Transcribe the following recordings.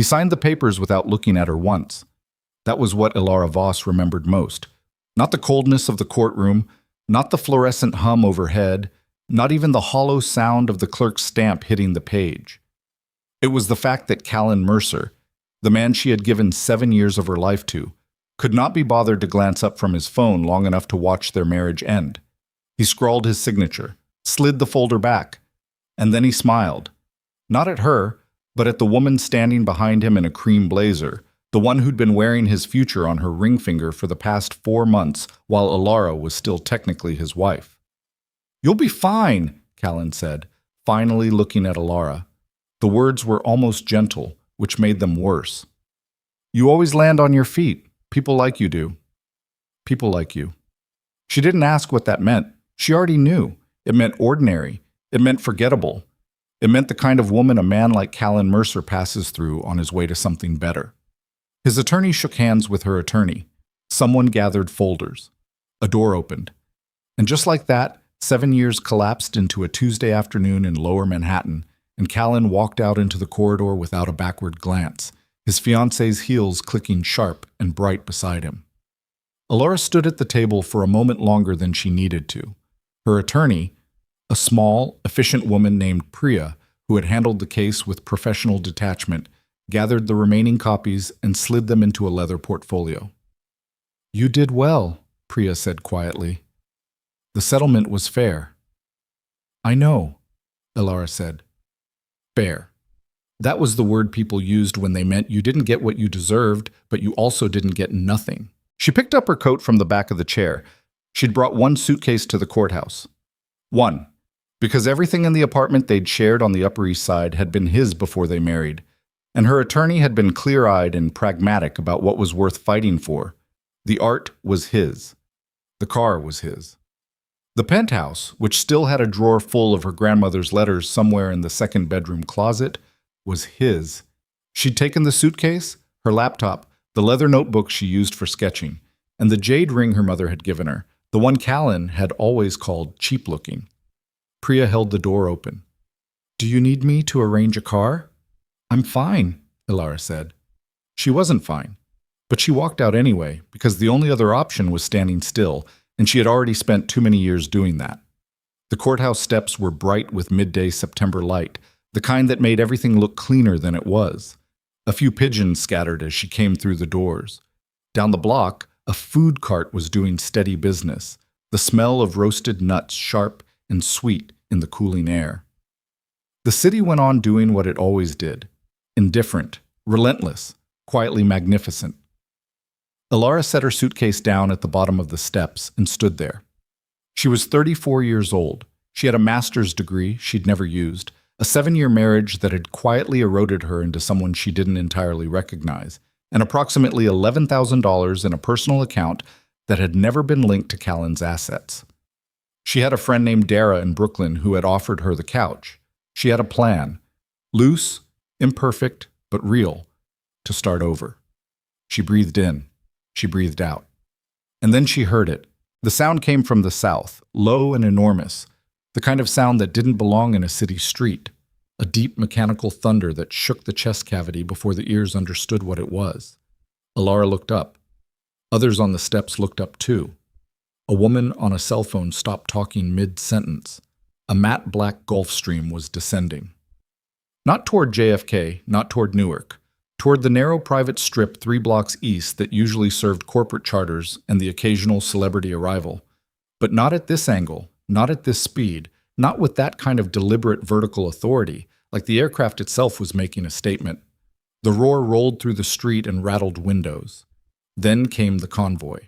He signed the papers without looking at her once. That was what Elara Voss remembered most. Not the coldness of the courtroom, not the fluorescent hum overhead, not even the hollow sound of the clerk's stamp hitting the page. It was the fact that Callan Mercer, the man she had given 7 years of her life to, could not be bothered to glance up from his phone long enough to watch their marriage end. He scrawled his signature, slid the folder back, and then he smiled. Not at her, but at the woman standing behind him in a cream blazer, the one who'd been wearing his future on her ring finger for the past 4 months while Elara was still technically his wife. "You'll be fine," Callan said, finally looking at Elara. The words were almost gentle, which made them worse. "You always land on your feet. People like you do. People like you." She didn't ask what that meant. She already knew. It meant ordinary. It meant forgettable. It meant the kind of woman a man like Callan Mercer passes through on his way to something better. His attorney shook hands with her attorney. Someone gathered folders. A door opened. And just like that, 7 years collapsed into a Tuesday afternoon in Lower Manhattan, and Callan walked out into the corridor without a backward glance, his fiancée's heels clicking sharp and bright beside him. Elara stood at the table for a moment longer than she needed to. Her attorney, a small, efficient woman named Priya, who had handled the case with professional detachment, gathered the remaining copies and slid them into a leather portfolio. "You did well," Priya said quietly. "The settlement was fair." "I know," Elara said. Fair. That was the word people used when they meant you didn't get what you deserved, but you also didn't get nothing. She picked up her coat from the back of the chair. She'd brought one suitcase to the courthouse. One, because everything in the apartment they'd shared on the Upper East Side had been his before they married, and her attorney had been clear-eyed and pragmatic about what was worth fighting for. The art was his. The car was his. The penthouse, which still had a drawer full of her grandmother's letters somewhere in the second-bedroom closet, was his. She'd taken the suitcase, her laptop, the leather notebook she used for sketching, and the jade ring her mother had given her, the one Callan had always called cheap-looking. Priya held the door open. "Do you need me to arrange a car?" "I'm fine," Elara said. She wasn't fine, but she walked out anyway because the only other option was standing still, and she had already spent too many years doing that. The courthouse steps were bright with midday September light, the kind that made everything look cleaner than it was. A few pigeons scattered as she came through the doors. Down the block, a food cart was doing steady business, the smell of roasted nuts sharp and sweet in the cooling air. The city went on doing what it always did, indifferent, relentless, quietly magnificent. Elara set her suitcase down at the bottom of the steps and stood there. She was 34 years old. She had a master's degree she'd never used, a 7-year marriage that had quietly eroded her into someone she didn't entirely recognize, and approximately $11,000 in a personal account that had never been linked to Callan's assets. She had a friend named Dara in Brooklyn who had offered her the couch. She had a plan, loose, imperfect, but real, to start over. She breathed in. She breathed out. And then she heard it. The sound came from the south, low and enormous, the kind of sound that didn't belong in a city street, a deep mechanical thunder that shook the chest cavity before the ears understood what it was. Elara looked up. Others on the steps looked up too. A woman on a cell phone stopped talking mid-sentence. A matte black Gulfstream was descending. Not toward JFK, not toward Newark. Toward the narrow private strip 3 blocks east that usually served corporate charters and the occasional celebrity arrival. But not at this angle, not at this speed, not with that kind of deliberate vertical authority, like the aircraft itself was making a statement. The roar rolled through the street and rattled windows. Then came the convoy.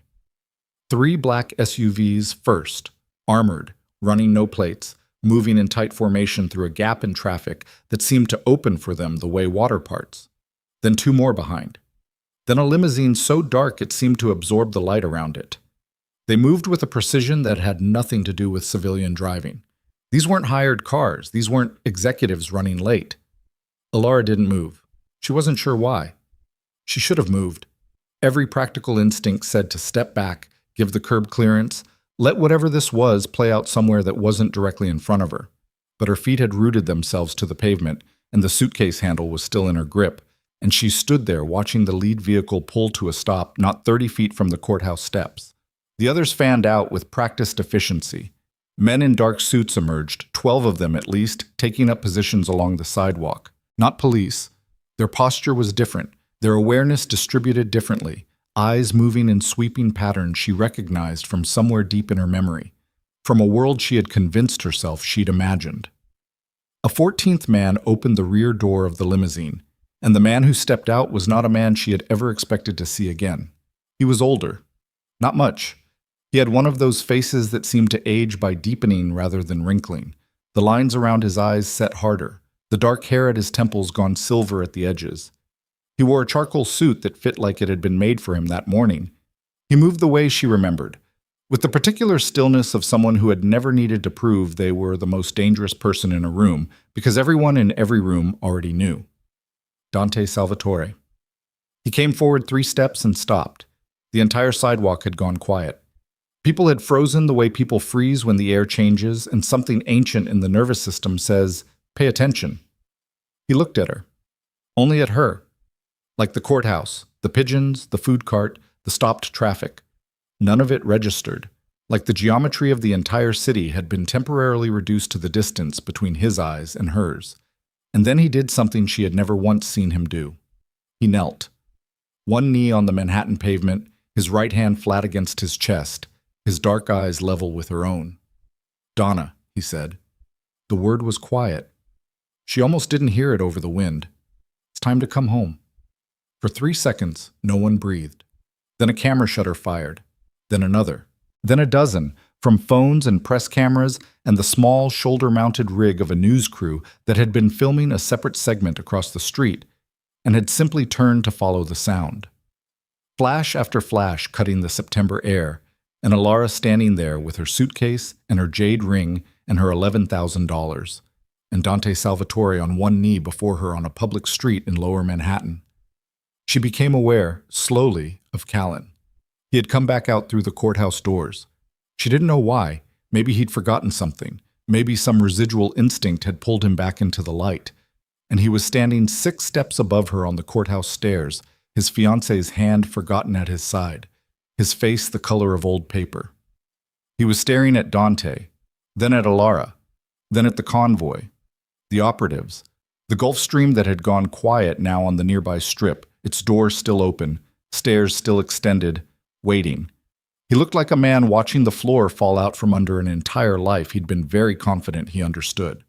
3 black SUVs first, armored, running no plates, moving in tight formation through a gap in traffic that seemed to open for them the way water parts. Then 2 more behind. Then a limousine so dark it seemed to absorb the light around it. They moved with a precision that had nothing to do with civilian driving. These weren't hired cars. These weren't executives running late. Elara didn't move. She wasn't sure why. She should have moved. Every practical instinct said to step back, give the curb clearance, let whatever this was play out somewhere that wasn't directly in front of her. But her feet had rooted themselves to the pavement, and the suitcase handle was still in her grip, and she stood there watching the lead vehicle pull to a stop not 30 feet from the courthouse steps. The others fanned out with practiced efficiency. Men in dark suits emerged, 12 of them at least, taking up positions along the sidewalk. Not police. Their posture was different, their awareness distributed differently, eyes moving in sweeping patterns she recognized from somewhere deep in her memory, from a world she had convinced herself she'd imagined. A 14th man opened the rear door of the limousine, and the man who stepped out was not a man she had ever expected to see again. He was older. Not much. He had one of those faces that seemed to age by deepening rather than wrinkling, the lines around his eyes set harder, the dark hair at his temples gone silver at the edges. He wore a charcoal suit that fit like it had been made for him that morning. He moved the way she remembered, with the particular stillness of someone who had never needed to prove they were the most dangerous person in a room, because everyone in every room already knew. Dante Salvatore. He came forward 3 steps and stopped. The entire sidewalk had gone quiet. People had frozen the way people freeze when the air changes, and something ancient in the nervous system says, "Pay attention." He looked at her. Only at her. Like the courthouse, the pigeons, the food cart, the stopped traffic. None of it registered. Like the geometry of the entire city had been temporarily reduced to the distance between his eyes and hers. And then he did something she had never once seen him do. He knelt. One knee on the Manhattan pavement, his right hand flat against his chest, his dark eyes level with her own. "Donna," he said. The word was quiet. She almost didn't hear it over the wind. "It's time to come home." For 3 seconds, no one breathed. Then a camera shutter fired. Then another. Then a dozen, from phones and press cameras and the small, shoulder-mounted rig of a news crew that had been filming a separate segment across the street and had simply turned to follow the sound. Flash after flash cutting the September air, and Elara standing there with her suitcase and her jade ring and her $11,000, and Dante Salvatore on one knee before her on a public street in lower Manhattan. She became aware, slowly, of Callan. He had come back out through the courthouse doors. She didn't know why. Maybe he'd forgotten something. Maybe some residual instinct had pulled him back into the light. And he was standing 6 steps above her on the courthouse stairs, his fiancée's hand forgotten at his side, his face the color of old paper. He was staring at Dante, then at Elara, then at the convoy, the operatives, the Gulf Stream that had gone quiet now on the nearby strip, its doors still open, stairs still extended, waiting. He looked like a man watching the floor fall out from under an entire life he'd been very confident he understood.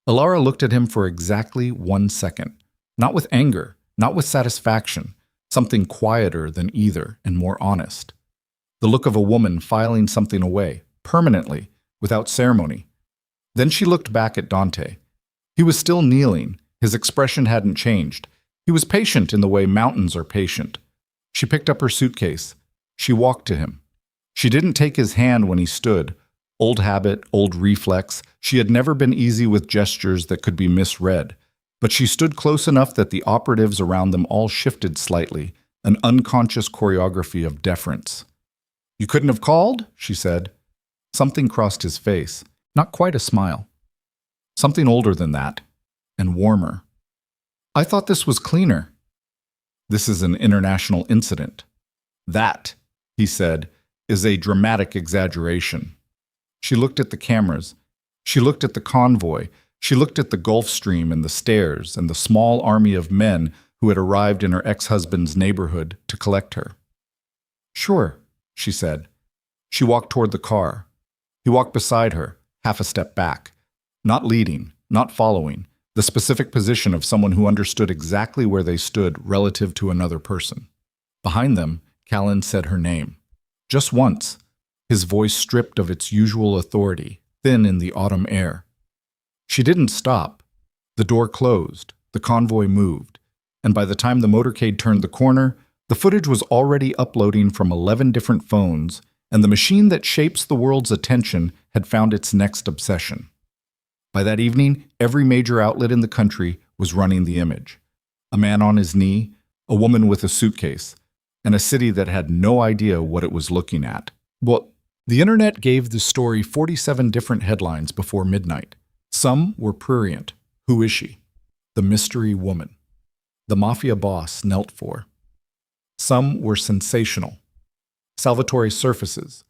Elara looked at him for exactly 1 second, not with anger, not with satisfaction, something quieter than either and more honest. The look of a woman filing something away, permanently, without ceremony. Then she looked back at Dante. He was still kneeling. His expression hadn't changed. He was patient in the way mountains are patient. She picked up her suitcase. She walked to him. She didn't take his hand when he stood. Old habit, old reflex. She had never been easy with gestures that could be misread. But she stood close enough that the operatives around them all shifted slightly, an unconscious choreography of deference. "You couldn't have called?" she said. Something crossed his face. Not quite a smile. Something older than that, and warmer. "I thought this was cleaner." "This is an international incident." "That," he said, "is a dramatic exaggeration." She looked at the cameras. She looked at the convoy. She looked at the Gulf Stream and the stairs and the small army of men who had arrived in her ex-husband's neighborhood to collect her. "Sure," she said. She walked toward the car. He walked beside her, half a step back. Not leading, not following, the specific position of someone who understood exactly where they stood relative to another person. Behind them, Callan said her name. Just once, his voice stripped of its usual authority, thin in the autumn air. She didn't stop. The door closed, the convoy moved, and by the time the motorcade turned the corner, the footage was already uploading from 11 different phones, and the machine that shapes the world's attention had found its next obsession. By that evening, every major outlet in the country was running the image. A man on his knee, a woman with a suitcase, and a city that had no idea what it was looking at. Well, the internet gave the story 47 different headlines before midnight. Some were prurient. Who is she? The mystery woman. the Mafia Boss knelt for. Some were sensational. Salvatore surfaces.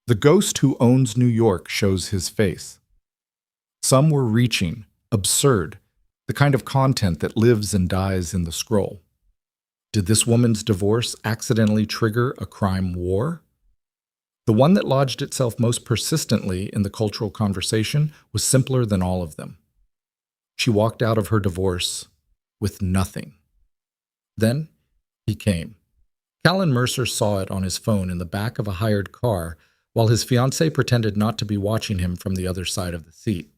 The ghost who owns New York shows his face. Some were reaching, absurd, the kind of content that lives and dies in the scroll. Did this woman's divorce accidentally trigger a crime war? The one that lodged itself most persistently in the cultural conversation was simpler than all of them. She walked out of her divorce with nothing. Then he came. Callan Mercer saw it on his phone in the back of a hired car while his fiancée pretended not to be watching him from the other side of the seat.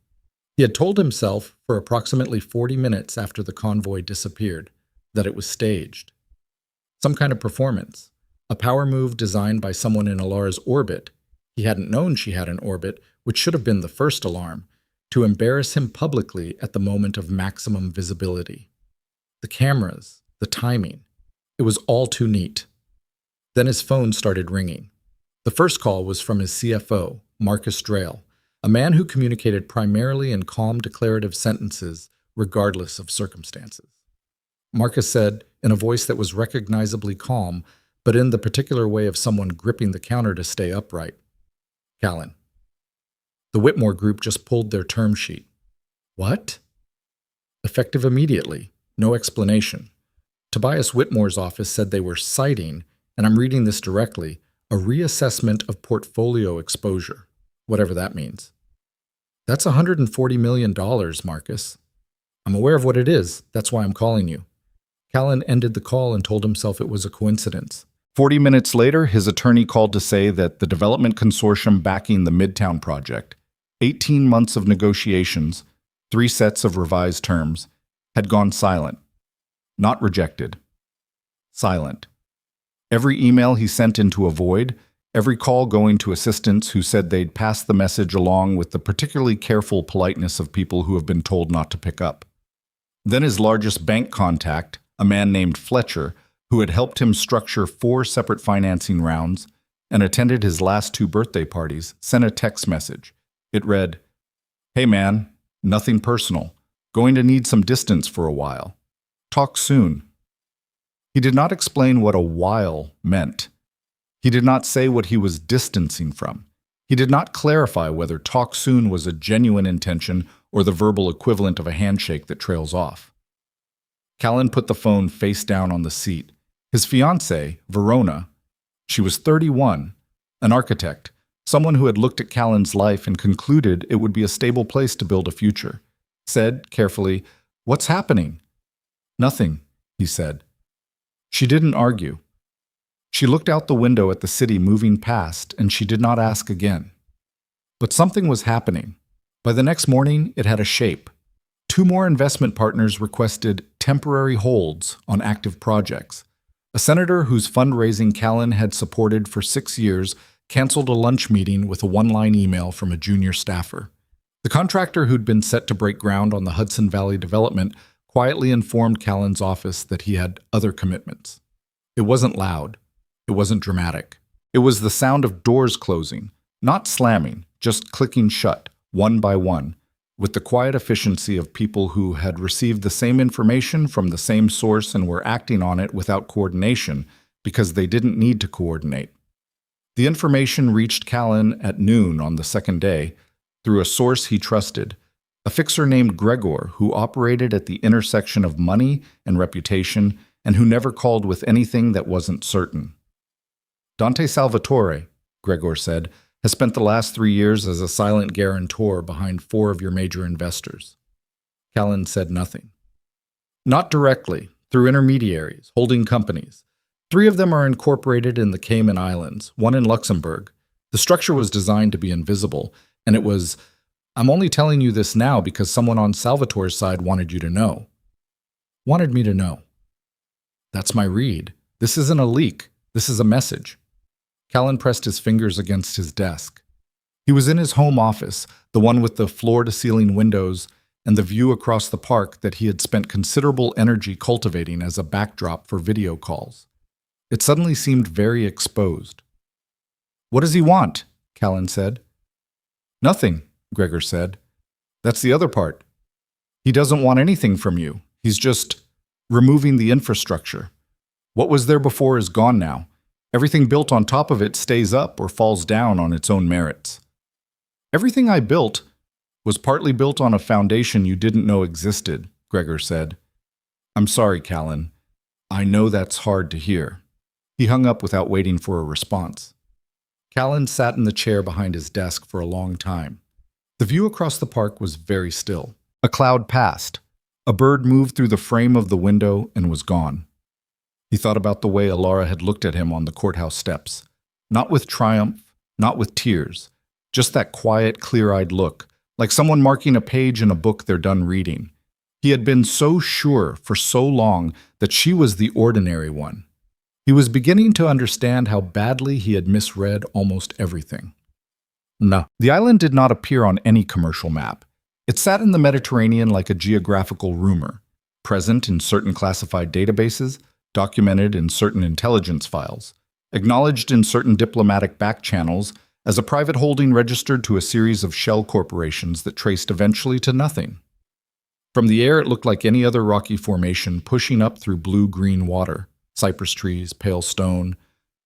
He had told himself for approximately 40 minutes after the convoy disappeared that it was staged. Some kind of performance, a power move designed by someone in Elara's orbit. He hadn't known she had an orbit, which should have been the first alarm, to embarrass him publicly at the moment of maximum visibility. The cameras, the timing, it was all too neat. Then his phone started ringing. The first call was from his CFO, Marcus Drayle, a man who communicated primarily in calm declarative sentences regardless of circumstances. Marcus said, in a voice that was recognizably calm, but in the particular way of someone gripping the counter to stay upright, "Callan. The Whitmore group just pulled their term sheet." "What?" "Effective immediately. No explanation. Tobias Whitmore's office said they were citing, and I'm reading this directly, a reassessment of portfolio exposure, whatever that means." "That's $140 million, Marcus." "I'm aware of what it is. That's why I'm calling you." Callan ended the call and told himself it was a coincidence. 40 minutes later, his attorney called to say that the development consortium backing the Midtown project, 18 months of negotiations, 3 sets of revised terms, had gone silent. Not rejected. Silent. Every email he sent into a void, every call going to assistants who said they'd pass the message along with the particularly careful politeness of people who have been told not to pick up. Then his largest bank contact, a man named Fletcher, who had helped him structure 4 separate financing rounds and attended his last 2 birthday parties, sent a text message. It read, "Hey man, nothing personal. Going to need some distance for a while. Talk soon." He did not explain what a while meant. He did not say what he was distancing from. He did not clarify whether talk soon was a genuine intention or the verbal equivalent of a handshake that trails off. Callan put the phone face down on the seat. His fiancée, Verona, she was 31, an architect, someone who had looked at Callan's life and concluded it would be a stable place to build a future, said carefully, "What's happening?" "Nothing," he said. She didn't argue. She looked out the window at the city moving past, and she did not ask again. But something was happening. By the next morning, it had a shape. 2 more investment partners requested temporary holds on active projects. A senator whose fundraising Callan had supported for 6 years canceled a lunch meeting with a one-line email from a junior staffer. The contractor who'd been set to break ground on the Hudson Valley development quietly informed Callan's office that he had other commitments. It wasn't loud. It wasn't dramatic. It was the sound of doors closing, not slamming, just clicking shut, one by one, with the quiet efficiency of people who had received the same information from the same source and were acting on it without coordination because they didn't need to coordinate. The information reached Callan at noon on the second day through a source he trusted, a fixer named Gregor who operated at the intersection of money and reputation and who never called with anything that wasn't certain. "Dante Salvatore," Gregor said, "has spent the last 3 years as a silent guarantor behind 4 of your major investors." Callan said nothing. "Not directly, through intermediaries, holding companies. 3 of them are incorporated in the Cayman Islands, 1 in Luxembourg. The structure was designed to be invisible, and it was, I'm only telling you this now because someone on Salvatore's side wanted you to know." "Wanted me to know." "That's my read. This isn't a leak. This is a message." Callan pressed his fingers against his desk. He was in his home office, the one with the floor-to-ceiling windows and the view across the park that he had spent considerable energy cultivating as a backdrop for video calls. It suddenly seemed very exposed. "What does he want?" Callan said. "Nothing," Gregor said. "That's the other part. He doesn't want anything from you. He's just..." removing the infrastructure. What was there before is gone now. Everything built on top of it stays up or falls down on its own merits. Everything I built was partly built on a foundation you didn't know existed, Gregor said. I'm sorry, Callan. I know that's hard to hear. He hung up without waiting for a response. Callan sat in the chair behind his desk for a long time. The view across the park was very still. A cloud passed. A bird moved through the frame of the window and was gone. He thought about the way Elara had looked at him on the courthouse steps. Not with triumph, not with tears, just that quiet, clear-eyed look, like someone marking a page in a book they're done reading. He had been so sure for so long that she was the ordinary one. He was beginning to understand how badly he had misread almost everything. No, the island did not appear on any commercial map. It sat in the Mediterranean like a geographical rumor, present in certain classified databases, documented in certain intelligence files, acknowledged in certain diplomatic back channels as a private holding registered to a series of shell corporations that traced eventually to nothing. From the air, it looked like any other rocky formation pushing up through blue-green water, cypress trees, pale stone,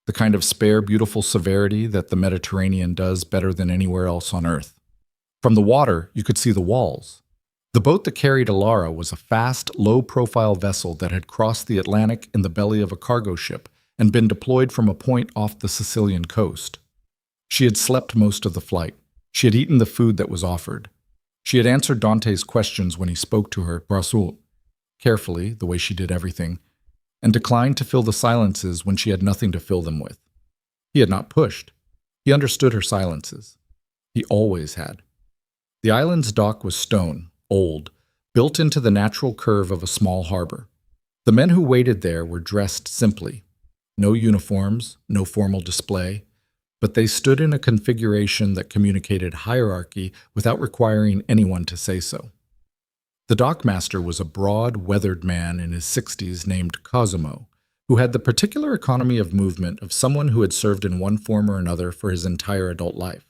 the kind of spare, beautiful severity that the Mediterranean does better than anywhere else on Earth. From the water, you could see the walls. The boat that carried Elara was a fast, low-profile vessel that had crossed the Atlantic in the belly of a cargo ship and been deployed from a point off the Sicilian coast. She had slept most of the flight. She had eaten the food that was offered. She had answered Dante's questions when he spoke to her, Brasul, carefully, the way she did everything, and declined to fill the silences when she had nothing to fill them with. He had not pushed. He understood her silences. He always had. The island's dock was stone, old, built into the natural curve of a small harbor. The men who waited there were dressed simply. No uniforms, no formal display, but they stood in a configuration that communicated hierarchy without requiring anyone to say so. The dockmaster was a broad, weathered man in his 60s named Cosimo, who had the particular economy of movement of someone who had served in one form or another for his entire adult life.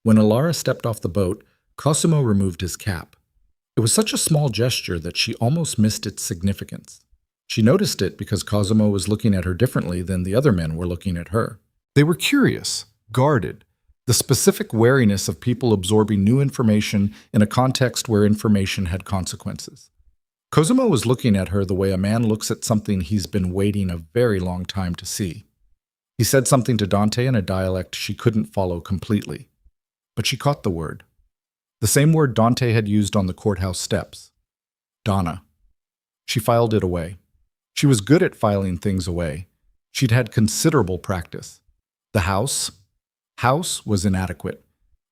When Elara stepped off the boat, Cosimo removed his cap. It was such a small gesture that she almost missed its significance. She noticed it because Cosimo was looking at her differently than the other men were looking at her. They were curious, guarded, the specific wariness of people absorbing new information in a context where information had consequences. Cosimo was looking at her the way a man looks at something he's been waiting a very long time to see. He said something to Dante in a dialect she couldn't follow completely, but she caught the word. The same word Dante had used on the courthouse steps. Donna. She filed it away. She was good at filing things away. She'd had considerable practice. The house was inadequate.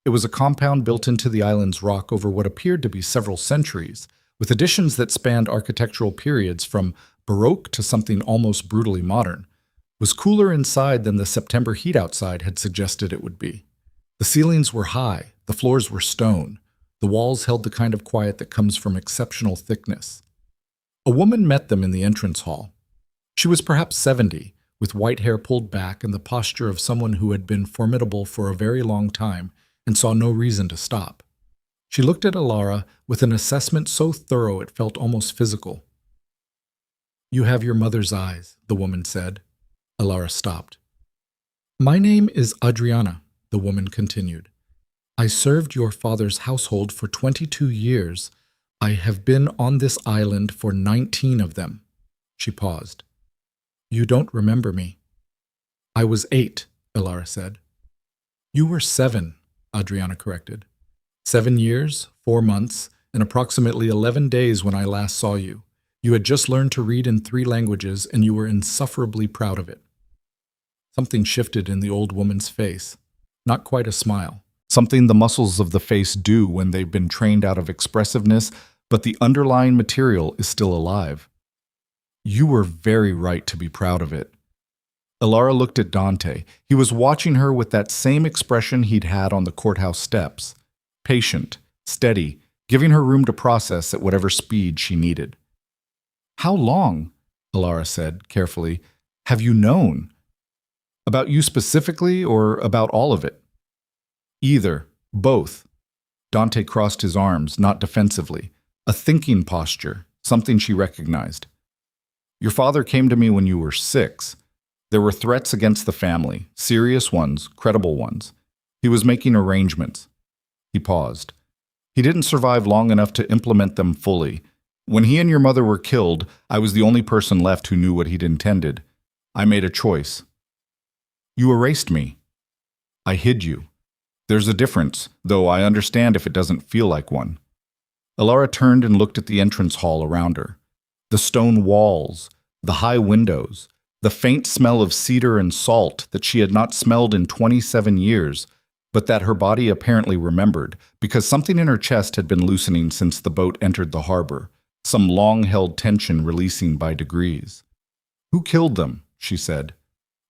It was a compound built into the island's rock over what appeared to be several centuries, with additions that spanned architectural periods from Baroque to something almost brutally modern. It was cooler inside than the September heat outside had suggested it would be. The ceilings were high, the floors were stone, the walls held the kind of quiet that comes from exceptional thickness. A woman met them in the entrance hall. She was perhaps 70, with white hair pulled back and the posture of someone who had been formidable for a very long time and saw no reason to stop. She looked at Elara with an assessment so thorough it felt almost physical. "You have your mother's eyes," the woman said. Elara stopped. "My name is Adriana," the woman continued. "I served your father's household for 22 years. I have been on this island for 19 of them." She paused. "You don't remember me." "I was 8, Elara said. "You were 7, Adriana corrected. 7 years, 4 months, and approximately 11 days when I last saw you. You had just learned to read in 3 languages, and you were insufferably proud of it." Something shifted in the old woman's face. Not quite a smile. Something the muscles of the face do when they've been trained out of expressiveness, but the underlying material is still alive. "You were very right to be proud of it." Elara looked at Dante. He was watching her with that same expression he'd had on the courthouse steps. Patient, steady, giving her room to process at whatever speed she needed. "How long," Elara said, carefully, "have you known? About you specifically, or about all of it?" "Either. Both." Dante crossed his arms, not defensively. A thinking posture, something she recognized. Your father came to me when you were 6. There were threats against the family, serious ones, credible ones. He was making arrangements. He paused. He didn't survive long enough to implement them fully. When he and your mother were killed, I was the only person left who knew what he'd intended. I made a choice. You erased me. I hid you. There's a difference, though I understand if it doesn't feel like one. Elara turned and looked at the entrance hall around her. The stone walls, the high windows, the faint smell of cedar and salt that she had not smelled in 27 years, but that her body apparently remembered, because something in her chest had been loosening since the boat entered the harbor, some long-held tension releasing by degrees. Who killed them? She said.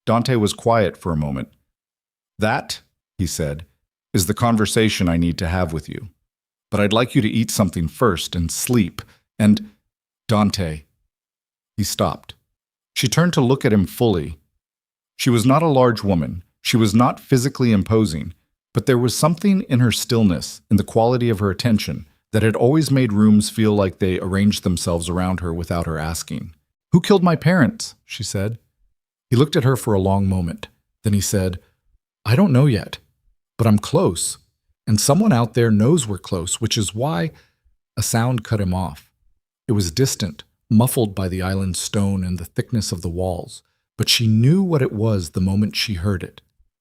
Dante was quiet for a moment. That, he said, is the conversation I need to have with you. But I'd like you to eat something first and sleep, and… Dante. He stopped. She turned to look at him fully. She was not a large woman. She was not physically imposing, but there was something in her stillness, in the quality of her attention, that had always made rooms feel like they arranged themselves around her without her asking. Who killed my parents? She said. He looked at her for a long moment. Then he said, I don't know yet, but I'm close. And someone out there knows we're close, which is why… A sound cut him off. It was distant, muffled by the island's stone and the thickness of the walls, but she knew what it was the moment she heard it.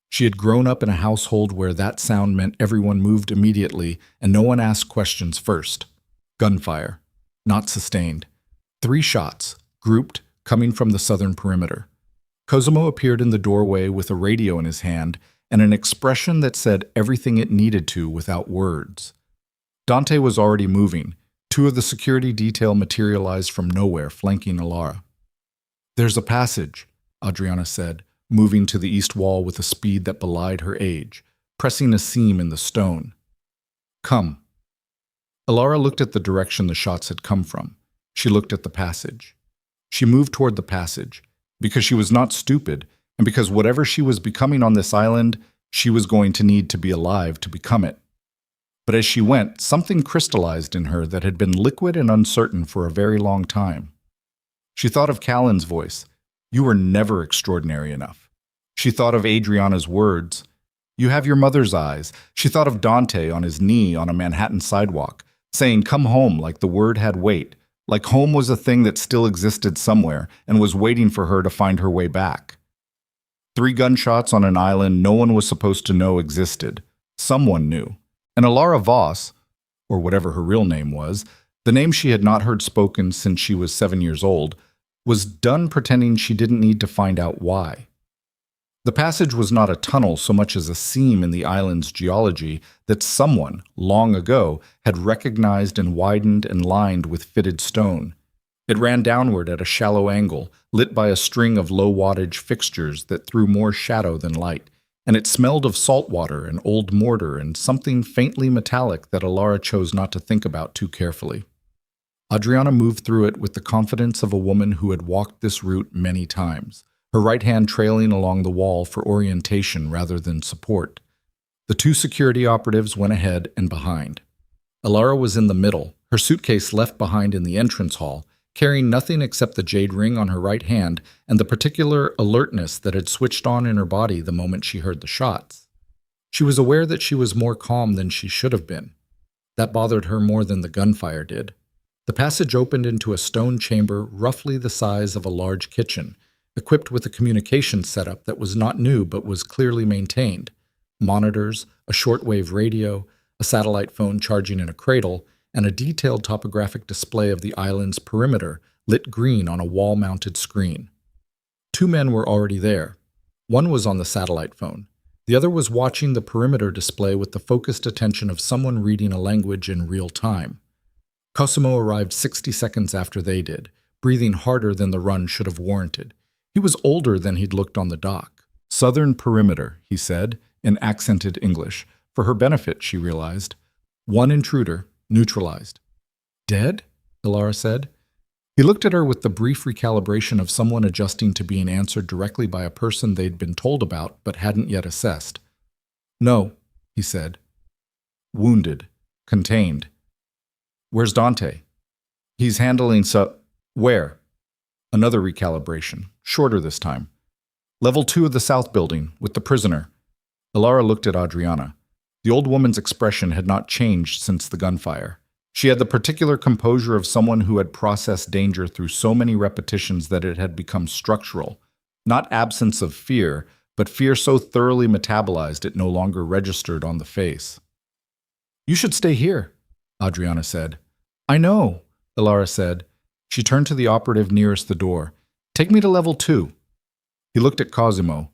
She had grown up in a household where that sound meant everyone moved immediately and no one asked questions first. Gunfire. Not sustained. 3 shots, grouped, coming from the southern perimeter. Cosimo appeared in the doorway with a radio in his hand and an expression that said everything it needed to without words. Dante was already moving. 2 of the security detail materialized from nowhere, flanking Elara. There's a passage, Adriana said, moving to the east wall with a speed that belied her age, pressing a seam in the stone. Come. Elara looked at the direction the shots had come from. She looked at the passage. She moved toward the passage, because she was not stupid, and because whatever she was becoming on this island, she was going to need to be alive to become it. But as she went, something crystallized in her that had been liquid and uncertain for a very long time. She thought of Callan's voice. You were never extraordinary enough. She thought of Adriana's words. You have your mother's eyes. She thought of Dante on his knee on a Manhattan sidewalk, saying come home like the word had weight, like home was a thing that still existed somewhere and was waiting for her to find her way back. 3 gunshots on an island no one was supposed to know existed. Someone knew. And Elara Voss, or whatever her real name was, the name she had not heard spoken since she was 7 years old, was done pretending she didn't need to find out why. The passage was not a tunnel so much as a seam in the island's geology that someone, long ago, had recognized and widened and lined with fitted stone. It ran downward at a shallow angle, lit by a string of low-wattage fixtures that threw more shadow than light, and it smelled of salt water and old mortar and something faintly metallic that Elara chose not to think about too carefully. Adriana moved through it with the confidence of a woman who had walked this route many times, her right hand trailing along the wall for orientation rather than support. The 2 security operatives went ahead and behind. Elara was in the middle, her suitcase left behind in the entrance hall, carrying nothing except the jade ring on her right hand and the particular alertness that had switched on in her body the moment she heard the shots. She was aware that she was more calm than she should have been. That bothered her more than the gunfire did. The passage opened into a stone chamber roughly the size of a large kitchen, equipped with a communication setup that was not new but was clearly maintained. Monitors, a shortwave radio, a satellite phone charging in a cradle, and a detailed topographic display of the island's perimeter lit green on a wall-mounted screen. 2 men were already there. One was on the satellite phone. The other was watching the perimeter display with the focused attention of someone reading a language in real time. Cosimo arrived 60 seconds after they did, breathing harder than the run should have warranted. He was older than he'd looked on the dock. Southern perimeter, he said, in accented English. For her benefit, she realized. 1 intruder, neutralized. Dead? Elara said. He looked at her with the brief recalibration of someone adjusting to being answered directly by a person they'd been told about but hadn't yet assessed. No, he said. Wounded. Contained. Where's Dante? He's handling Where? Another recalibration, shorter this time. Level 2 of the south building, with the prisoner. Elara looked at Adriana. The old woman's expression had not changed since the gunfire. She had the particular composure of someone who had processed danger through so many repetitions that it had become structural. Not absence of fear, but fear so thoroughly metabolized it no longer registered on the face. "You should stay here," Adriana said. "I know," Elara said. She turned to the operative nearest the door. "Take me to level 2. He looked at Cosimo.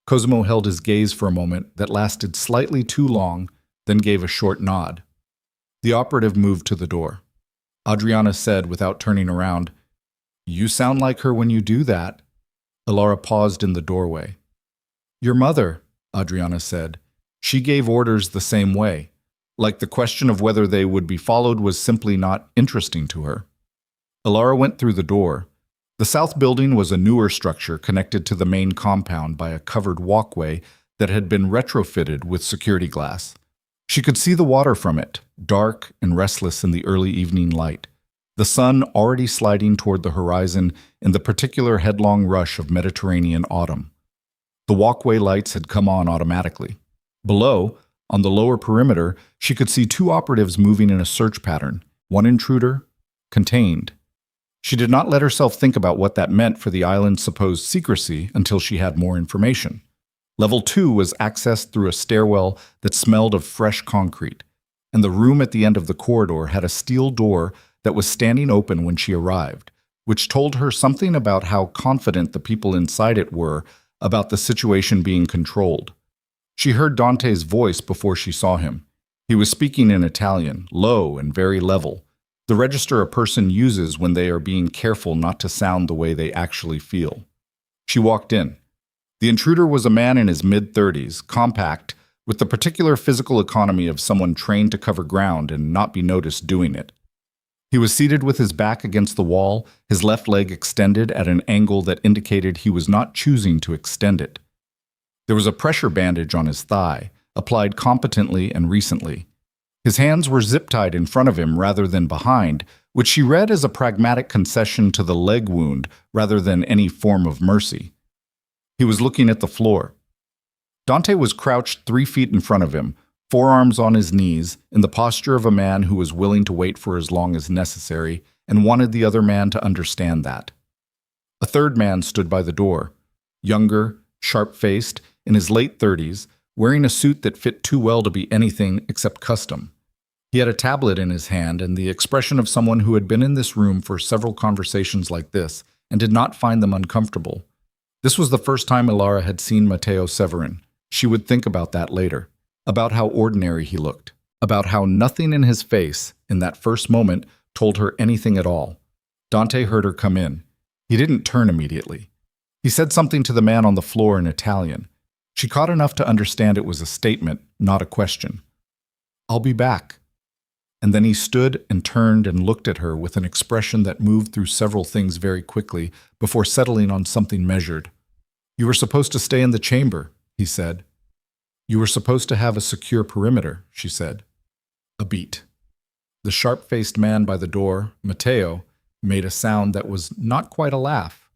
Cosimo held his gaze for a moment that lasted slightly too long, then gave a short nod. The operative moved to the door. Adriana said without turning around, "You sound like her when you do that." Elara paused in the doorway. "Your mother," Adriana said. "She gave orders the same way. Like the question of whether they would be followed was simply not interesting to her." Elara went through the door. The south building was a newer structure connected to the main compound by a covered walkway that had been retrofitted with security glass. She could see the water from it, dark and restless in the early evening light, the sun already sliding toward the horizon in the particular headlong rush of Mediterranean autumn. The walkway lights had come on automatically. Below, on the lower perimeter, she could see 2 operatives moving in a search pattern, one intruder, contained. She did not let herself think about what that meant for the island's supposed secrecy until she had more information. Level 2 was accessed through a stairwell that smelled of fresh concrete, and the room at the end of the corridor had a steel door that was standing open when she arrived, which told her something about how confident the people inside it were about the situation being controlled. She heard Dante's voice before she saw him. He was speaking in Italian, low and very level, the register a person uses when they are being careful not to sound the way they actually feel. She walked in. The intruder was a man in his mid-30s, compact, with the particular physical economy of someone trained to cover ground and not be noticed doing it. He was seated with his back against the wall, his left leg extended at an angle that indicated he was not choosing to extend it. There was a pressure bandage on his thigh, applied competently and recently. His hands were zip-tied in front of him rather than behind, which she read as a pragmatic concession to the leg wound rather than any form of mercy. He was looking at the floor. Dante was crouched 3 feet in front of him, forearms on his knees, in the posture of a man who was willing to wait for as long as necessary and wanted the other man to understand that. A third man stood by the door, younger, sharp-faced, in his late 30s, wearing a suit that fit too well to be anything except custom. He had a tablet in his hand and the expression of someone who had been in this room for several conversations like this and did not find them uncomfortable. This was the first time Elara had seen Matteo Severin. She would think about that later, about how ordinary he looked, about how nothing in his face in that first moment told her anything at all. Dante heard her come in. He didn't turn immediately. He said something to the man on the floor in Italian. She caught enough to understand it was a statement, not a question. "I'll be back." And then he stood and turned and looked at her with an expression that moved through several things very quickly before settling on something measured. "You were supposed to stay in the chamber," he said. "You were supposed to have a secure perimeter," she said. A beat. The sharp-faced man by the door, Matteo, made a sound that was not quite a laugh.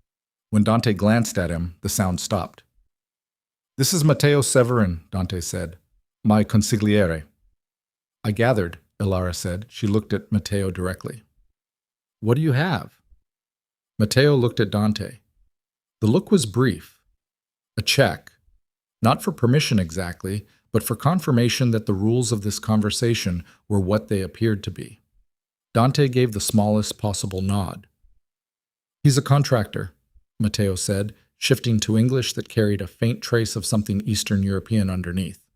When Dante glanced at him, the sound stopped. "This is Matteo Severin," Dante said. "My consigliere." "I gathered," Elara said. She looked at Matteo directly. "What do you have?" Matteo looked at Dante. The look was brief. A check. Not for permission exactly, but for confirmation that the rules of this conversation were what they appeared to be. Dante gave the smallest possible nod. "He's a contractor," Matteo said, shifting to English that carried a faint trace of something Eastern European underneath.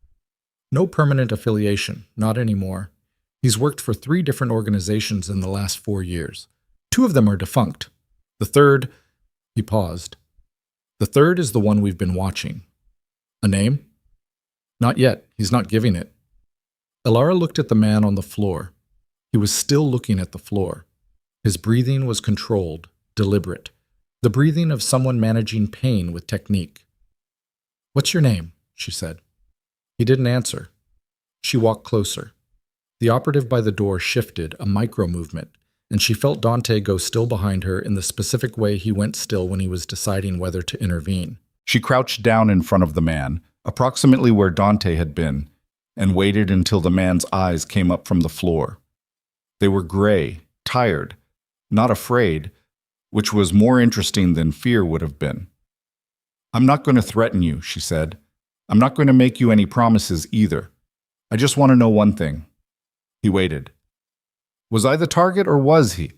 "No permanent affiliation, not anymore. He's worked for 3 different organizations in the last 4 years. 2 of them are defunct. The third—" He paused. "The third is the one we've been watching." "A name?" "Not yet. He's not giving it." Elara looked at the man on the floor. He was still looking at the floor. His breathing was controlled, deliberate. The breathing of someone managing pain with technique. "What's your name?" she said. He didn't answer. She walked closer. The operative by the door shifted, a micro-movement, and she felt Dante go still behind her in the specific way he went still when he was deciding whether to intervene. She crouched down in front of the man, approximately where Dante had been, and waited until the man's eyes came up from the floor. They were gray, tired, not afraid, which was more interesting than fear would have been. "I'm not going to threaten you," she said. "I'm not going to make you any promises either. I just want to know one thing." He waited. Was I the target or was he?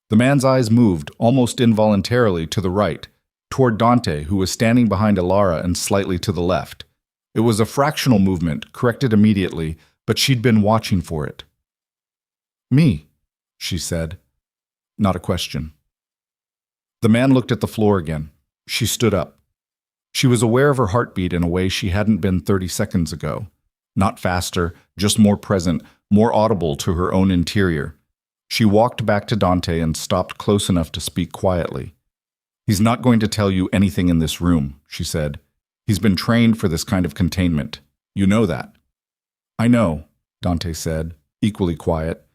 The man's eyes moved, almost involuntarily, to the right, toward Dante, who was standing behind Elara and slightly to the left. It was a fractional movement, corrected immediately, but she'd been watching for it. "Me," she said. Not a question. The man looked at the floor again. She stood up. She was aware of her heartbeat in a way she hadn't been 30 seconds ago. Not faster, just more present, more audible to her own interior. She walked back to Dante and stopped close enough to speak quietly. "He's not going to tell you anything in this room," she said. "He's been trained for this kind of containment. You know that." "I know," Dante said, equally quiet.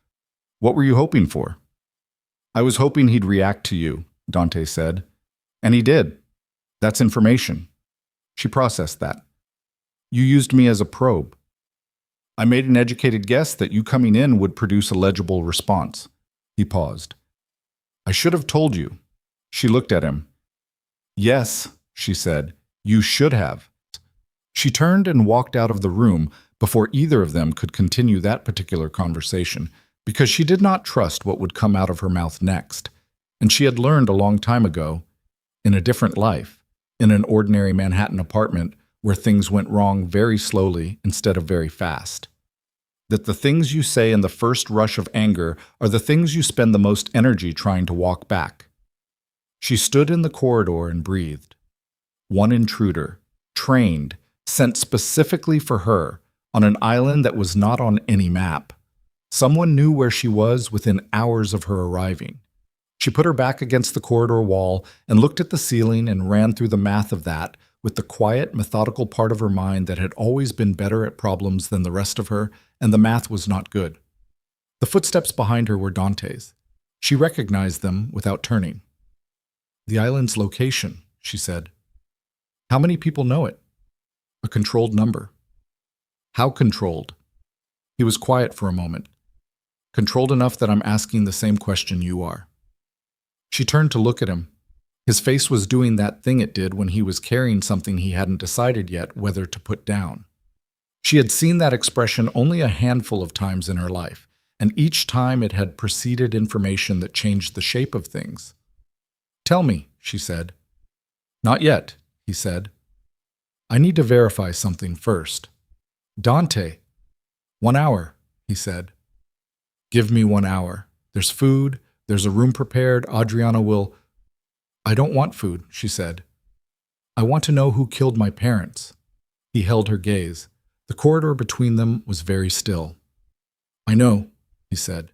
"What were you hoping for?" "I was hoping he'd react to you," Dante said. "And he did. That's information." She processed that. "You used me as a probe. I made an educated guess that you coming in would produce a legible response." He paused. "I should have told you." She looked at him. "Yes," she said, "you should have." She turned and walked out of the room before either of them could continue that particular conversation, because she did not trust what would come out of her mouth next. And she had learned a long time ago, in a different life, in an ordinary Manhattan apartment where things went wrong very slowly instead of very fast, that the things you say in the first rush of anger are the things you spend the most energy trying to walk back. She stood in the corridor and breathed. One intruder, trained, sent specifically for her, on an island that was not on any map. Someone knew where she was within hours of her arriving. She put her back against the corridor wall and looked at the ceiling and ran through the math of that with the quiet, methodical part of her mind that had always been better at problems than the rest of her, and the math was not good. The footsteps behind her were Dante's. She recognized them without turning. "The island's location," she said. "How many people know it?" "A controlled number." "How controlled?" He was quiet for a moment. "Controlled enough that I'm asking the same question you are." She turned to look at him. His face was doing that thing it did when he was carrying something he hadn't decided yet whether to put down. She had seen that expression only a handful of times in her life, and each time it had preceded information that changed the shape of things. "Tell me," she said. "Not yet," he said. "I need to verify something first." "Dante." "1 hour," he said. "Give me 1 hour. There's food. There's a room prepared. Adriana will—" "I don't want food," she said. "I want to know who killed my parents." He held her gaze. The corridor between them was very still. "I know," he said,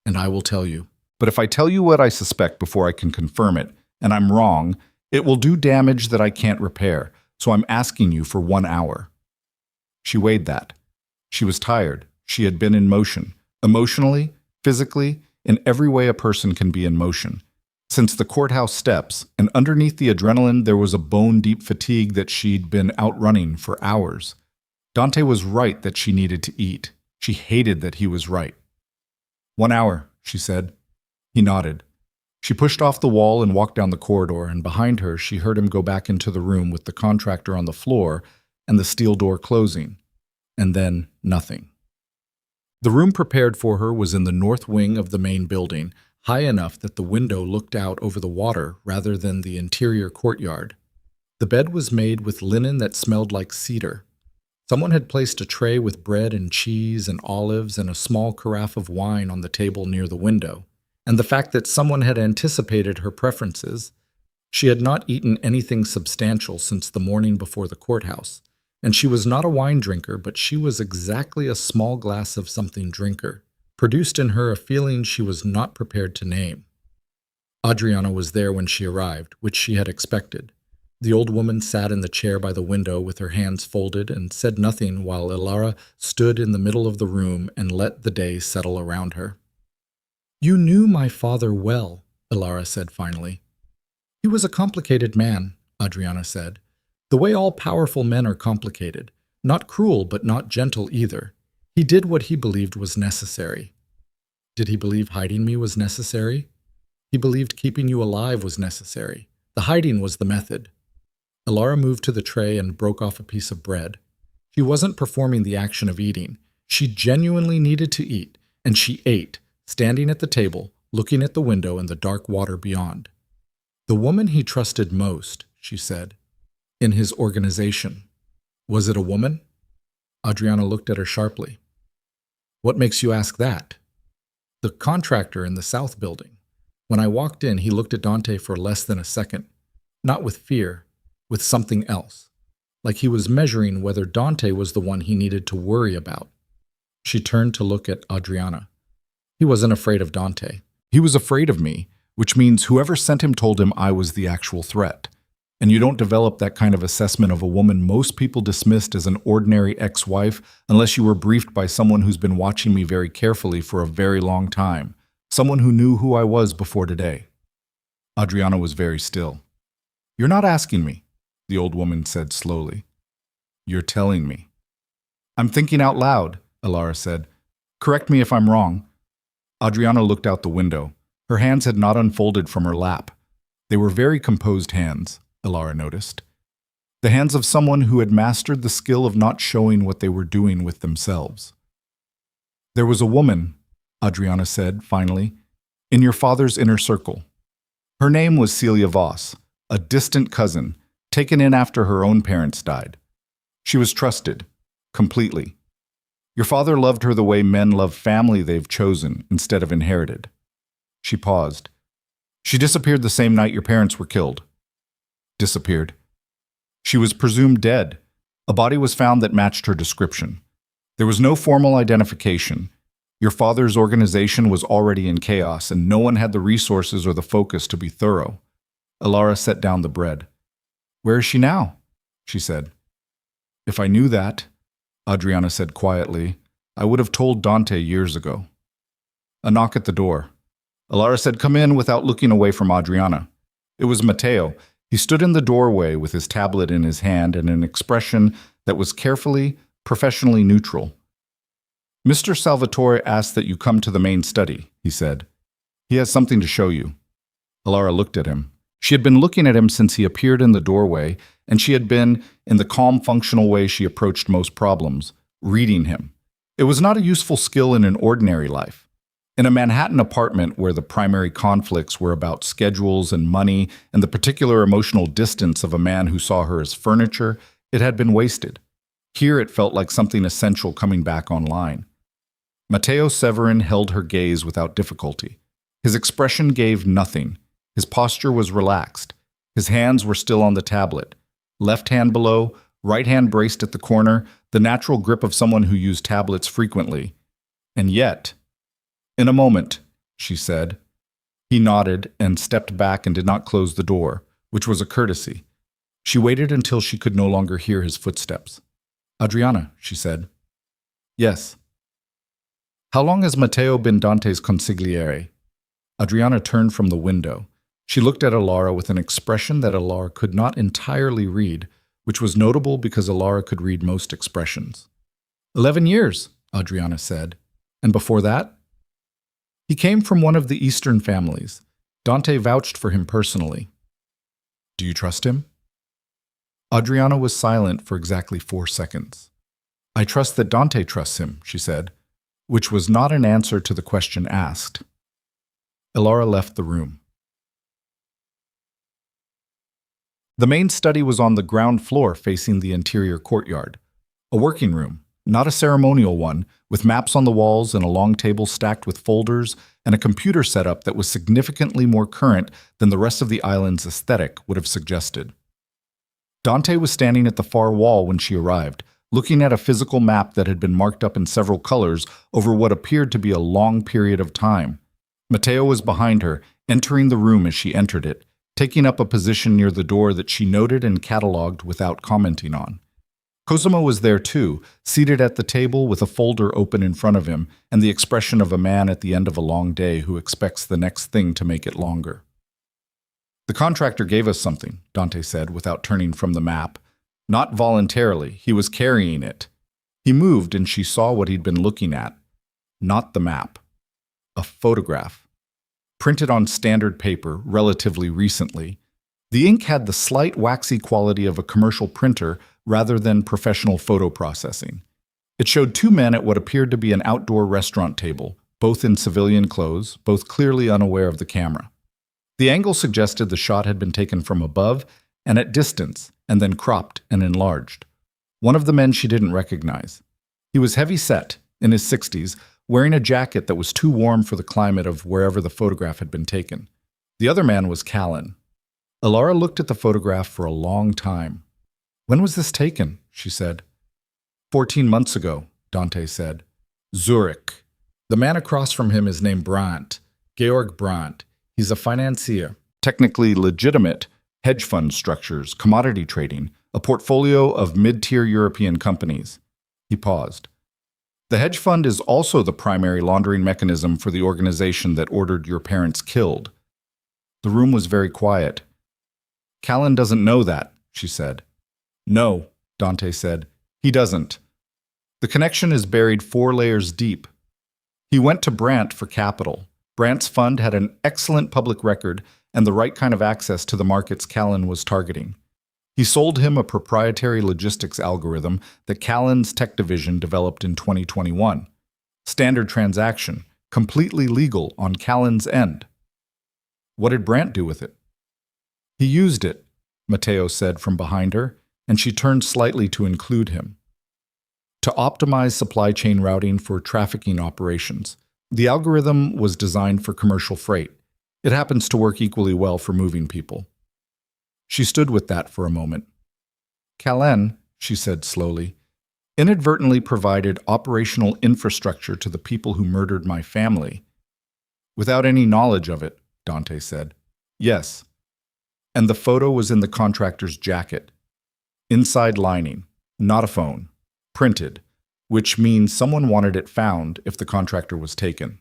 "and I will tell you. But if I tell you what I suspect before I can confirm it, and I'm wrong, it will do damage that I can't repair, so I'm asking you for 1 hour." She weighed that. She was tired. She had been in motion, emotionally, physically, in every way a person can be in motion. Since the courthouse steps, and underneath the adrenaline there was a bone-deep fatigue that she'd been outrunning for hours. Dante was right that she needed to eat. She hated that he was right. 1 hour, she said. He nodded. She pushed off the wall and walked down the corridor, and behind her she heard him go back into the room with the contractor on the floor and the steel door closing. And then nothing. The room prepared for her was in the north wing of the main building, high enough that the window looked out over the water rather than the interior courtyard. The bed was made with linen that smelled like cedar. Someone had placed a tray with bread and cheese and olives and a small carafe of wine on the table near the window, and the fact that someone had anticipated her preferences. She had not eaten anything substantial since the morning before the courthouse, and she was not a wine drinker, but she was exactly a small glass of something drinker, produced in her a feeling she was not prepared to name. Adriana was there when she arrived, which she had expected. The old woman sat in the chair by the window with her hands folded and said nothing while Elara stood in the middle of the room and let the day settle around her. You knew my father well, Elara said finally. He was a complicated man, Adriana said. The way all powerful men are complicated. Not cruel, but not gentle either. He did what he believed was necessary. Did he believe hiding me was necessary? He believed keeping you alive was necessary. The hiding was the method. Elara moved to the tray and broke off a piece of bread. She wasn't performing the action of eating. She genuinely needed to eat, and she ate, standing at the table, looking at the window and the dark water beyond. The woman he trusted most, she said, in his organization. Was it a woman? Adriana looked at her sharply. What makes you ask that? The contractor in the south building. When I walked in, he looked at Dante for less than a second. Not with fear, with something else. Like he was measuring whether Dante was the one he needed to worry about. She turned to look at Adriana. He wasn't afraid of Dante. He was afraid of me, which means whoever sent him told him I was the actual threat. And you don't develop that kind of assessment of a woman most people dismissed as an ordinary ex-wife unless you were briefed by someone who's been watching me very carefully for a very long time, someone who knew who I was before today. Adriana was very still. You're not asking me, the old woman said slowly. You're telling me. I'm thinking out loud, Elara said. Correct me if I'm wrong. Adriana looked out the window. Her hands had not unfolded from her lap. They were very composed hands, Elara noticed. The hands of someone who had mastered the skill of not showing what they were doing with themselves. There was a woman, Adriana said, finally, in your father's inner circle. Her name was Celia Voss, a distant cousin, taken in after her own parents died. She was trusted, completely. Your father loved her the way men love family they've chosen instead of inherited. She paused. She disappeared the same night your parents were killed. Disappeared. She was presumed dead. A body was found that matched her description. There was no formal identification. Your father's organization was already in chaos, and no one had the resources or the focus to be thorough. Elara set down the bread. Where is she now? She said. If I knew that, Adriana said quietly, I would have told Dante years ago. A knock at the door. Elara said, come in, without looking away from Adriana. It was Matteo. He stood in the doorway with his tablet in his hand and an expression that was carefully, professionally neutral. Mr. Salvatore asked that you come to the main study, he said. He has something to show you. Elara looked at him. She had been looking at him since he appeared in the doorway, and she had been, in the calm, functional way she approached most problems, reading him. It was not a useful skill in an ordinary life. In a Manhattan apartment where the primary conflicts were about schedules and money and the particular emotional distance of a man who saw her as furniture, it had been wasted. Here it felt like something essential coming back online. Matteo Severin held her gaze without difficulty. His expression gave nothing. His posture was relaxed. His hands were still on the tablet. Left hand below, right hand braced at the corner, the natural grip of someone who used tablets frequently. And yet, in a moment, she said. He nodded and stepped back and did not close the door, which was a courtesy. She waited until she could no longer hear his footsteps. Adriana, she said. Yes. How long has Matteo been Dante's consigliere? Adriana turned from the window. She looked at Elara with an expression that Elara could not entirely read, which was notable because Elara could read most expressions. 11 years, Adriana said. And before that? He came from one of the Eastern families. Dante vouched for him personally. Do you trust him? Adriana was silent for exactly 4 seconds. I trust that Dante trusts him, she said, which was not an answer to the question asked. Elara left the room. The main study was on the ground floor facing the interior courtyard. A working room, not a ceremonial one, with maps on the walls and a long table stacked with folders and a computer setup that was significantly more current than the rest of the island's aesthetic would have suggested. Dante was standing at the far wall when she arrived, looking at a physical map that had been marked up in several colors over what appeared to be a long period of time. Matteo was behind her, entering the room as she entered it, taking up a position near the door that she noted and cataloged without commenting on. Cosimo was there too, seated at the table with a folder open in front of him and the expression of a man at the end of a long day who expects the next thing to make it longer. "The contractor gave us something," Dante said without turning from the map. Not voluntarily, he was carrying it. He moved and she saw what he'd been looking at. Not the map. A photograph. Printed on standard paper relatively recently. The ink had the slight waxy quality of a commercial printer rather than professional photo processing. It showed two men at what appeared to be an outdoor restaurant table, both in civilian clothes, both clearly unaware of the camera. The angle suggested the shot had been taken from above and at distance, and then cropped and enlarged. One of the men she didn't recognize. He was heavy-set, in his 60s, wearing a jacket that was too warm for the climate of wherever the photograph had been taken. The other man was Callan. Elara looked at the photograph for a long time. "When was this taken?" she said. 14 months ago, Dante said. "Zurich. The man across from him is named Brandt, Georg Brandt. He's a financier, technically legitimate, hedge fund structures, commodity trading, a portfolio of mid-tier European companies." He paused. "The hedge fund is also the primary laundering mechanism for the organization that ordered your parents killed." The room was very quiet. "Callan doesn't know that," she said. "No," Dante said. "He doesn't. The connection is buried 4 layers deep. He went to Brandt for capital. Brandt's fund had an excellent public record and the right kind of access to the markets Callan was targeting. He sold him a proprietary logistics algorithm that Callan's tech division developed in 2021. Standard transaction, completely legal on Callan's end. What did Brandt do with it? "He used it," Matteo said from behind her, and she turned slightly to include him. "To optimize supply chain routing for trafficking operations. The algorithm was designed for commercial freight. It happens to work equally well for moving people." She stood with that for a moment. "Callan," she said slowly, "inadvertently provided operational infrastructure to the people who murdered my family." "Without any knowledge of it," Dante said. "Yes." "And the photo was in the contractor's jacket. Inside lining, not a phone. Printed, which means someone wanted it found if the contractor was taken."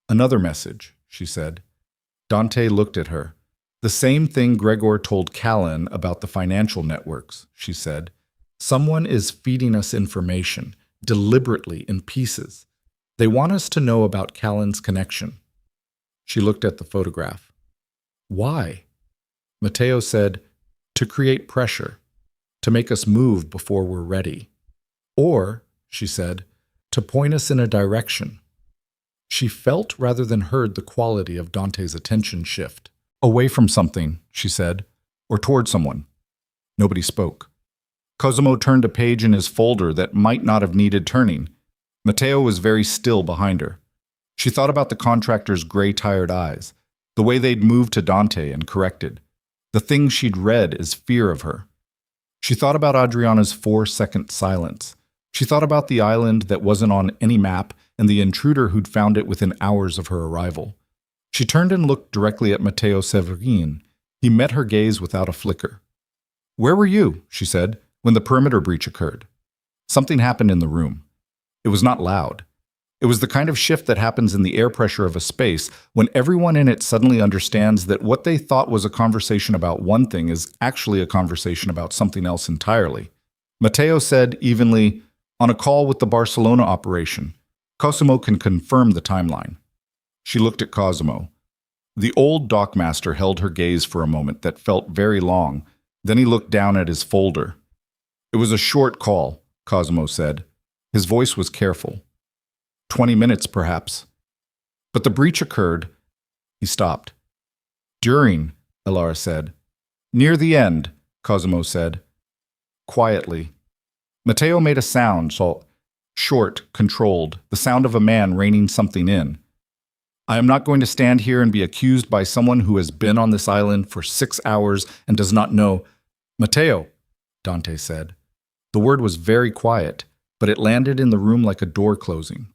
"Another message," she said. Dante looked at her. "The same thing Gregor told Callan about the financial networks," she said. "Someone is feeding us information, deliberately in pieces. They want us to know about Callan's connection." She looked at the photograph. "Why?" Matteo said, "To create pressure, to make us move before we're ready. Or," she said, "to point us in a direction." She felt rather than heard the quality of Dante's attention shift. "Away from something," she said, "or toward someone." Nobody spoke. Cosimo turned a page in his folder that might not have needed turning. Matteo was very still behind her. She thought about the contractor's gray, tired eyes, the way they'd moved to Dante and corrected, the thing she'd read as fear of her. She thought about Adriana's 4-second silence. She thought about the island that wasn't on any map and the intruder who'd found it within hours of her arrival. She turned and looked directly at Matteo Severin. He met her gaze without a flicker. "Where were you," she said, "when the perimeter breach occurred?" Something happened in the room. It was not loud. It was the kind of shift that happens in the air pressure of a space when everyone in it suddenly understands that what they thought was a conversation about one thing is actually a conversation about something else entirely. Matteo said evenly, "On a call with the Barcelona operation. Cosimo can confirm the timeline." She looked at Cosimo. The old dockmaster held her gaze for a moment that felt very long. Then he looked down at his folder. "It was a short call," Cosimo said. His voice was careful. 20 minutes, perhaps. "But the breach occurred." He stopped. "During," Elara said. "Near the end," Cosimo said. Quietly. Matteo made a sound, short, controlled, the sound of a man reining something in. "I am not going to stand here and be accused by someone who has been on this island for 6 hours and does not know." "Matteo," Dante said. The word was very quiet, but it landed in the room like a door closing.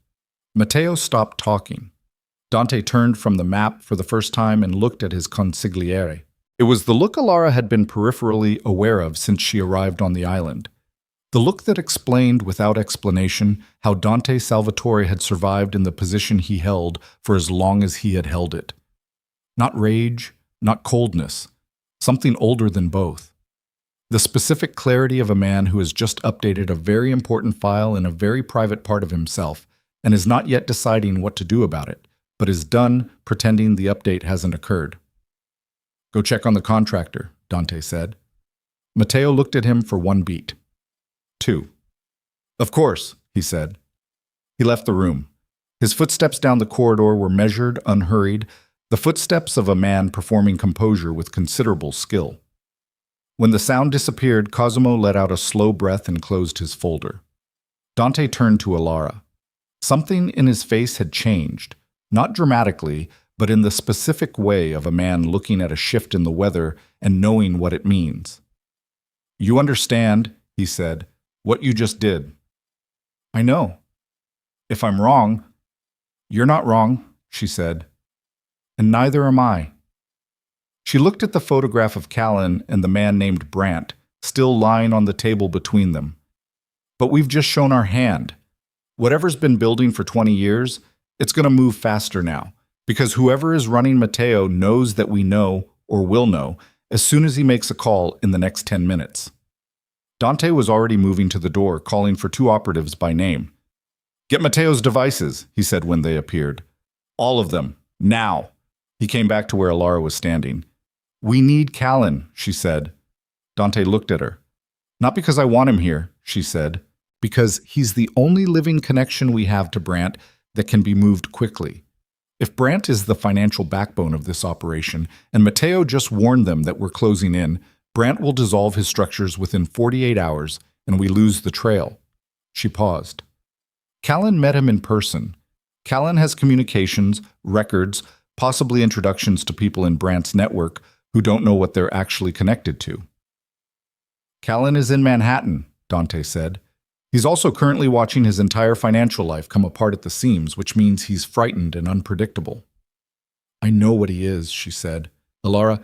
Matteo stopped talking. Dante turned from the map for the first time and looked at his consigliere. It was the look Elara had been peripherally aware of since she arrived on the island. The look that explained without explanation how Dante Salvatore had survived in the position he held for as long as he had held it. Not rage, not coldness, something older than both. The specific clarity of a man who has just updated a very important file in a very private part of himself and is not yet deciding what to do about it, but is done pretending the update hasn't occurred. "Go check on the contractor," Dante said. Matteo looked at him for one beat. 2. "Of course," he said. He left the room. His footsteps down the corridor were measured, unhurried, the footsteps of a man performing composure with considerable skill. When the sound disappeared, Cosimo let out a slow breath and closed his folder. Dante turned to Elara. Something in his face had changed, not dramatically, but in the specific way of a man looking at a shift in the weather and knowing what it means. "You understand," he said, "what you just did." "I know. If I'm wrong—" "You're not wrong," she said. "And neither am I." She looked at the photograph of Callan and the man named Brandt, still lying on the table between them. "But we've just shown our hand. Whatever's been building for 20 years, it's going to move faster now, because whoever is running Matteo knows that we know, or will know, as soon as he makes a call in the next 10 minutes. Dante was already moving to the door, calling for 2 operatives by name. "Get Matteo's devices," he said when they appeared. "All of them, now." He came back to where Elara was standing. "We need Callan," she said. Dante looked at her. "Not because I want him here," she said, "because he's the only living connection we have to Brandt that can be moved quickly. If Brandt is the financial backbone of this operation, and Matteo just warned them that we're closing in, Brandt will dissolve his structures within 48 hours, and we lose the trail." She paused. Callan met him in person. Callan has communications, records, possibly introductions to people in Brandt's network who don't know what they're actually connected to. "Callan is in Manhattan," Dante said. "He's also currently watching his entire financial life come apart at the seams, which means he's frightened and unpredictable." "I know what he is," she said. "Elara,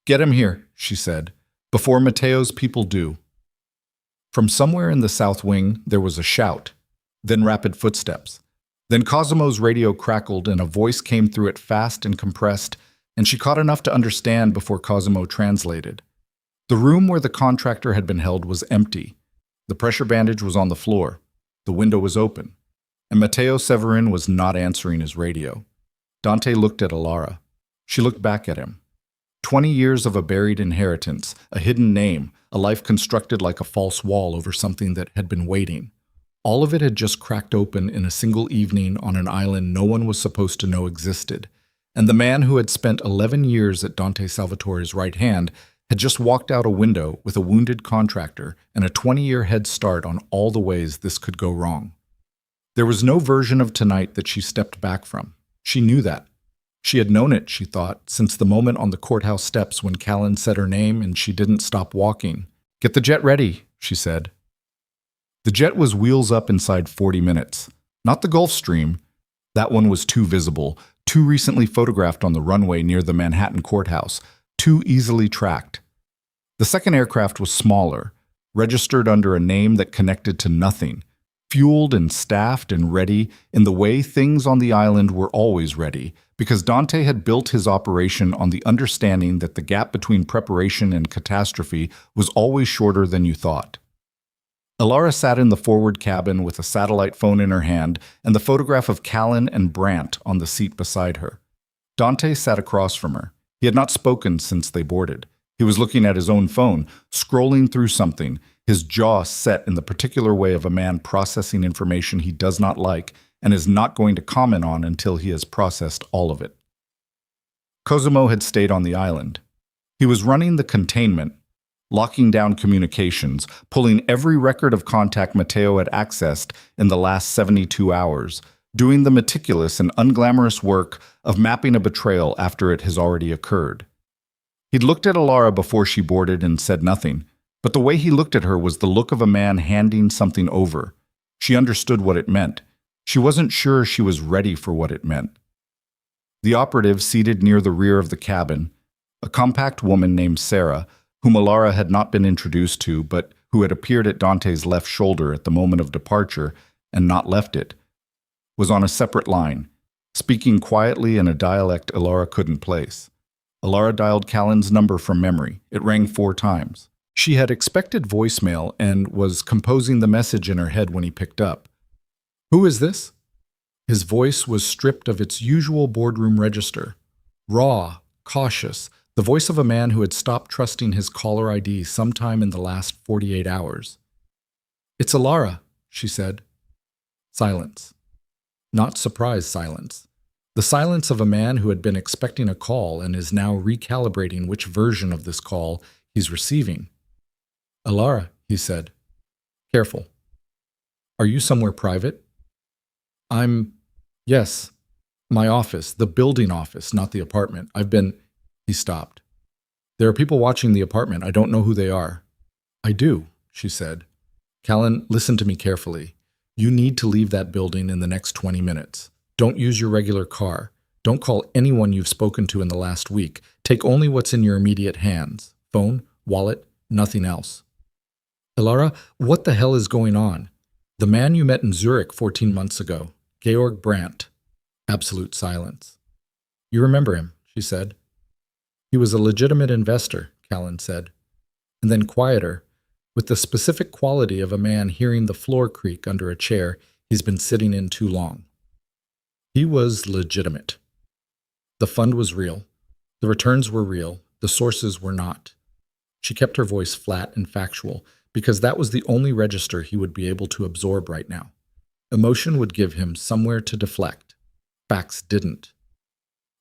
get him here," she said, "before Matteo's people do." From somewhere in the south wing, there was a shout, then rapid footsteps. Then Cosimo's radio crackled and a voice came through it fast and compressed, and she caught enough to understand before Cosimo translated. The room where the contractor had been held was empty. The pressure bandage was on the floor. The window was open. And Matteo Severin was not answering his radio. Dante looked at Elara. She looked back at him. 20 years of a buried inheritance, a hidden name, a life constructed like a false wall over something that had been waiting. All of it had just cracked open in a single evening on an island no one was supposed to know existed. And the man who had spent 11 years at Dante Salvatore's right hand had just walked out a window with a wounded contractor and a 20-year head start on all the ways this could go wrong. There was no version of tonight that she stepped back from. She knew that. She had known it, she thought, since the moment on the courthouse steps when Callan said her name and she didn't stop walking. "Get the jet ready," she said. The jet was wheels up inside 40 minutes. Not the Gulfstream. That one was too visible, too recently photographed on the runway near the Manhattan courthouse, too easily tracked. The second aircraft was smaller, registered under a name that connected to nothing, fueled and staffed and ready in the way things on the island were always ready, because Dante had built his operation on the understanding that the gap between preparation and catastrophe was always shorter than you thought. Elara sat in the forward cabin with a satellite phone in her hand and the photograph of Callan and Brandt on the seat beside her. Dante sat across from her. He had not spoken since they boarded. He was looking at his own phone, scrolling through something, his jaw set in the particular way of a man processing information he does not like and is not going to comment on until he has processed all of it. Cosimo had stayed on the island. He was running the containment, locking down communications, pulling every record of contact Matteo had accessed in the last 72 hours, doing the meticulous and unglamorous work of mapping a betrayal after it has already occurred. He'd looked at Elara before she boarded and said nothing, but the way he looked at her was the look of a man handing something over. She understood what it meant. She wasn't sure she was ready for what it meant. The operative seated near the rear of the cabin, a compact woman named Sarah, whom Elara had not been introduced to, but who had appeared at Dante's left shoulder at the moment of departure and not left it, was on a separate line, speaking quietly in a dialect Elara couldn't place. Elara dialed Callan's number from memory. It rang 4 times. She had expected voicemail and was composing the message in her head when he picked up. "Who is this?" His voice was stripped of its usual boardroom register. Raw, cautious, the voice of a man who had stopped trusting his caller ID sometime in the last 48 hours. "It's Elara," she said. Silence. Not surprised silence. The silence of a man who had been expecting a call and is now recalibrating which version of this call he's receiving. "Elara," he said. "Careful. Are you somewhere private?" Yes. My office, the building office, not the apartment. He stopped. "There are people watching the apartment. I don't know who they are." "I do," she said. "Callan, listen to me carefully. You need to leave that building in the next 20 minutes. Don't use your regular car. Don't call anyone you've spoken to in the last week. Take only what's in your immediate hands. Phone, wallet, nothing else." "Elara, what the hell is going on?" "The man you met in Zurich 14 months ago, Georg Brandt." Absolute silence. "You remember him," she said. "He was a legitimate investor," Callan said. And then quieter, with the specific quality of a man hearing the floor creak under a chair he's been sitting in too long. "He was legitimate. The fund was real. The returns were real. The sources were not." She kept her voice flat and factual, because that was the only register he would be able to absorb right now. Emotion would give him somewhere to deflect. Facts didn't.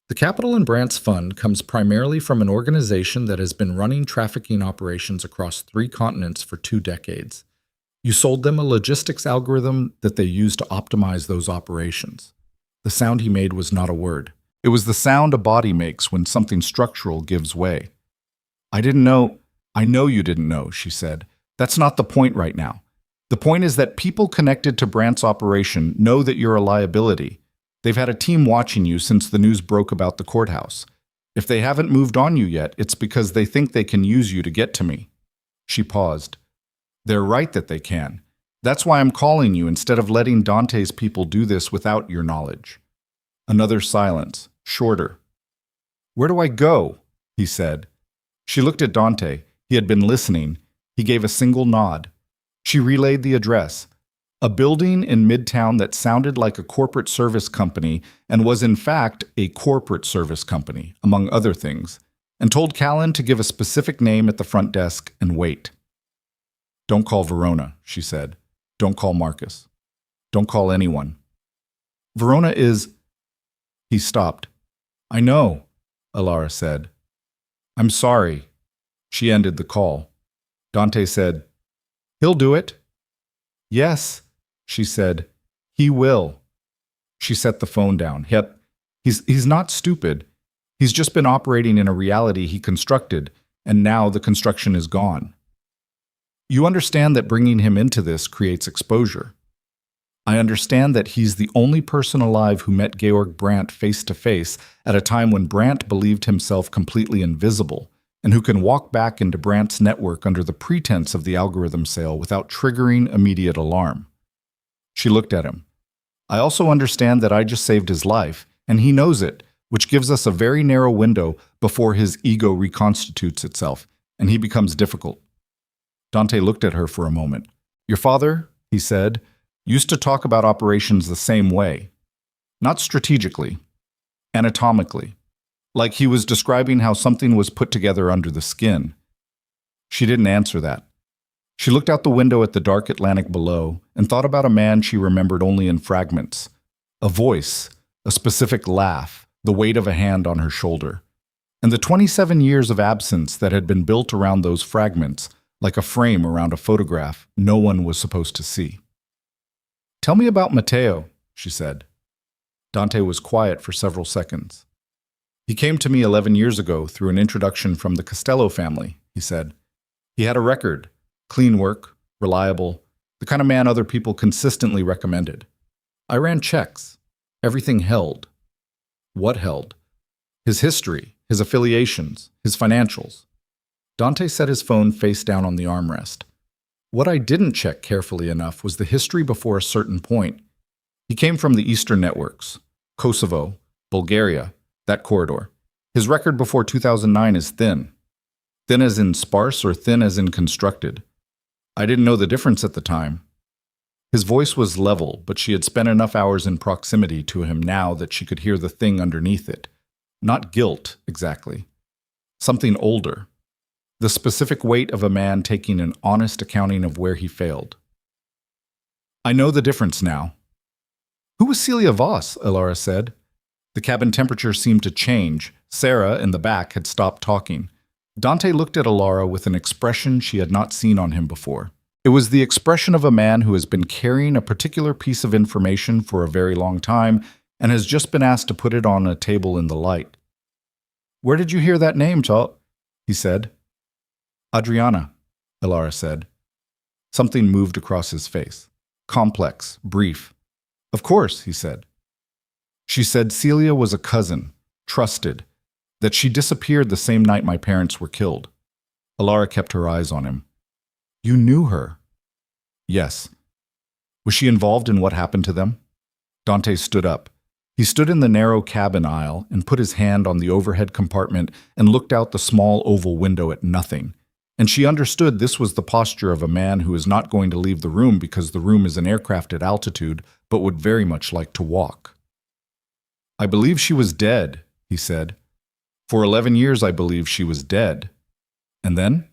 The capital in Brandt's fund comes primarily from an organization that has been running trafficking operations across 3 continents for 2 decades. You sold them a logistics algorithm that they used to optimize those operations. The sound he made was not a word. It was the sound a body makes when something structural gives way. "I didn't know." "I know you didn't know," she said. "That's not the point right now. The point is that people connected to Brandt's operation know that you're a liability. They've had a team watching you since the news broke about the courthouse. If they haven't moved on you yet, it's because they think they can use you to get to me." She paused. "They're right that they can. That's why I'm calling you instead of letting Dante's people do this without your knowledge." Another silence, shorter. "Where do I go?" he said. She looked at Dante. He had been listening. He gave a single nod. She relayed the address. A building in Midtown that sounded like a corporate service company and was in fact a corporate service company, among other things, and told Callan to give a specific name at the front desk and wait. "Don't call Verona," she said. "Don't call Marcus. Don't call anyone. Verona is—" He stopped. "I know," Elara said. "I'm sorry." She ended the call. Dante said, "He'll do it." "Yes," she said. "He will." She set the phone down. Yet, he's not stupid. He's just been operating in a reality he constructed, and now the construction is gone. You understand that bringing him into this creates exposure. I understand that he's the only person alive who met Georg Brandt face to face at a time when Brandt believed himself completely invisible, and who can walk back into Brandt's network under the pretense of the algorithm sale without triggering immediate alarm. She looked at him. "I also understand that I just saved his life, and he knows it, which gives us a very narrow window before his ego reconstitutes itself, and he becomes difficult." Dante looked at her for a moment. "Your father," he said, "used to talk about operations the same way. Not strategically, anatomically. Like he was describing how something was put together under the skin." She didn't answer that. She looked out the window at the dark Atlantic below and thought about a man she remembered only in fragments. A voice, a specific laugh, the weight of a hand on her shoulder. And the 27 years of absence that had been built around those fragments, like a frame around a photograph no one was supposed to see. "Tell me about Matteo," she said. Dante was quiet for several seconds. "He came to me 11 years ago through an introduction from the Costello family," he said. "He had a record, clean work, reliable, the kind of man other people consistently recommended. I ran checks. Everything held." What held? His history, his affiliations, his financials. Dante set his phone face down on the armrest. What I didn't check carefully enough was the history before a certain point. He came from the Eastern networks, Kosovo, Bulgaria, that corridor. His record before 2009 is thin. Thin as in sparse or thin as in constructed. I didn't know the difference at the time. His voice was level, but she had spent enough hours in proximity to him now that she could hear the thing underneath it. Not guilt, exactly. Something older. The specific weight of a man taking an honest accounting of where he failed. I know the difference now. Who was Celia Voss? Elara said. The cabin temperature seemed to change. Sarah, in the back, had stopped talking. Dante looked at Elara with an expression she had not seen on him before. It was the expression of a man who has been carrying a particular piece of information for a very long time and has just been asked to put it on a table in the light. "Where did you hear that name, Tal?" he said. "Adriana," Elara said. Something moved across his face. Complex, brief. "Of course," he said. She said Celia was a cousin, trusted, that she disappeared the same night my parents were killed. Elara kept her eyes on him. "You knew her?" "Yes." "Was she involved in what happened to them?" Dante stood up. He stood in the narrow cabin aisle and put his hand on the overhead compartment and looked out the small oval window at nothing. And she understood this was the posture of a man who is not going to leave the room because the room is an aircraft at altitude, but would very much like to walk. "I believe she was dead," he said. "For 11 years I believe she was dead. And then?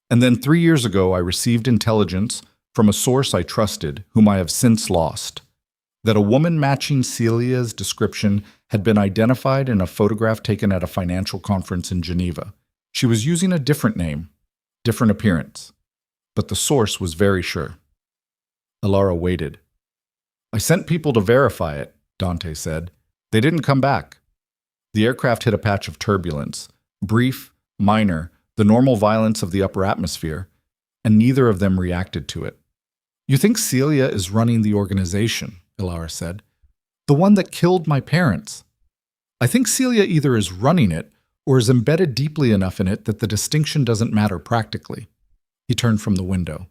And then 3 years ago I received intelligence from a source I trusted, whom I have since lost, that a woman matching Celia's description had been identified in a photograph taken at a financial conference in Geneva. She was using a different name, different appearance, but the source was very sure." Elara waited. "I sent people to verify it," Dante said. "They didn't come back. The aircraft hit a patch of turbulence, brief, minor, the normal violence of the upper atmosphere, and neither of them reacted to it." "You think Celia is running the organization," Elara said. "The one that killed my parents." "I think Celia either is running it or is embedded deeply enough in it that the distinction doesn't matter practically." He turned from the window.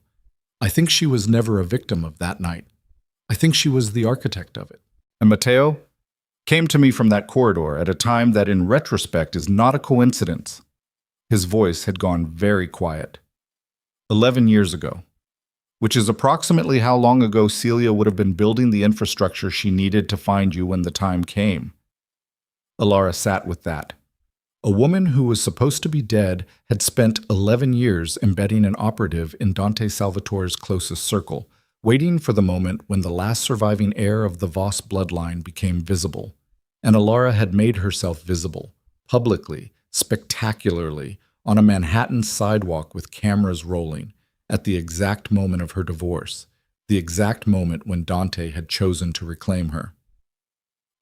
"I think she was never a victim of that night. I think she was the architect of it. And Matteo came to me from that corridor at a time that in retrospect is not a coincidence." His voice had gone very quiet. 11 years ago, which is approximately how long ago Celia would have been building the infrastructure she needed to find you when the time came. Elara sat with that. A woman who was supposed to be dead had spent 11 years embedding an operative in Dante Salvatore's closest circle, waiting for the moment when the last surviving heir of the Voss bloodline became visible. And Elara had made herself visible, publicly, spectacularly, on a Manhattan sidewalk with cameras rolling, at the exact moment of her divorce, the exact moment when Dante had chosen to reclaim her.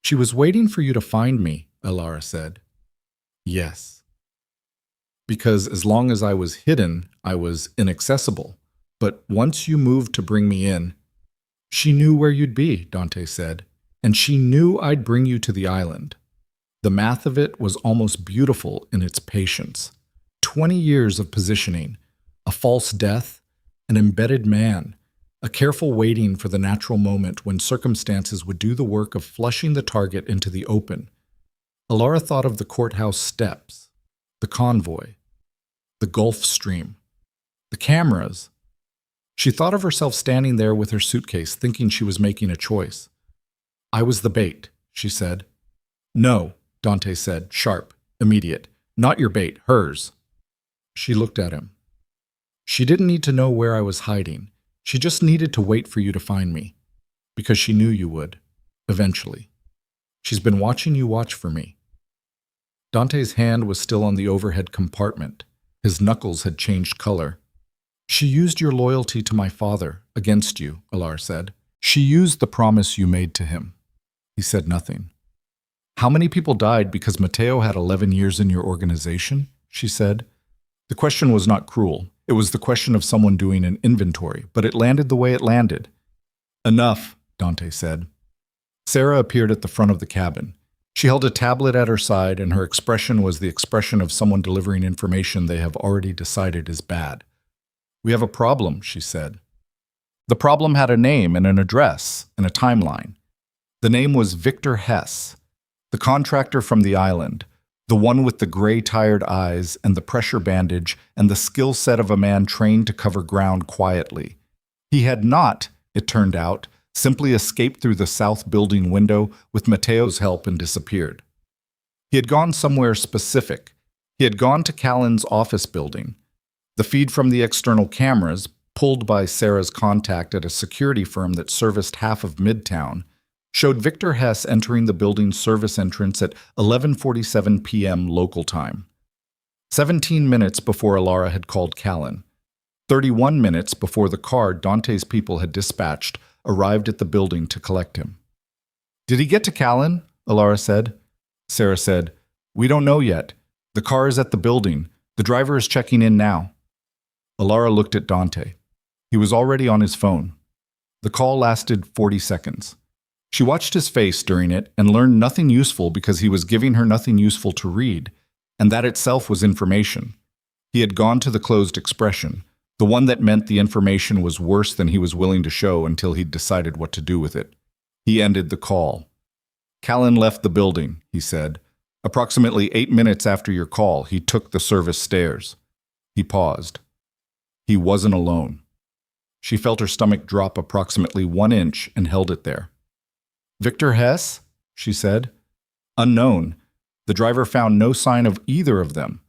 "She was waiting for you to find me," Elara said. "Yes. Because as long as I was hidden, I was inaccessible. But once you moved to bring me in..." "She knew where you'd be," Dante said, "and she knew I'd bring you to the island." The math of it was almost beautiful in its patience. 20 years of positioning, a false death, an embedded man, a careful waiting for the natural moment when circumstances would do the work of flushing the target into the open. Elara thought of the courthouse steps, the convoy, the Gulf Stream, the cameras. She thought of herself standing there with her suitcase, thinking she was making a choice. "I was the bait," she said. "No," Dante said, sharp, immediate. "Not your bait, hers." She looked at him. "She didn't need to know where I was hiding. She just needed to wait for you to find me. Because she knew you would, eventually. She's been watching you watch for me." Dante's hand was still on the overhead compartment. His knuckles had changed color. "She used your loyalty to my father against you," Elara said. "She used the promise you made to him." He said nothing. "How many people died because Matteo had 11 years in your organization?" she said. The question was not cruel. It was the question of someone doing an inventory, but it landed the way it landed. "Enough," Dante said. Sarah appeared at the front of the cabin. She held a tablet at her side, and her expression was the expression of someone delivering information they have already decided is bad. "We have a problem," she said. The problem had a name and an address and a timeline. The name was Victor Hess, the contractor from the island, the one with the gray, tired eyes and the pressure bandage and the skill set of a man trained to cover ground quietly. He had not, it turned out, simply escaped through the south building window with Mateo's help and disappeared. He had gone somewhere specific. He had gone to Callan's office building. The feed from the external cameras, pulled by Sarah's contact at a security firm that serviced half of Midtown, showed Victor Hess entering the building's service entrance at 11:47 p.m. local time. 17 minutes before Elara had called Callan. 31 minutes before the car Dante's people had dispatched arrived at the building to collect him. "Did he get to Callan?" Elara said. Sarah said, "We don't know yet. The car is at the building. The driver is checking in now." Elara looked at Dante. He was already on his phone. The call lasted 40 seconds. She watched his face during it and learned nothing useful because he was giving her nothing useful to read, and that itself was information. He had gone to the closed expression, the one that meant the information was worse than he was willing to show until he'd decided what to do with it. He ended the call. "Callan left the building," he said. "Approximately 8 minutes after your call, he took the service stairs." He paused. He wasn't alone. She felt her stomach drop approximately 1 inch and held it there. "Victor Hess?" she said. "Unknown. The driver found no sign of either of them.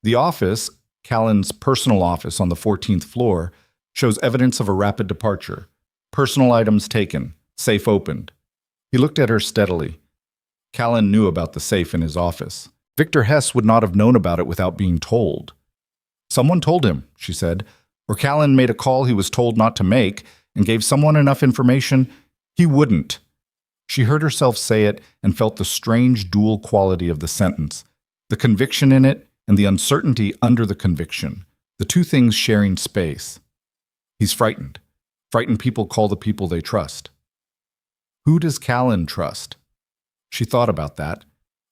The office, Callan's personal office on the 14th floor, shows evidence of a rapid departure. Personal items taken, safe opened." He looked at her steadily. Callan knew about the safe in his office. Victor Hess would not have known about it without being told. "Someone told him," she said, "or Callan made a call he was told not to make and gave someone enough information he wouldn't." She heard herself say it and felt the strange dual quality of the sentence, the conviction in it and the uncertainty under the conviction, the two things sharing space. He's frightened. Frightened people call the people they trust. Who does Callan trust? She thought about that.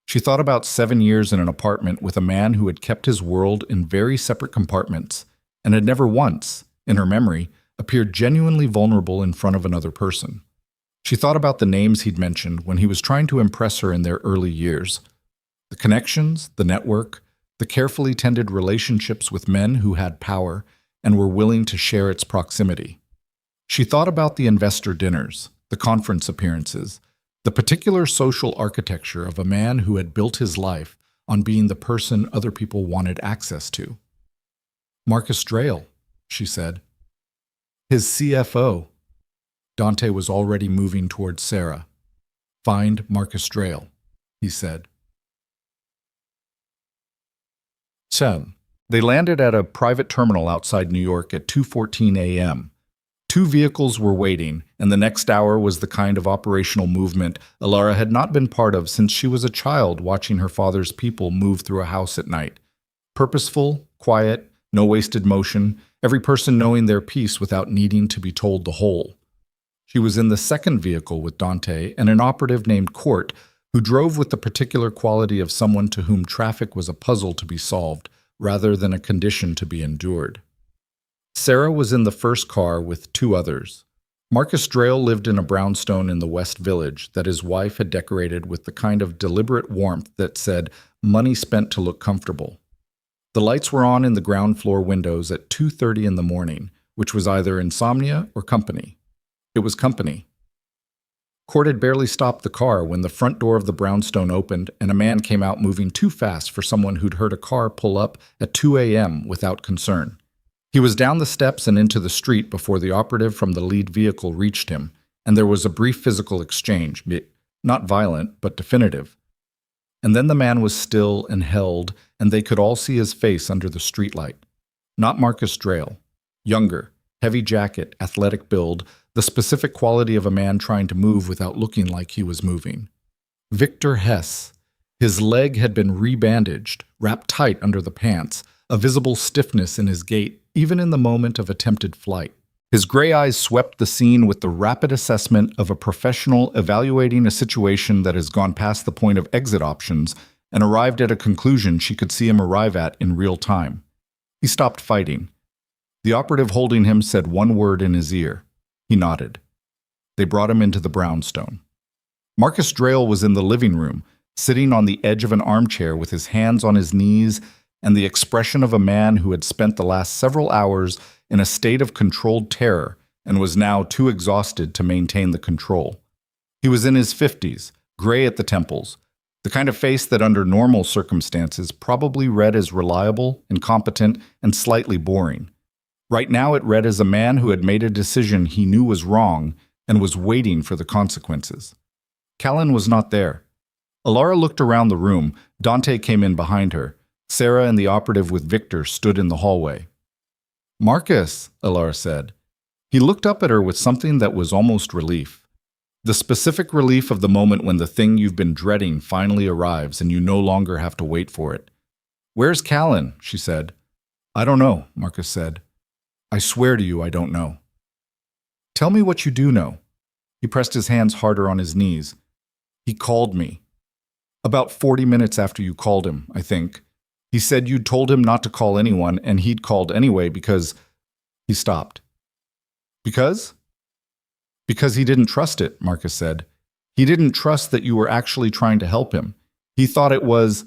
She thought about 7 years in an apartment with a man who had kept his world in very separate compartments and had never once, in her memory, appeared genuinely vulnerable in front of another person. She thought about the names he'd mentioned when he was trying to impress her in their early years. The connections, the network, the carefully tended relationships with men who had power and were willing to share its proximity. She thought about the investor dinners, the conference appearances, the particular social architecture of a man who had built his life on being the person other people wanted access to. "Marcus Drayle," she said. "His CFO." Dante was already moving towards Sarah. "Find Marcus Drayle," he said. 10. They landed at a private terminal outside New York at 2:14 a.m. 2 vehicles were waiting, and the next hour was the kind of operational movement Elara had not been part of since she was a child watching her father's people move through a house at night. Purposeful, quiet, no wasted motion, every person knowing their piece without needing to be told the whole. She was in the second vehicle with Dante and an operative named Court, who drove with the particular quality of someone to whom traffic was a puzzle to be solved, rather than a condition to be endured. Sarah was in the first car with 2 others. Marcus Drayle lived in a brownstone in the West Village that his wife had decorated with the kind of deliberate warmth that said, "Money spent to look comfortable." The lights were on in the ground floor windows at 2:30 in the morning, which was either insomnia or company. It was company. Court had barely stopped the car when the front door of the brownstone opened and a man came out moving too fast for someone who'd heard a car pull up at 2 a.m. without concern. He was down the steps and into the street before the operative from the lead vehicle reached him, and there was a brief physical exchange, not violent, but definitive. And then the man was still and held, and they could all see his face under the streetlight. Not Marcus Drayle. Younger, heavy jacket, athletic build, the specific quality of a man trying to move without looking like he was moving. Victor Hess. His leg had been rebandaged, wrapped tight under the pants, a visible stiffness in his gait, even in the moment of attempted flight. His gray eyes swept the scene with the rapid assessment of a professional evaluating a situation that has gone past the point of exit options and arrived at a conclusion she could see him arrive at in real time. He stopped fighting. The operative holding him said one word in his ear. He nodded. They brought him into the brownstone. Marcus Drayle was in the living room, sitting on the edge of an armchair with his hands on his knees and the expression of a man who had spent the last several hours in a state of controlled terror and was now too exhausted to maintain the control. He was in his 50s, gray at the temples, the kind of face that under normal circumstances probably read as reliable, incompetent, and slightly boring. Right now it read as a man who had made a decision he knew was wrong and was waiting for the consequences. Callan was not there. Elara looked around the room. Dante came in behind her. Sarah and the operative with Victor stood in the hallway. "Marcus," Elara said. He looked up at her with something that was almost relief. The specific relief of the moment when the thing you've been dreading finally arrives and you no longer have to wait for it. "Where's Callan?" she said. "I don't know," Marcus said. "I swear to you I don't know." "Tell me what you do know." He pressed his hands harder on his knees. "He called me. About 40 minutes after you called him, I think. He said you'd told him not to call anyone, and he'd called anyway because..." He stopped. "Because?" "Because he didn't trust it," Marcus said. "He didn't trust that you were actually trying to help him. He thought it was..."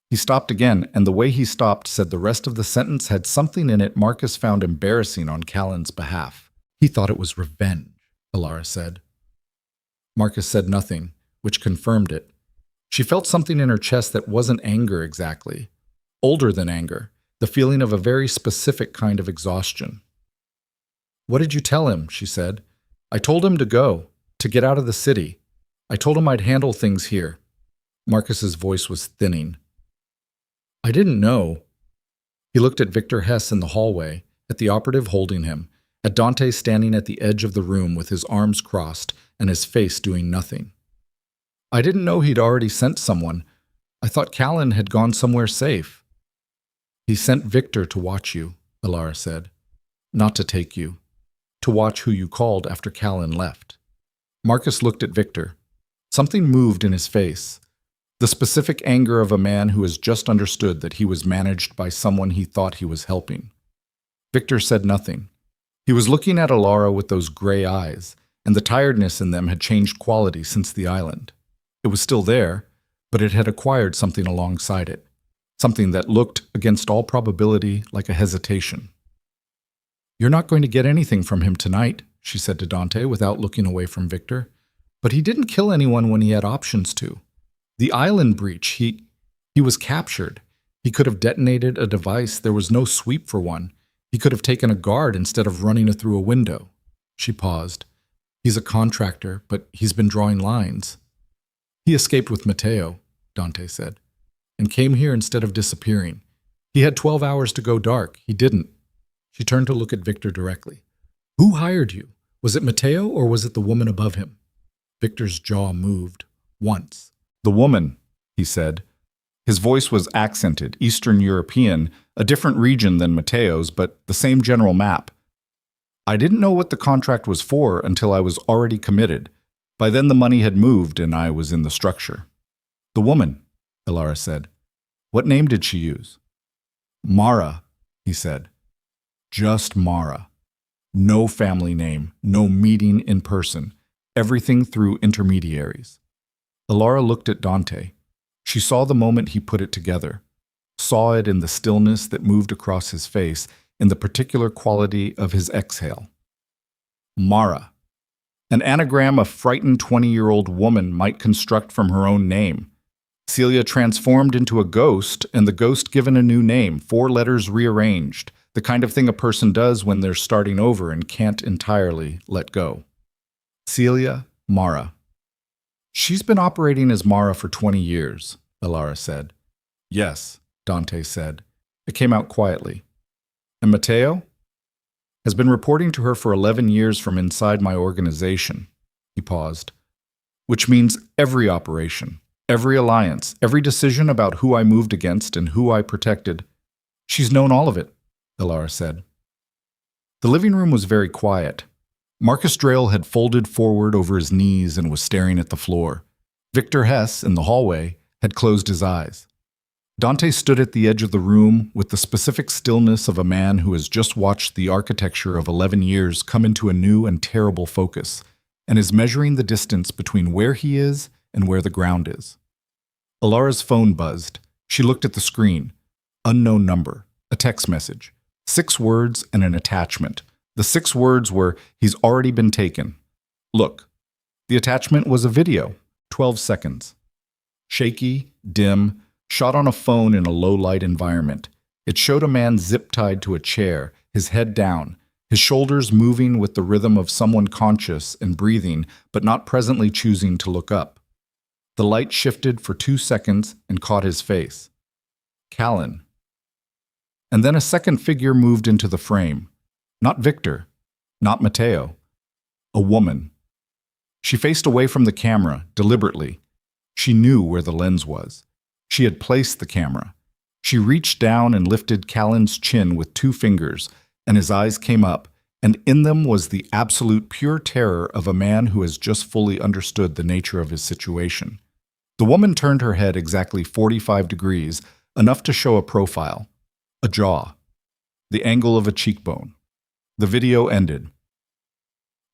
He stopped again, and the way he stopped said the rest of the sentence had something in it Marcus found embarrassing on Callan's behalf. "He thought it was revenge," Elara said. Marcus said nothing, which confirmed it. She felt something in her chest that wasn't anger exactly. Older than anger, the feeling of a very specific kind of exhaustion. "What did you tell him?" she said. "I told him to go, to get out of the city. I told him I'd handle things here." Marcus's voice was thinning. "I didn't know." He looked at Victor Hess in the hallway, at the operative holding him, at Dante standing at the edge of the room with his arms crossed and his face doing nothing. "I didn't know he'd already sent someone. I thought Callan had gone somewhere safe." "He sent Victor to watch you," Elara said. "Not to take you. To watch who you called after Callan left." Marcus looked at Victor. Something moved in his face. The specific anger of a man who has just understood that he was managed by someone he thought he was helping. Victor said nothing. He was looking at Elara with those gray eyes, and the tiredness in them had changed quality since the island. It was still there, but it had acquired something alongside it, something that looked, against all probability, like a hesitation. "You're not going to get anything from him tonight," she said to Dante without looking away from Victor. "But he didn't kill anyone when he had options to. The island breach, he was captured. He could have detonated a device. There was no sweep for one. He could have taken a guard instead of running it through a window." She paused. "He's a contractor, but he's been drawing lines." "He escaped with Matteo," Dante said, "and came here instead of disappearing. He had 12 hours to go dark. He didn't." She turned to look at Victor directly. "Who hired you? Was it Matteo or was it the woman above him?" Victor's jaw moved. Once. "The woman," he said. His voice was accented, Eastern European, a different region than Matteo's, but the same general map. "I didn't know what the contract was for until I was already committed. By then the money had moved and I was in the structure." "The woman," Elara said. "What name did she use?" "Mara," he said. "Just Mara. No family name, no meeting in person. Everything through intermediaries." Elara looked at Dante. She saw the moment he put it together, saw it in the stillness that moved across his face, in the particular quality of his exhale. Mara. An anagram a frightened 20-year-old woman might construct from her own name. Celia transformed into a ghost, and the ghost given a new name, 4 letters rearranged, the kind of thing a person does when they're starting over and can't entirely let go. Celia, Mara. "She's been operating as Mara for 20 years, Elara said. "Yes," Dante said. It came out quietly. "And Matteo?" "Has been reporting to her for 11 years from inside my organization." He paused. "Which means every operation, every alliance, every decision about who I moved against and who I protected. She's known all of it," Elara said. The living room was very quiet. Marcus Drayle had folded forward over his knees and was staring at the floor. Victor Hess, in the hallway, had closed his eyes. Dante stood at the edge of the room with the specific stillness of a man who has just watched the architecture of 11 years come into a new and terrible focus, and is measuring the distance between where he is and where the ground is. Elara's phone buzzed. She looked at the screen. Unknown number. A text message. 6 words and an attachment. The 6 words were, "He's already been taken. Look." The attachment was a video, 12 seconds. Shaky, dim, shot on a phone in a low-light environment. It showed a man zip-tied to a chair, his head down, his shoulders moving with the rhythm of someone conscious and breathing, but not presently choosing to look up. The light shifted for 2 seconds and caught his face. Callan. And then a second figure moved into the frame. Not Victor. Not Mateo. A woman. She faced away from the camera, deliberately. She knew where the lens was. She had placed the camera. She reached down and lifted Callan's chin with 2 fingers, and his eyes came up, and in them was the absolute pure terror of a man who has just fully understood the nature of his situation. The woman turned her head exactly 45 degrees, enough to show a profile, a jaw, the angle of a cheekbone. The video ended.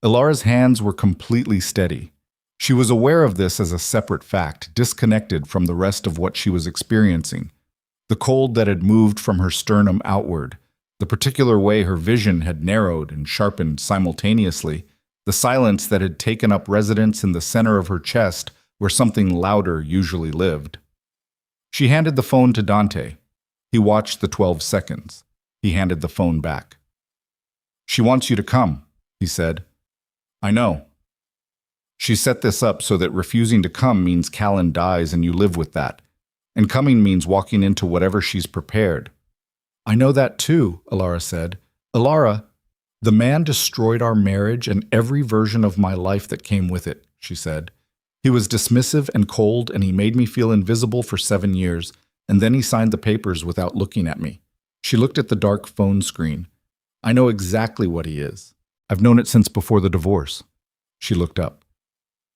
Elara's hands were completely steady. She was aware of this as a separate fact, disconnected from the rest of what she was experiencing. The cold that had moved from her sternum outward, the particular way her vision had narrowed and sharpened simultaneously, the silence that had taken up residence in the center of her chest where something louder usually lived. She handed the phone to Dante. He watched the 12 seconds. He handed the phone back. "She wants you to come," he said. "I know. She set this up so that refusing to come means Callan dies and you live with that. And coming means walking into whatever she's prepared." "I know that too," Elara said. "Elara, the man destroyed our marriage and every version of my life that came with it," she said. "He was dismissive and cold, and he made me feel invisible for 7 years, and then he signed the papers without looking at me." She looked at the dark phone screen. "I know exactly what he is. I've known it since before the divorce." She looked up.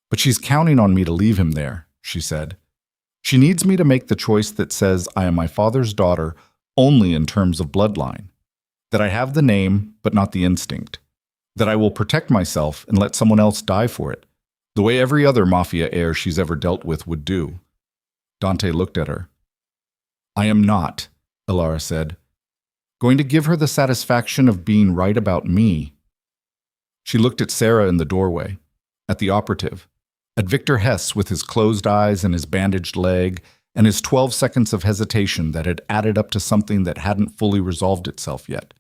"But she's counting on me to leave him there," she said. "She needs me to make the choice that says I am my father's daughter only in terms of bloodline, that I have the name but not the instinct, that I will protect myself and let someone else die for it, the way every other mafia heir she's ever dealt with would do." Dante looked at her. "I am not," Elara said, "going to give her the satisfaction of being right about me." She looked at Sarah in the doorway, at the operative, at Victor Hess with his closed eyes and his bandaged leg, and his 12 seconds of hesitation that had added up to something that hadn't fully resolved itself yet.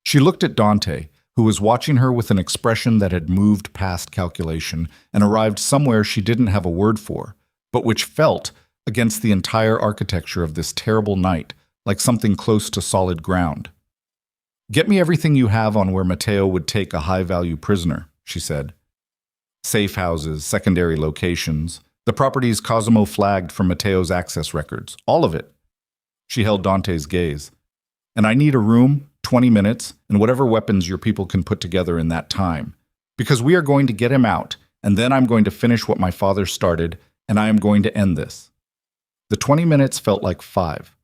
She looked at Dante, who was watching her with an expression that had moved past calculation and arrived somewhere she didn't have a word for, but which felt, against the entire architecture of this terrible night, like something close to solid ground. "Get me everything you have on where Mateo would take a high-value prisoner," she said. "Safe houses, secondary locations, the properties Cosimo flagged from Mateo's access records, all of it." She held Dante's gaze. "And I need a room, 20 minutes, and whatever weapons your people can put together in that time. Because we are going to get him out, and then I'm going to finish what my father started, and I am going to end this." The 20 minutes felt like 5.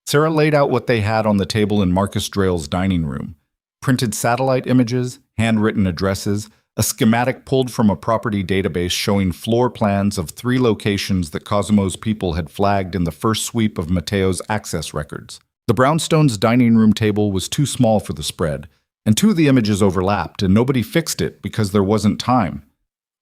Sarah laid out what they had on the table in Marcus Drayl's dining room. Printed satellite images, handwritten addresses, a schematic pulled from a property database showing floor plans of 3 locations that Cosimo's people had flagged in the first sweep of Mateo's access records. The brownstone's dining room table was too small for the spread, and 2 of the images overlapped, and nobody fixed it because there wasn't time.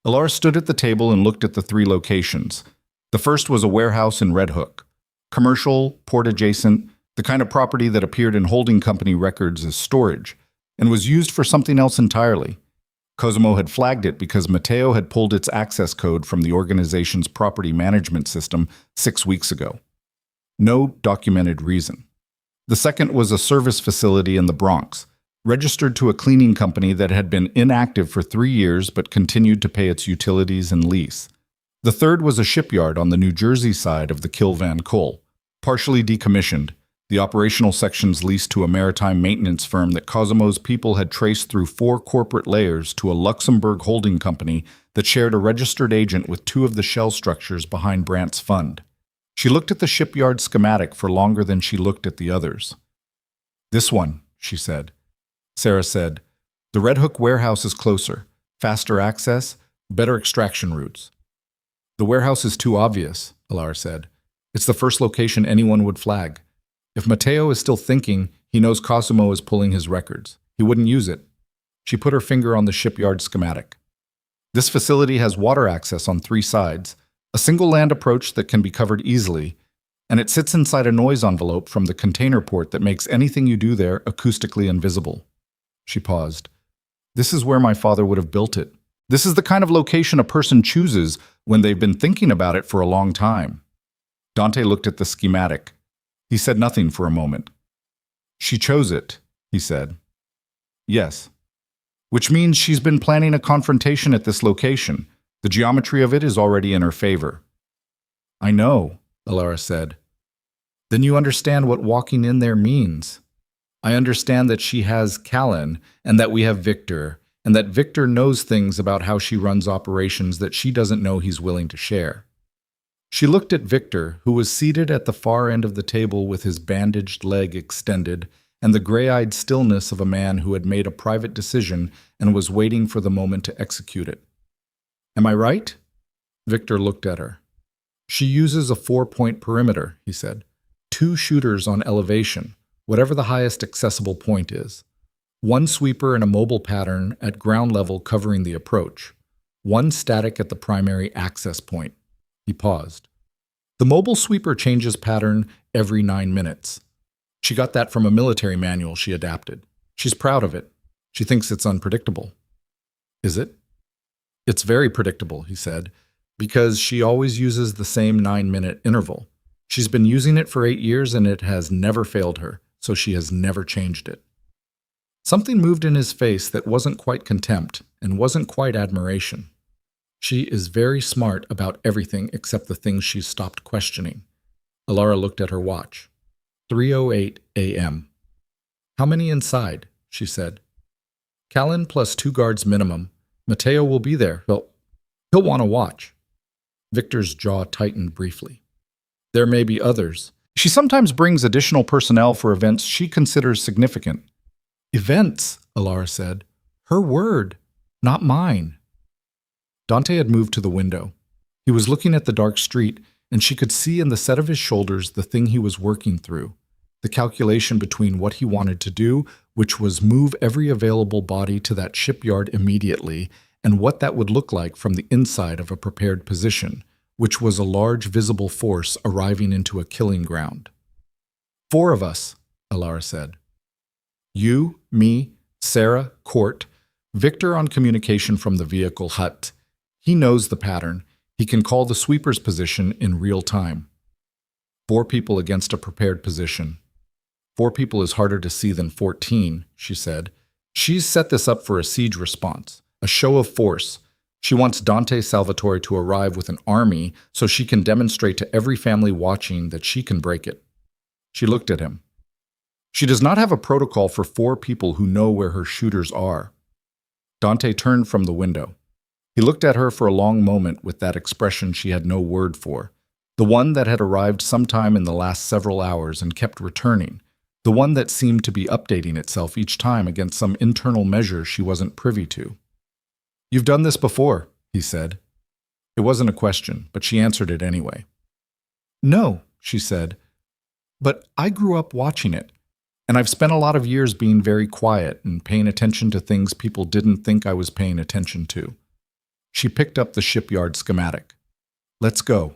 Elara stood at the table and looked at the 3 locations. The first was a warehouse in Red Hook. Commercial, port-adjacent, the kind of property that appeared in holding company records as storage, and was used for something else entirely. Cosimo had flagged it because Mateo had pulled its access code from the organization's property management system 6 weeks ago. No documented reason. The second was a service facility in the Bronx, registered to a cleaning company that had been inactive for 3 years but continued to pay its utilities and lease. The third was a shipyard on the New Jersey side of the Kilvan Coal, partially decommissioned, the operational sections leased to a maritime maintenance firm that Cosimo's people had traced through 4 corporate layers to a Luxembourg holding company that shared a registered agent with 2 of the shell structures behind Brandt's fund. She looked at the shipyard schematic for longer than she looked at the others. "This one," she said. Sarah said, "The Red Hook warehouse is closer, faster access, better extraction routes." "The warehouse is too obvious," Elara said. "It's the first location anyone would flag. If Matteo is still thinking, he knows Cosimo is pulling his records. He wouldn't use it." She put her finger on the shipyard schematic. "This facility has water access on 3 sides, a single land approach that can be covered easily, and it sits inside a noise envelope from the container port that makes anything you do there acoustically invisible." She paused. "This is where my father would have built it. This is the kind of location a person chooses when they've been thinking about it for a long time." Dante looked at the schematic. He said nothing for a moment. "She chose it," he said. "Yes. Which means she's been planning a confrontation at this location. The geometry of it is already in her favor." "I know," Elara said. "Then you understand what walking in there means. I understand that she has Callan, and that we have Victor, and that Victor knows things about how she runs operations that she doesn't know he's willing to share." She looked at Victor, who was seated at the far end of the table with his bandaged leg extended, and the gray-eyed stillness of a man who had made a private decision and was waiting for the moment to execute it. "Am I right?" Victor looked at her. "She uses a 4-point perimeter," he said. 2 shooters on elevation, whatever the highest accessible point is. 1 sweeper in a mobile pattern at ground level covering the approach. 1 static at the primary access point. He paused. "The mobile sweeper changes pattern every 9 minutes. She got that from a military manual she adapted. She's proud of it. She thinks it's unpredictable." "Is it?" "It's very predictable," he said, "because she always uses the same 9-minute interval. She's been using it for 8 years and it has never failed her, so she has never changed it." Something moved in his face that wasn't quite contempt and wasn't quite admiration. "She is very smart about everything except the things she's stopped questioning." Elara looked at her watch. 3:08 a.m. "How many inside?" she said. "Callan plus 2 guards minimum. Matteo will be there. He'll want to watch." Victor's jaw tightened briefly. "There may be others. She sometimes brings additional personnel for events she considers significant." "Events," Elara said. "Her word, not mine." Dante had moved to the window. He was looking at the dark street, and she could see in the set of his shoulders the thing he was working through, the calculation between what he wanted to do, which was move every available body to that shipyard immediately, and what that would look like from the inside of a prepared position, which was a large visible force arriving into a killing ground. "4 of us," Elara said. "You, me, Sarah, Court, Victor on communication from the vehicle hut. He knows the pattern. He can call the sweeper's position in real time. 4 people against a prepared position. 4 people is harder to see than 14, she said. She's set this up for a siege response, a show of force. She wants Dante Salvatore to arrive with an army so she can demonstrate to every family watching that she can break it." She looked at him. "She does not have a protocol for 4 people who know where her shooters are." Dante turned from the window. He looked at her for a long moment with that expression she had no word for, the one that had arrived sometime in the last several hours and kept returning, the one that seemed to be updating itself each time against some internal measure she wasn't privy to. "You've done this before," he said. It wasn't a question, but she answered it anyway. "No," she said, "but I grew up watching it, and I've spent a lot of years being very quiet and paying attention to things people didn't think I was paying attention to." She picked up the shipyard schematic. "Let's go."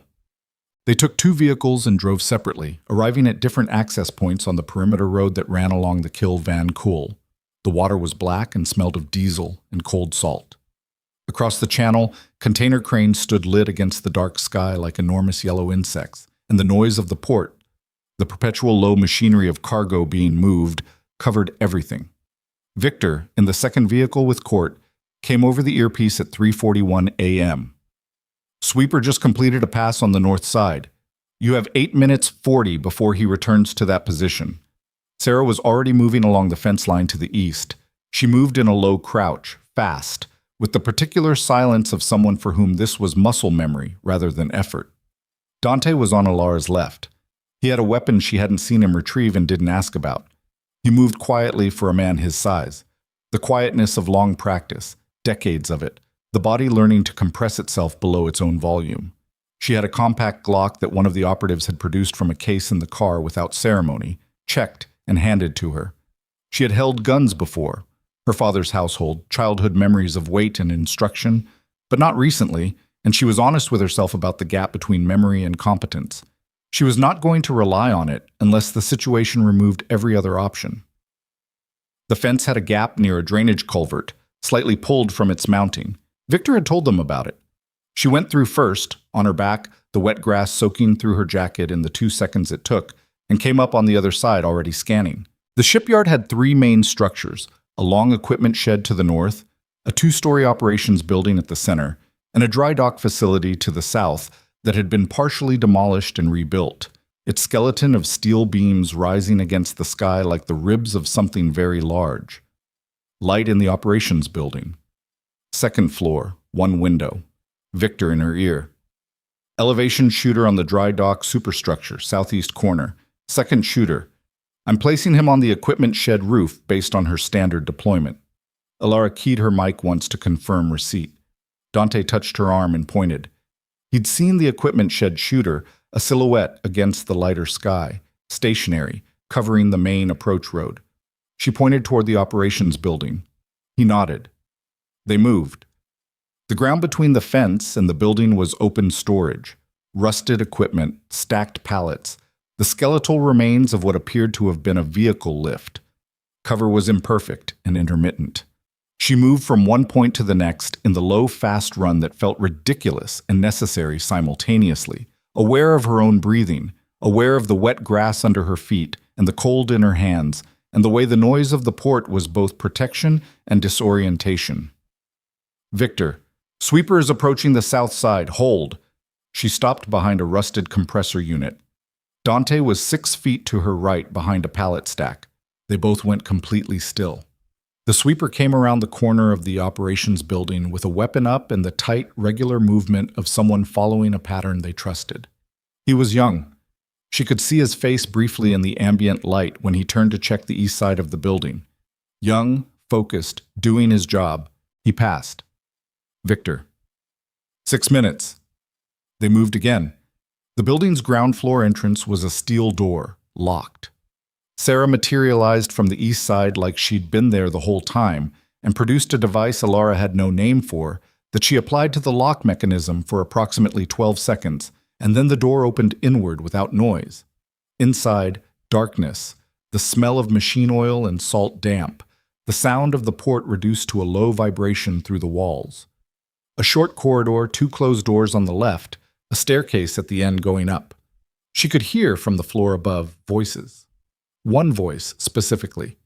They took 2 vehicles and drove separately, arriving at different access points on the perimeter road that ran along the Kill Van Kool. The water was black and smelled of diesel and cold salt. Across the channel, container cranes stood lit against the dark sky like enormous yellow insects, and the noise of the port, the perpetual low machinery of cargo being moved, covered everything. Victor, in the second vehicle with Court, came over the earpiece at 3:41 a.m. "Sweeper just completed a pass on the north side. You have 8 minutes 40 before he returns to that position." Sarah was already moving along the fence line to the east. She moved in a low crouch, fast, with the particular silence of someone for whom this was muscle memory rather than effort. Dante was on Elara's left. He had a weapon she hadn't seen him retrieve and didn't ask about. He moved quietly for a man his size. The quietness of long practice, decades of it, the body learning to compress itself below its own volume. She had a compact Glock that one of the operatives had produced from a case in the car without ceremony, checked, and handed to her. She had held guns before. Her father's household, childhood memories of weight and instruction, but not recently, and she was honest with herself about the gap between memory and competence. She was not going to rely on it unless the situation removed every other option. The fence had a gap near a drainage culvert, slightly pulled from its mounting. Victor had told them about it. She went through first, on her back, the wet grass soaking through her jacket in the 2 seconds it took, and came up on the other side already scanning. The shipyard had 3 main structures, a long equipment shed to the north, a 2-story operations building at the center, and a dry dock facility to the south that had been partially demolished and rebuilt, its skeleton of steel beams rising against the sky like the ribs of something very large. Light in the operations building. 2nd floor, 1 window. Victor in her ear. Elevation shooter on the dry dock superstructure, southeast corner. 2nd shooter. I'm placing him on the equipment shed roof based on her standard deployment. Elara keyed her mic once to confirm receipt. Dante touched her arm and pointed. He'd seen the equipment shed shooter, a silhouette against the lighter sky, stationary, covering the main approach road. She pointed toward the operations building. He nodded. They moved. The ground between the fence and the building was open storage, rusted equipment, stacked pallets, the skeletal remains of what appeared to have been a vehicle lift. Cover was imperfect and intermittent. She moved from one point to the next in the low, fast run that felt ridiculous and necessary simultaneously, aware of her own breathing, aware of the wet grass under her feet and the cold in her hands, and the way the noise of the port was both protection and disorientation. Victor, sweeper is approaching the south side. Hold. She stopped behind a rusted compressor unit. Dante was 6 feet to her right behind a pallet stack. They both went completely still. The sweeper came around the corner of the operations building with a weapon up and the tight, regular movement of someone following a pattern they trusted. He was young. She could see his face briefly in the ambient light when he turned to check the east side of the building. Young, focused, doing his job. He passed. Victor. 6 minutes. They moved again. The building's ground floor entrance was a steel door, locked. Sarah materialized from the east side like she'd been there the whole time and produced a device Elara had no name for that she applied to the lock mechanism for approximately 12 seconds, and then the door opened inward without noise. Inside, darkness, the smell of machine oil and salt damp, the sound of the port reduced to a low vibration through the walls. A short corridor, 2 closed doors on the left, a staircase at the end going up. She could hear from the floor above voices. One voice, specifically,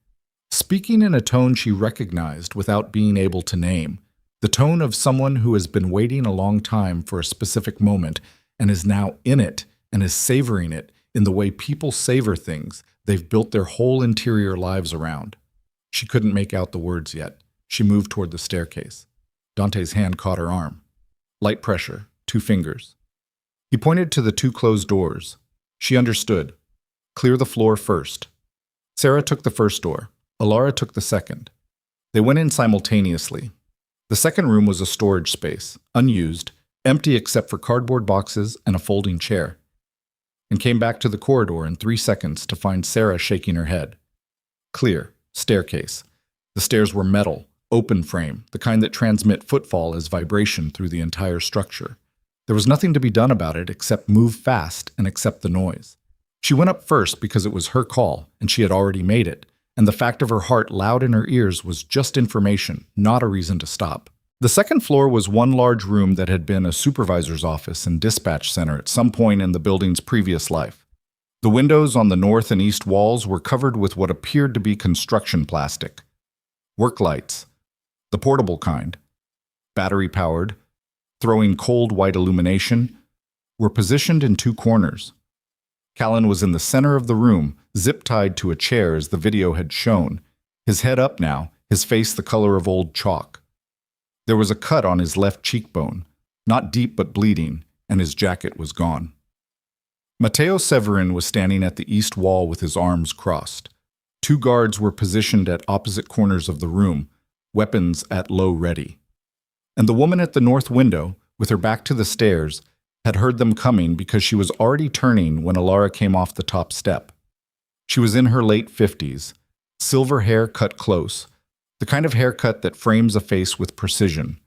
speaking in a tone she recognized without being able to name, the tone of someone who has been waiting a long time for a specific moment and is now in it and is savoring it in the way people savor things they've built their whole interior lives around. She couldn't make out the words yet. She moved toward the staircase. Dante's hand caught her arm. Light pressure, 2 fingers. He pointed to the 2 closed doors. She understood. Clear the floor first. Sarah took the first door. Elara took the second. They went in simultaneously. The second room was a storage space, unused, empty except for cardboard boxes and a folding chair, and came back to the corridor in 3 seconds to find Sarah shaking her head. Clear. Staircase. The stairs were metal, open frame, the kind that transmit footfall as vibration through the entire structure. There was nothing to be done about it except move fast and accept the noise. She went up first because it was her call, and she had already made it, and the fact of her heart loud in her ears was just information, not a reason to stop. The second floor was one large room that had been a supervisor's office and dispatch center at some point in the building's previous life. The windows on the north and east walls were covered with what appeared to be construction plastic. Work lights, the portable kind, battery-powered, throwing cold white illumination, were positioned in 2 corners. Callan was in the center of the room, zip-tied to a chair as the video had shown, his head up now, his face the color of old chalk. There was a cut on his left cheekbone, not deep but bleeding, and his jacket was gone. Matteo Severin was standing at the east wall with his arms crossed. Two guards were positioned at opposite corners of the room, weapons at low ready. And the woman at the north window, with her back to the stairs, had heard them coming because she was already turning when Elara came off the top step. She was in her late 50s, silver hair cut close, the kind of haircut that frames a face with precision,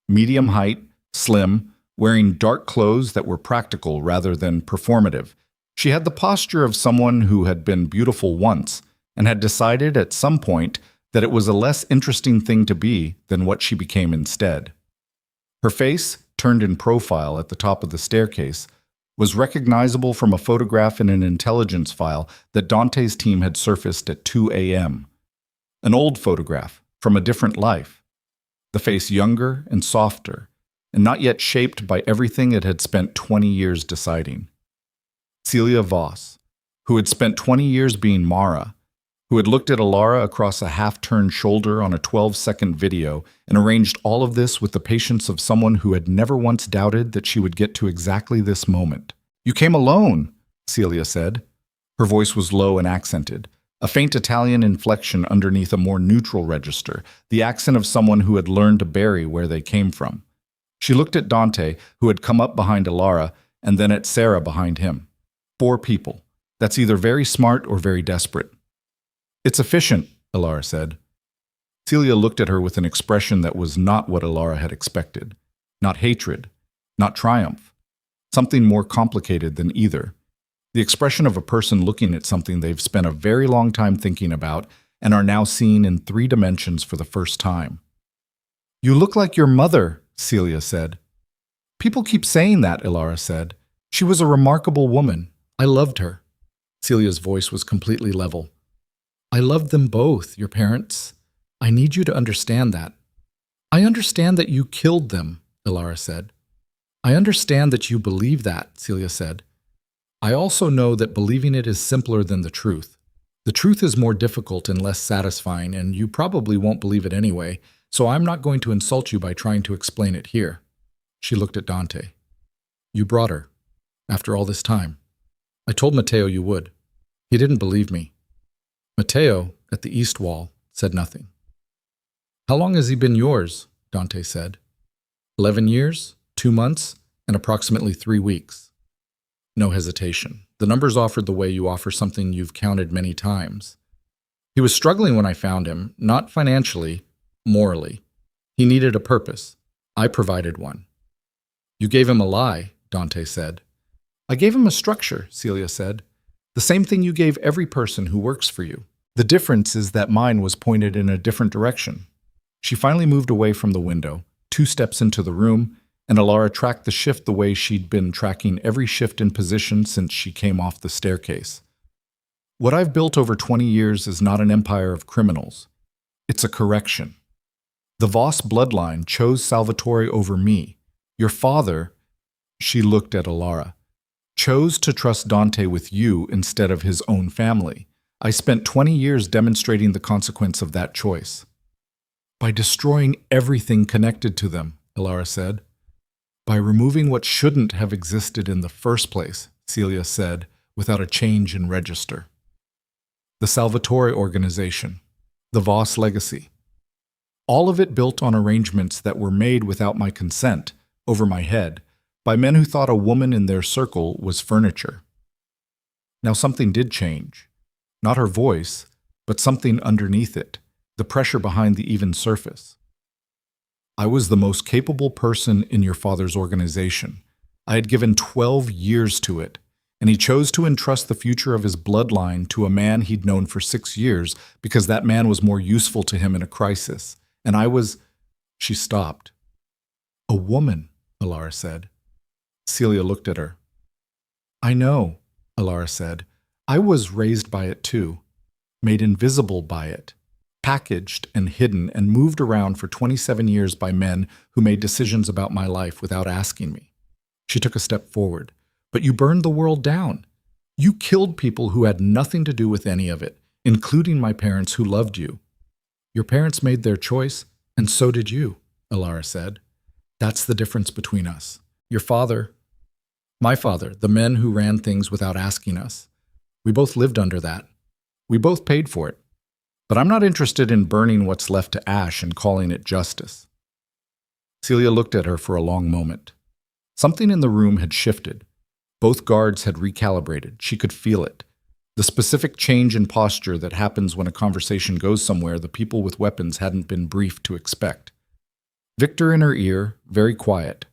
medium height, slim, wearing dark clothes that were practical rather than performative. She had the posture of someone who had been beautiful once and had decided at some point that it was a less interesting thing to be than what she became instead. Her face, turned in profile at the top of the staircase, was recognizable from a photograph in an intelligence file that Dante's team had surfaced at 2 a.m. An old photograph from a different life. The face younger and softer, and not yet shaped by everything it had spent 20 years deciding. Celia Voss, who had spent 20 years being Mara, who had looked at Elara across a half-turned shoulder on a 12-second video and arranged all of this with the patience of someone who had never once doubted that she would get to exactly this moment. "You came alone," Celia said. Her voice was low and accented, a faint Italian inflection underneath a more neutral register, the accent of someone who had learned to bury where they came from. She looked at Dante, who had come up behind Elara, and then at Sarah behind him. 4 people. That's either very smart or very desperate. "It's efficient," Elara said. Celia looked at her with an expression that was not what Elara had expected. Not hatred, not triumph. Something more complicated than either. The expression of a person looking at something they've spent a very long time thinking about and are now seeing in 3 dimensions for the first time. "You look like your mother," Celia said. "People keep saying that," Elara said. "She was a remarkable woman. I loved her." Celia's voice was completely level. "I loved them both, your parents. I need you to understand that." "I understand that you killed them," Elara said. "I understand that you believe that," Celia said. "I also know that believing it is simpler than the truth. The truth is more difficult and less satisfying, and you probably won't believe it anyway, so I'm not going to insult you by trying to explain it here." She looked at Dante. "You brought her, after all this time. I told Matteo you would. He didn't believe me." Matteo, at the east wall, said nothing. "How long has he been yours?" Dante said. 11 years, 2 months, and approximately 3 weeks. No hesitation. The numbers offered the way you offer something you've counted many times. "He was struggling when I found him, not financially, morally. He needed a purpose. I provided one." "You gave him a lie," Dante said. "I gave him a structure," Celia said. "The same thing you gave every person who works for you. The difference is that mine was pointed in a different direction." She finally moved away from the window, 2 steps into the room, and Elara tracked the shift the way she'd been tracking every shift in position since she came off the staircase. "What I've built over 20 years is not an empire of criminals. It's a correction. The Voss bloodline chose Salvatore over me. Your father," she looked at Elara, "chose to trust Dante with you instead of his own family. I spent 20 years demonstrating the consequence of that choice." "By destroying everything connected to them," Elara said. "By removing what shouldn't have existed in the first place," Celia said, without a change in register. "The Salvatore organization, the Voss legacy. All of it built on arrangements that were made without my consent, over my head, by men who thought a woman in their circle was furniture. Now something did change. Not her voice, but something underneath it, the pressure behind the even surface. I was the most capable person in your father's organization. I had given 12 years to it, and he chose to entrust the future of his bloodline to a man he'd known for 6 years because that man was more useful to him in a crisis. And I was—" She stopped. "A woman," Elara said. Celia looked at her. "I know," Elara said. "I was raised by it too, made invisible by it, packaged and hidden and moved around for 27 years by men who made decisions about my life without asking me." She took a step forward. "But you burned the world down. You killed people who had nothing to do with any of it, including my parents who loved you. Your parents made their choice, and so did you," Elara said. "That's the difference between us. Your father—" My father, the men who ran things without asking us. We both lived under that. We both paid for it. But I'm not interested in burning what's left to ash and calling it justice. Celia looked at her for a long moment. Something in the room had shifted. Both guards had recalibrated. She could feel it. The specific change in posture that happens when a conversation goes somewhere the people with weapons hadn't been briefed to expect. Victor in her ear, very quiet.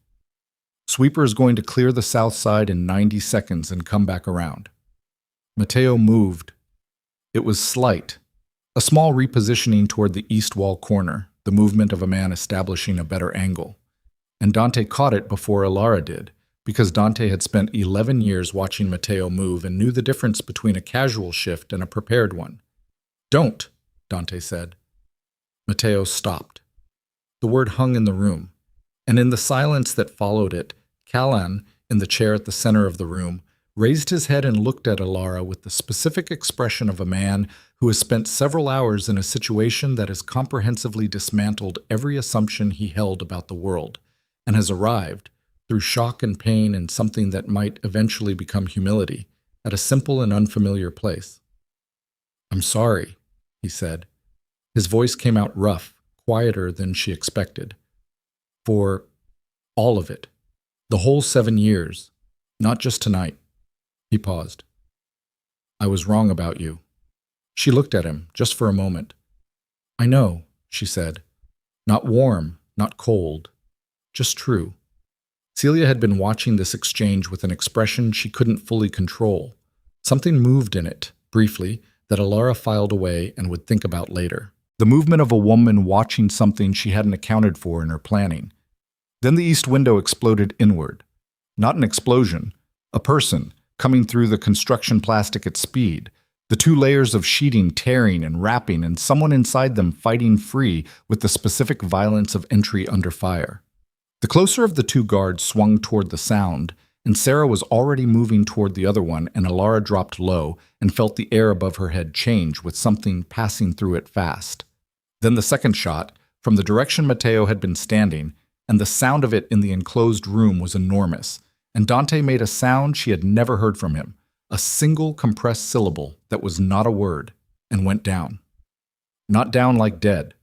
Sweeper is going to clear the south side in 90 seconds and come back around. Mateo moved. It was slight. A small repositioning toward the east wall corner, the movement of a man establishing a better angle. And Dante caught it before Elara did, because Dante had spent 11 years watching Mateo move and knew the difference between a casual shift and a prepared one. "Don't," Dante said. Mateo stopped. The word hung in the room, and in the silence that followed it, Callan, in the chair at the center of the room, raised his head and looked at Elara with the specific expression of a man who has spent several hours in a situation that has comprehensively dismantled every assumption he held about the world, and has arrived, through shock and pain and something that might eventually become humility, at a simple and unfamiliar place. "I'm sorry," he said. His voice came out rough, quieter than she expected. "For all of it. The whole 7 years. Not just tonight." He paused. "I was wrong about you." She looked at him, just for a moment. "I know," she said. "Not warm, not cold. Just true." Celia had been watching this exchange with an expression she couldn't fully control. Something moved in it, briefly, that Elara filed away and would think about later. The movement of a woman watching something she hadn't accounted for in her planning. Then the east window exploded inward. Not an explosion. A person, coming through the construction plastic at speed. The 2 layers of sheeting tearing and wrapping, and someone inside them fighting free with the specific violence of entry under fire. The closer of the 2 guards swung toward the sound, and Sarah was already moving toward the other one, and Elara dropped low and felt the air above her head change with something passing through it fast. Then the second shot, from the direction Mateo had been standing, and the sound of it in the enclosed room was enormous, and Dante made a sound she had never heard from him, a single compressed syllable that was not a word, and went down. Not down like dead.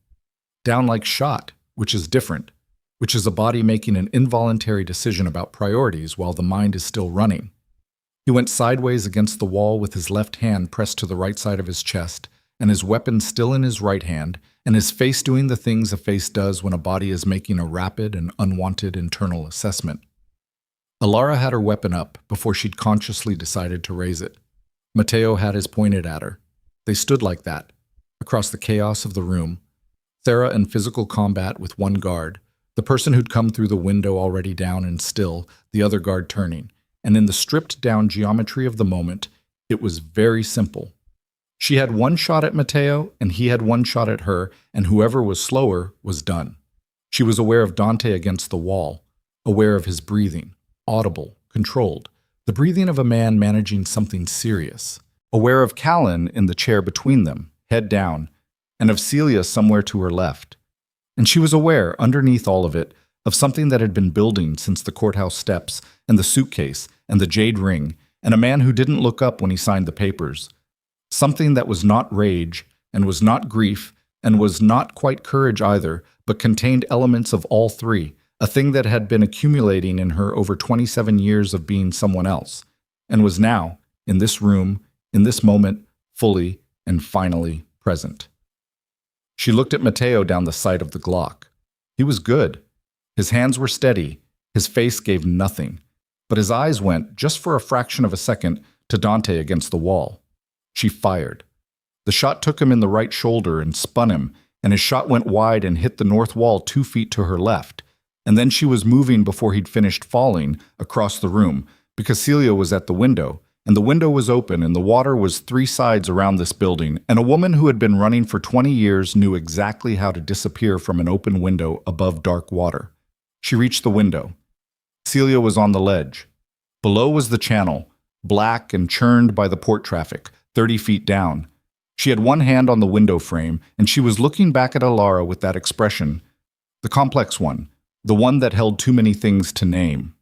Down like shot, which is different, which is a body making an involuntary decision about priorities while the mind is still running. He went sideways against the wall with his left hand pressed to the right side of his chest, and his weapon still in his right hand, and his face doing the things a face does when a body is making a rapid and unwanted internal assessment. Elara had her weapon up before she'd consciously decided to raise it. Mateo had his pointed at her. They stood like that, across the chaos of the room, Sarah in physical combat with one guard, the person who'd come through the window already down and still, the other guard turning, and in the stripped-down geometry of the moment, it was very simple. She had one shot at Mateo, and he had one shot at her, and whoever was slower was done. She was aware of Dante against the wall, aware of his breathing, audible, controlled, the breathing of a man managing something serious, aware of Callan in the chair between them, head down, and of Celia somewhere to her left. And she was aware, underneath all of it, of something that had been building since the courthouse steps, and the suitcase, and the jade ring, and a man who didn't look up when he signed the papers. Something that was not rage, and was not grief, and was not quite courage either, but contained elements of all three, a thing that had been accumulating in her over 27 years of being someone else, and was now, in this room, in this moment, fully and finally present. She looked at Mateo down the sight of the Glock. He was good. His hands were steady, his face gave nothing, but his eyes went, just for a fraction of a second, to Dante against the wall. She fired. The shot took him in the right shoulder and spun him, and his shot went wide and hit the north wall 2 feet to her left. And then she was moving before he'd finished falling across the room, because Celia was at the window, and the window was open, and the water was 3 sides around this building, and a woman who had been running for 20 years knew exactly how to disappear from an open window above dark water. She reached the window. Celia was on the ledge. Below was the channel, black and churned by the port traffic, 30 feet down. She had one hand on the window frame, and she was looking back at Elara with that expression, the complex one, the one that held too many things to name.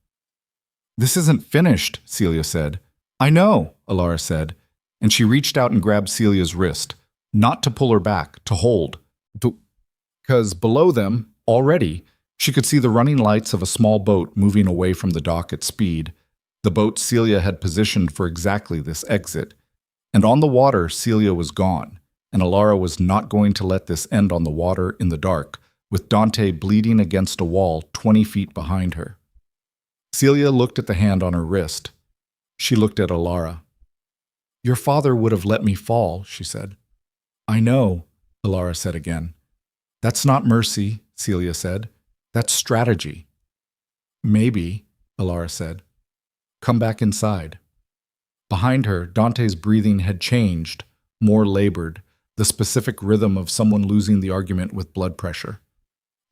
This isn't finished, Celia said. I know, Elara said, and she reached out and grabbed Celia's wrist, not to pull her back, to hold. Because below them, already, she could see the running lights of a small boat moving away from the dock at speed, the boat Celia had positioned for exactly this exit. And on the water, Celia was gone, and Elara was not going to let this end on the water in the dark, with Dante bleeding against a wall 20 feet behind her. Celia looked at the hand on her wrist. She looked at Elara. Your father would have let me fall, she said. I know, Elara said again. That's not mercy, Celia said. That's strategy. Maybe, Elara said. Come back inside. Behind her, Dante's breathing had changed, more labored, the specific rhythm of someone losing the argument with blood pressure.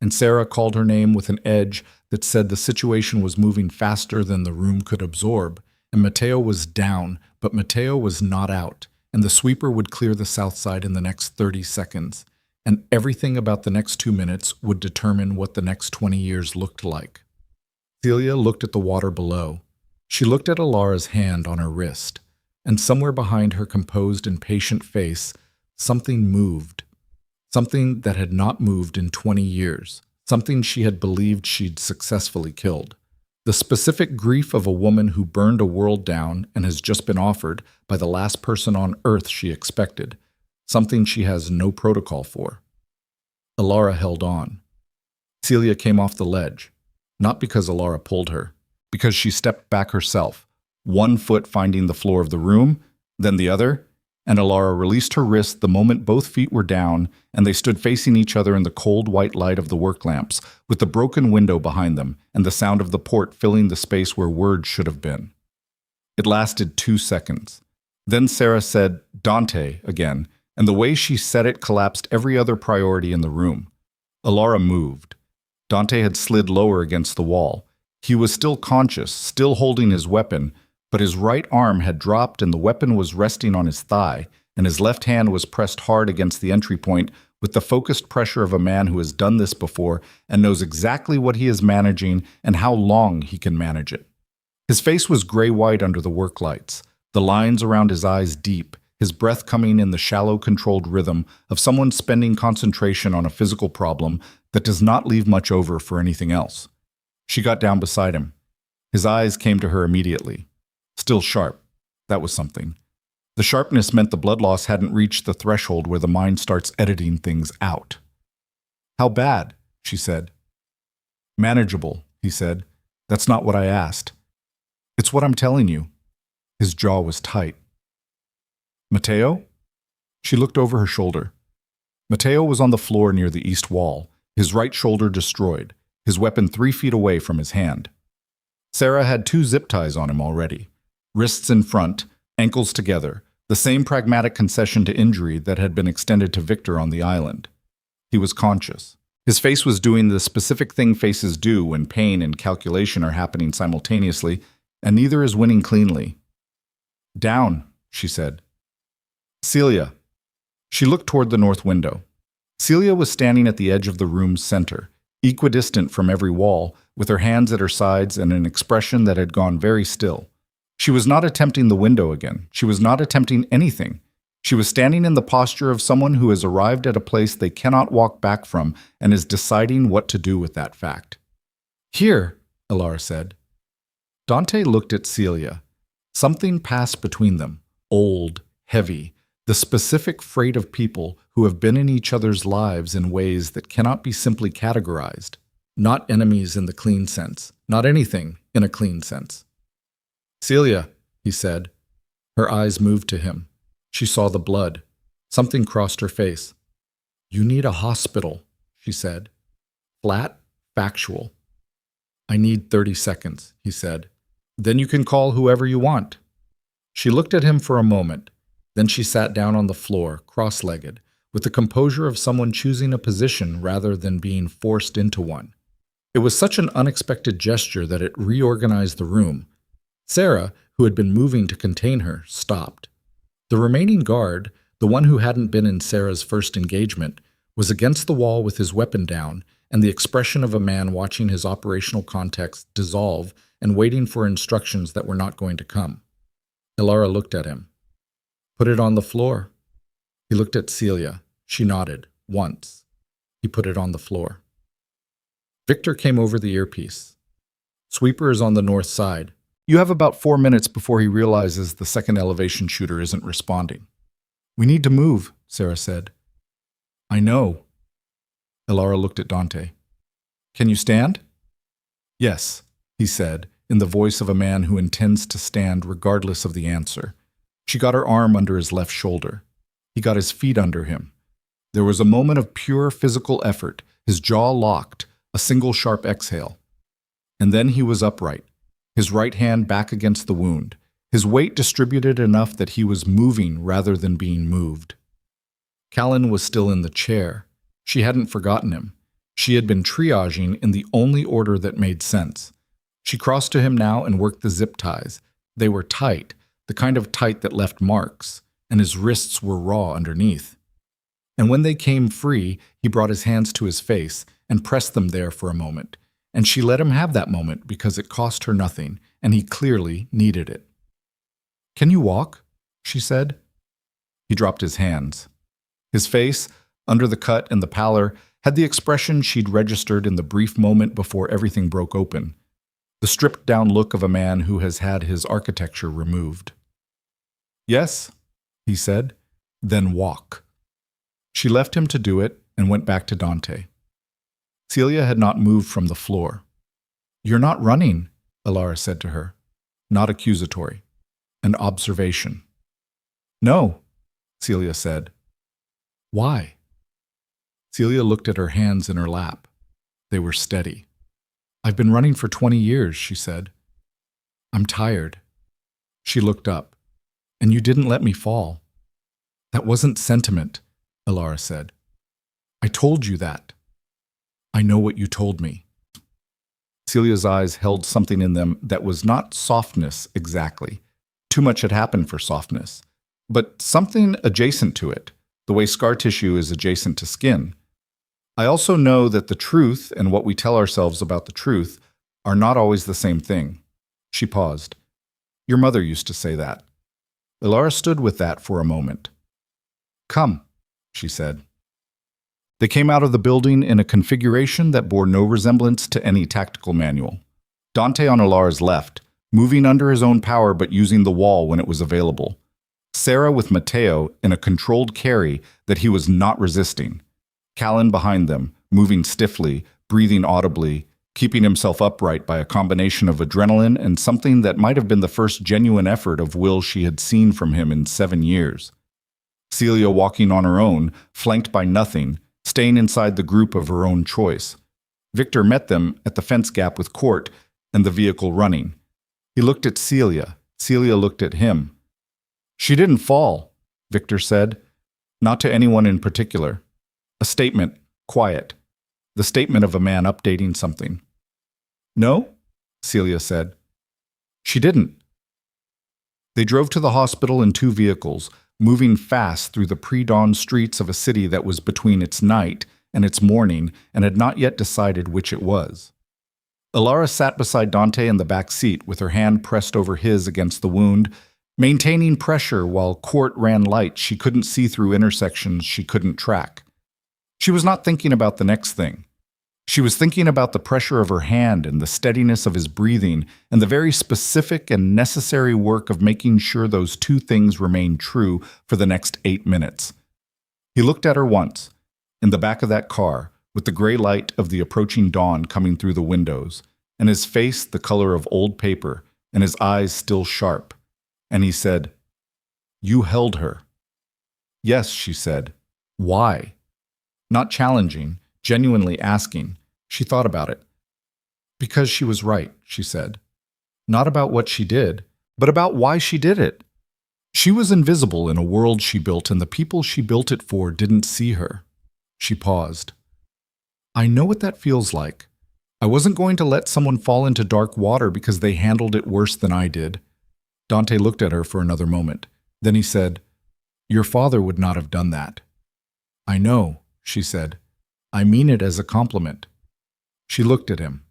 And Sarah called her name with an edge that said the situation was moving faster than the room could absorb, and Mateo was down, but Mateo was not out, and the sweeper would clear the south side in the next 30 seconds, and everything about the next 2 minutes would determine what the next 20 years looked like. Celia looked at the water below. She looked at Elara's hand on her wrist, and somewhere behind her composed and patient face, something moved. Something that had not moved in 20 years. Something she had believed she'd successfully killed. The specific grief of a woman who burned a world down and has just been offered by the last person on earth she expected. Something she has no protocol for. Elara held on. Celia came off the ledge. Not because Elara pulled her. Because she stepped back herself, one foot finding the floor of the room, then the other, and Elara released her wrist the moment both feet were down, and they stood facing each other in the cold white light of the work lamps, with the broken window behind them and the sound of the port filling the space where words should have been. It lasted 2 seconds. Then Sarah said, Dante, again, and the way she said it collapsed every other priority in the room. Elara moved. Dante had slid lower against the wall. He was still conscious, still holding his weapon, but his right arm had dropped and the weapon was resting on his thigh, and his left hand was pressed hard against the entry point with the focused pressure of a man who has done this before and knows exactly what he is managing and how long he can manage it. His face was gray-white under the work lights, the lines around his eyes deep, his breath coming in the shallow, controlled rhythm of someone spending concentration on a physical problem that does not leave much over for anything else. She got down beside him. His eyes came to her immediately. Still sharp. That was something. The sharpness meant the blood loss hadn't reached the threshold where the mind starts editing things out. How bad? She said. Manageable, he said. That's not what I asked. It's what I'm telling you. His jaw was tight. Mateo? She looked over her shoulder. Mateo was on the floor near the east wall, his right shoulder destroyed, his weapon 3 feet away from his hand. Sarah had 2 zip ties on him already. Wrists in front, ankles together, the same pragmatic concession to injury that had been extended to Victor on the island. He was conscious. His face was doing the specific thing faces do when pain and calculation are happening simultaneously, and neither is winning cleanly. Down, she said. Celia. She looked toward the north window. Celia was standing at the edge of the room's center, equidistant from every wall, with her hands at her sides and an expression that had gone very still. She was not attempting the window again. She was not attempting anything. She was standing in the posture of someone who has arrived at a place they cannot walk back from and is deciding what to do with that fact. Here, Elara said. Dante looked at Celia. Something passed between them, old, heavy, the specific freight of people who have been in each other's lives in ways that cannot be simply categorized. Not enemies in the clean sense, not anything in a clean sense. Celia, he said. Her eyes moved to him. She saw the blood. Something crossed her face. You need a hospital, she said. Flat, factual. I need 30 seconds, he said. Then you can call whoever you want. She looked at him for a moment. Then she sat down on the floor, cross-legged, with the composure of someone choosing a position rather than being forced into one. It was such an unexpected gesture that it reorganized the room. Sarah, who had been moving to contain her, stopped. The remaining guard, the one who hadn't been in Sarah's first engagement, was against the wall with his weapon down and the expression of a man watching his operational context dissolve and waiting for instructions that were not going to come. Elara looked at him. Put it on the floor. He looked at Celia. She nodded. Once. He put it on the floor. Victor came over the earpiece. Sweeper is on the north side. You have about 4 minutes before he realizes the second elevation shooter isn't responding. We need to move, Sarah said. I know. Elara looked at Dante. Can you stand? Yes, he said, in the voice of a man who intends to stand regardless of the answer. She got her arm under his left shoulder. He got his feet under him. There was a moment of pure physical effort, his jaw locked, a single sharp exhale. And then he was upright, his right hand back against the wound, his weight distributed enough that he was moving rather than being moved. Callan was still in the chair. She hadn't forgotten him. She had been triaging in the only order that made sense. She crossed to him now and worked the zip ties. They were tight, the kind of tight that left marks, and his wrists were raw underneath. And when they came free, he brought his hands to his face and pressed them there for a moment. And she let him have that moment because it cost her nothing, and he clearly needed it. Can you walk? She said. He dropped his hands. His face, under the cut and the pallor, had the expression she'd registered in the brief moment before everything broke open. The stripped-down look of a man who has had his architecture removed. Yes, he said, then walk. She left him to do it and went back to Dante. Celia had not moved from the floor. You're not running, Elara said to her. Not accusatory. An observation. No, Celia said. Why? Celia looked at her hands in her lap. They were steady. I've been running for 20 years, she said. I'm tired. She looked up. And you didn't let me fall. That wasn't sentiment, Elara said. I told you that. I know what you told me. Celia's eyes held something in them that was not softness exactly. Too much had happened for softness. But something adjacent to it, the way scar tissue is adjacent to skin. I also know that the truth and what we tell ourselves about the truth are not always the same thing. She paused. Your mother used to say that. Elara stood with that for a moment. Come, she said. They came out of the building in a configuration that bore no resemblance to any tactical manual. Dante on Elara's left, moving under his own power but using the wall when it was available. Sarah with Matteo in a controlled carry that he was not resisting. Callan behind them, moving stiffly, breathing audibly, keeping himself upright by a combination of adrenaline and something that might have been the first genuine effort of will she had seen from him in 7 years. Celia walking on her own, flanked by nothing, staying inside the group of her own choice. Victor met them at the fence gap with Court and the vehicle running. He looked at Celia. Celia looked at him. She didn't fall, Victor said. Not to anyone in particular. A statement, quiet. The statement of a man updating something. No, Celia said. She didn't. They drove to the hospital in 2 vehicles, moving fast through the pre-dawn streets of a city that was between its night and its morning and had not yet decided which it was. Elara sat beside Dante in the back seat with her hand pressed over his against the wound, maintaining pressure while Court ran light she couldn't see through intersections she couldn't track. She was not thinking about the next thing. She was thinking about the pressure of her hand and the steadiness of his breathing and the very specific and necessary work of making sure those 2 things remained true for the next 8 minutes. He looked at her once, in the back of that car, with the gray light of the approaching dawn coming through the windows, and his face the color of old paper, and his eyes still sharp. And he said, You held her. Yes, she said. Why? Not challenging, genuinely asking. She thought about it. Because she was right, she said. Not about what she did, but about why she did it. She was invisible in a world she built, and the people she built it for didn't see her. She paused. I know what that feels like. I wasn't going to let someone fall into dark water because they handled it worse than I did. Dante looked at her for another moment. Then he said, Your father would not have done that. I know, she said. I mean it as a compliment. She looked at him.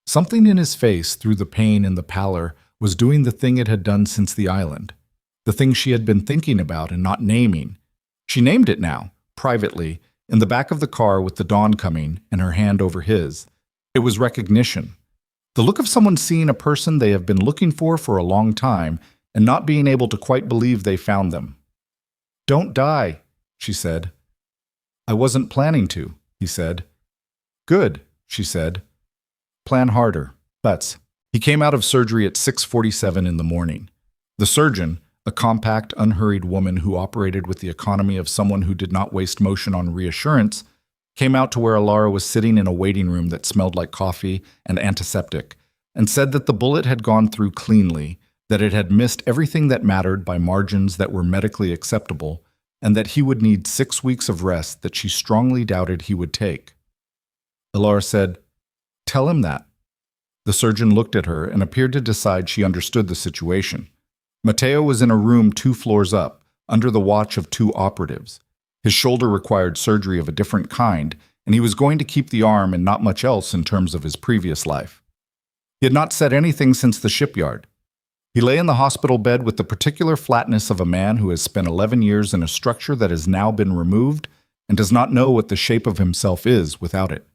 Something in his face, through the pain and the pallor, was doing the thing it had done since the island. The thing she had been thinking about and not naming. She named it now, privately, in the back of the car with the dawn coming and her hand over his. It was recognition. The look of someone seeing a person they have been looking for a long time and not being able to quite believe they found them. "Don't die," she said. "I wasn't planning to," he said. "Good," she said. "Plan harder. Let's." He came out of surgery at 6:47 in the morning. The surgeon, a compact, unhurried woman who operated with the economy of someone who did not waste motion on reassurance, came out to where Elara was sitting in a waiting room that smelled like coffee and antiseptic, and said that the bullet had gone through cleanly, that it had missed everything that mattered by margins that were medically acceptable, and that he would need 6 weeks of rest that she strongly doubted he would take. Elara said, "Tell him that." The surgeon looked at her and appeared to decide she understood the situation. Mateo was in a room 2 floors up, under the watch of 2 operatives. His shoulder required surgery of a different kind, and he was going to keep the arm and not much else in terms of his previous life. He had not said anything since the shipyard. He lay in the hospital bed with the particular flatness of a man who has spent 11 years in a structure that has now been removed and does not know what the shape of himself is without it.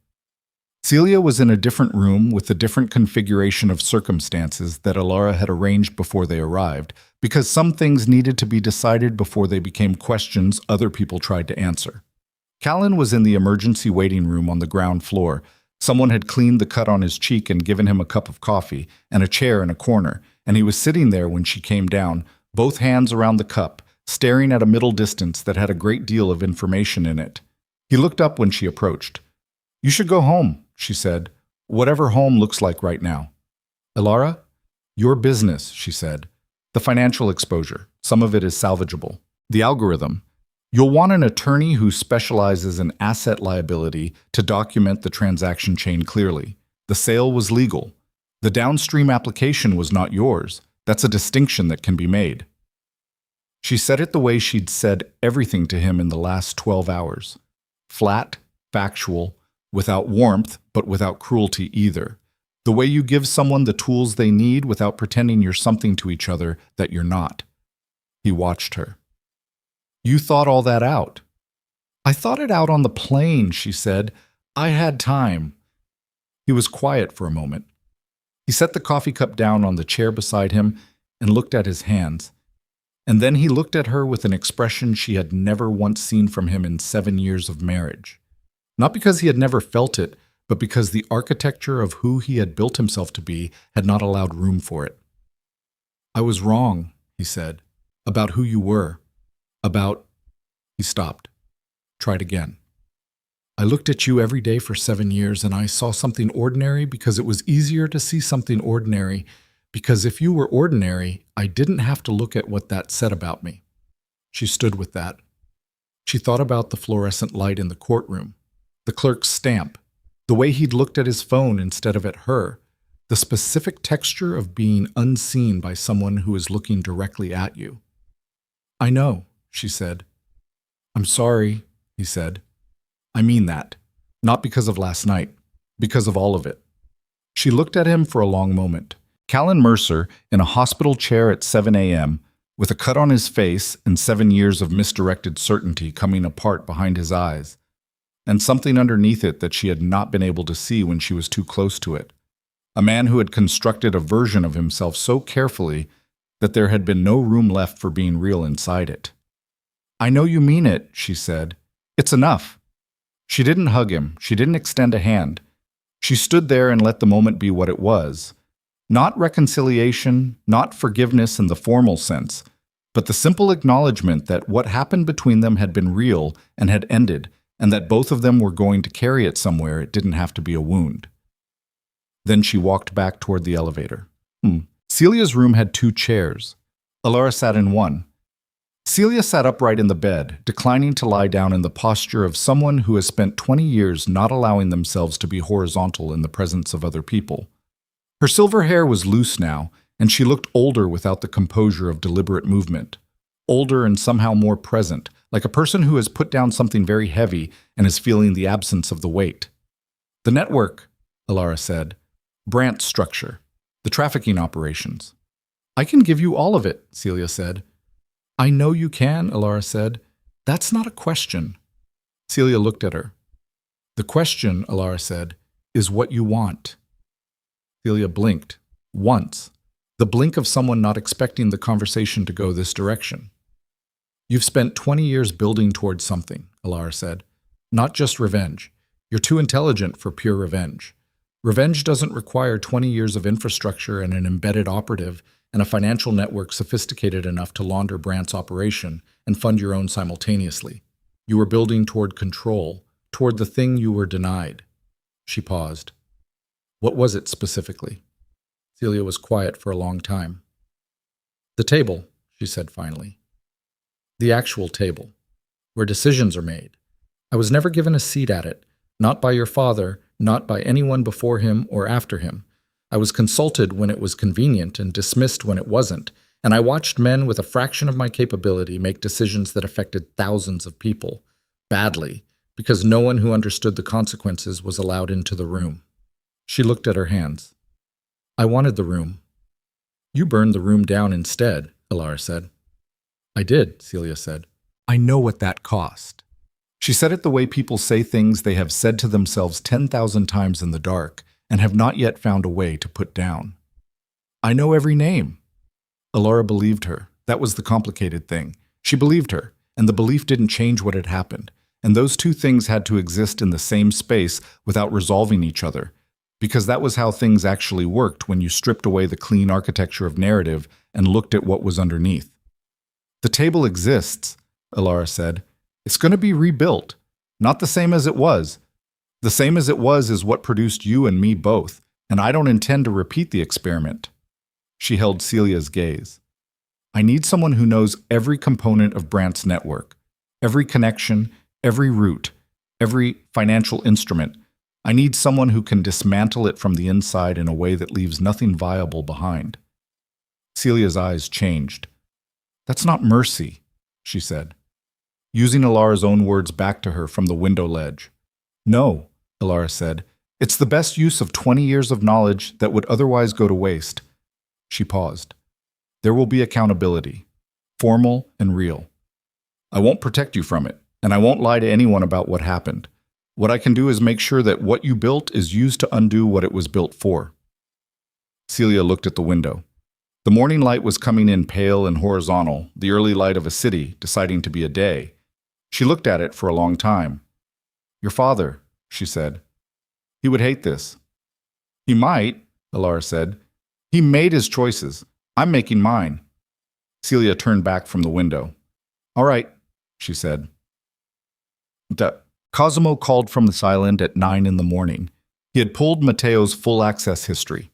Celia was in a different room with a different configuration of circumstances that Elara had arranged before they arrived, because some things needed to be decided before they became questions other people tried to answer. Callan was in the emergency waiting room on the ground floor. Someone had cleaned the cut on his cheek and given him a cup of coffee and a chair in a corner, and he was sitting there when she came down, both hands around the cup, staring at a middle distance that had a great deal of information in it. He looked up when she approached. "You should go home," she said, "whatever home looks like right now." "Elara? Your business," she said. "The financial exposure. Some of it is salvageable. The algorithm. You'll want an attorney who specializes in asset liability to document the transaction chain clearly. The sale was legal. The downstream application was not yours. That's a distinction that can be made." She said it the way she'd said everything to him in the last 12 hours. Flat, factual, without warmth, but without cruelty either. The way you give someone the tools they need without pretending you're something to each other that you're not. He watched her. "You thought all that out." "I thought it out on the plane," she said. "I had time." He was quiet for a moment. He set the coffee cup down on the chair beside him and looked at his hands. And then he looked at her with an expression she had never once seen from him in 7 years of marriage. Not because he had never felt it, but because the architecture of who he had built himself to be had not allowed room for it. "I was wrong," he said, "about who you were. About—" He stopped. Tried again. "I looked at you every day for 7 years and I saw something ordinary because it was easier to see something ordinary, because if you were ordinary, I didn't have to look at what that said about me." She stood with that. She thought about the fluorescent light in the courtroom, the clerk's stamp, the way he'd looked at his phone instead of at her, the specific texture of being unseen by someone who is looking directly at you. "I know," she said. "I'm sorry," he said. "I mean that. Not because of last night. Because of all of it." She looked at him for a long moment. Callan Mercer, in a hospital chair at 7 a.m., with a cut on his face and 7 years of misdirected certainty coming apart behind his eyes, and something underneath it that she had not been able to see when she was too close to it. A man who had constructed a version of himself so carefully that there had been no room left for being real inside it. "I know you mean it," she said. "It's enough." She didn't hug him. She didn't extend a hand. She stood there and let the moment be what it was. Not reconciliation, not forgiveness in the formal sense, but the simple acknowledgement that what happened between them had been real and had ended, and that both of them were going to carry it somewhere. It didn't have to be a wound. Then she walked back toward the elevator. Celia's room had 2 chairs. Elara sat in one. Celia sat upright in the bed, declining to lie down in the posture of someone who has spent 20 years not allowing themselves to be horizontal in the presence of other people. Her silver hair was loose now, and she looked older without the composure of deliberate movement. Older and somehow more present, like a person who has put down something very heavy and is feeling the absence of the weight. "The network," Elara said. branch structure, the trafficking operations. I can give you all of it, Celia said. I know you can, Elara said. That's not a question. Celia looked at her. The question, Elara said, is what you want. Celia blinked. Once. The blink of someone not expecting the conversation to go this direction. You've spent 20 years building towards something, Elara said. Not just revenge. You're too intelligent for pure revenge. Revenge doesn't require 20 years of infrastructure and an embedded operative and a financial network sophisticated enough to launder Brandt's operation and fund your own simultaneously. You were building toward control, toward the thing you were denied. She paused. What was it specifically? Celia was quiet for a long time. The table, she said finally. The actual table, where decisions are made. I was never given a seat at it, not by your father, not by anyone before him or after him. I was consulted when it was convenient and dismissed when it wasn't, and I watched men with a fraction of my capability make decisions that affected thousands of people, badly, because no one who understood the consequences was allowed into the room. She looked at her hands. I wanted the room. You burned the room down instead, Elara said. I did, Celia said. I know what that cost. She said it the way people say things they have said to themselves 10,000 times in the dark and have not yet found a way to put down. I know every name. Elara believed her. That was the complicated thing. She believed her, and the belief didn't change what had happened. And those two things had to exist in the same space without resolving each other, because that was how things actually worked when you stripped away the clean architecture of narrative and looked at what was underneath. The table exists, Elara said. It's going to be rebuilt. Not the same as it was. The same as it was is what produced you and me both, and I don't intend to repeat the experiment. She held Celia's gaze. I need someone who knows every component of Brandt's network, every connection, every route, every financial instrument. I need someone who can dismantle it from the inside in a way that leaves nothing viable behind. Celia's eyes changed. That's not mercy, she said, using Elara's own words back to her from the window ledge. No, Elara said. It's the best use of 20 years of knowledge that would otherwise go to waste. She paused. There will be accountability, formal and real. I won't protect you from it, and I won't lie to anyone about what happened. What I can do is make sure that what you built is used to undo what it was built for. Celia looked at the window. The morning light was coming in pale and horizontal, the early light of a city deciding to be a day. She looked at it for a long time. Your father, she said. He would hate this. He might, Elara said. He made his choices. I'm making mine. Celia turned back from the window. All right, she said. Cosimo called from this island at 9 in the morning. He had pulled Matteo's full access history.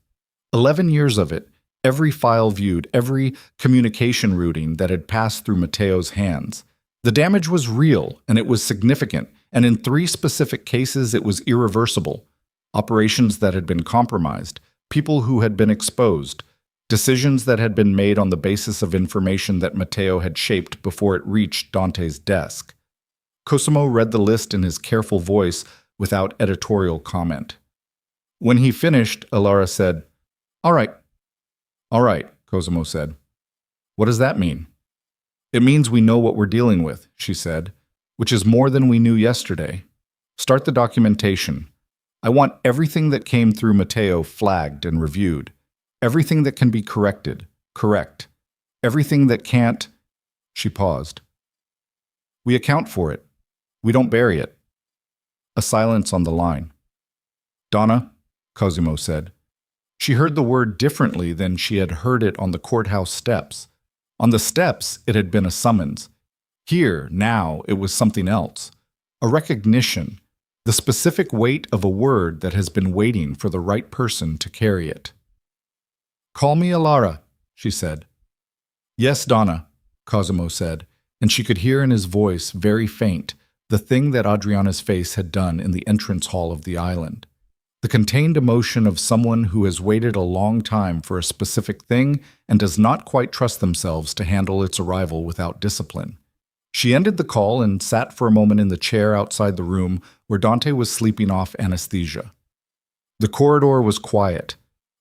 11 years of it, every file viewed, every communication routing that had passed through Matteo's hands. The damage was real, and it was significant, and in 3 specific cases it was irreversible. Operations that had been compromised, people who had been exposed, decisions that had been made on the basis of information that Matteo had shaped before it reached Dante's desk. Cosimo read the list in his careful voice without editorial comment. When he finished, Elara said, All right, Cosimo said. What does that mean? It means we know what we're dealing with, she said, which is more than we knew yesterday. Start the documentation. I want everything that came through Matteo flagged and reviewed. Everything that can be corrected, correct. Everything that can't, she paused. We account for it. We don't bury it. A silence on the line. Donna, Cosimo said. She heard the word differently than she had heard it on the courthouse steps. On the steps, it had been a summons. Here, now, it was something else. A recognition, the specific weight of a word that has been waiting for the right person to carry it. Call me Elara, she said. Yes, Donna, Cosimo said, and she could hear in his voice, very faint, the thing that Adriana's face had done in the entrance hall of the island. The contained emotion of someone who has waited a long time for a specific thing and does not quite trust themselves to handle its arrival without discipline. She ended the call and sat for a moment in the chair outside the room where Dante was sleeping off anesthesia. The corridor was quiet.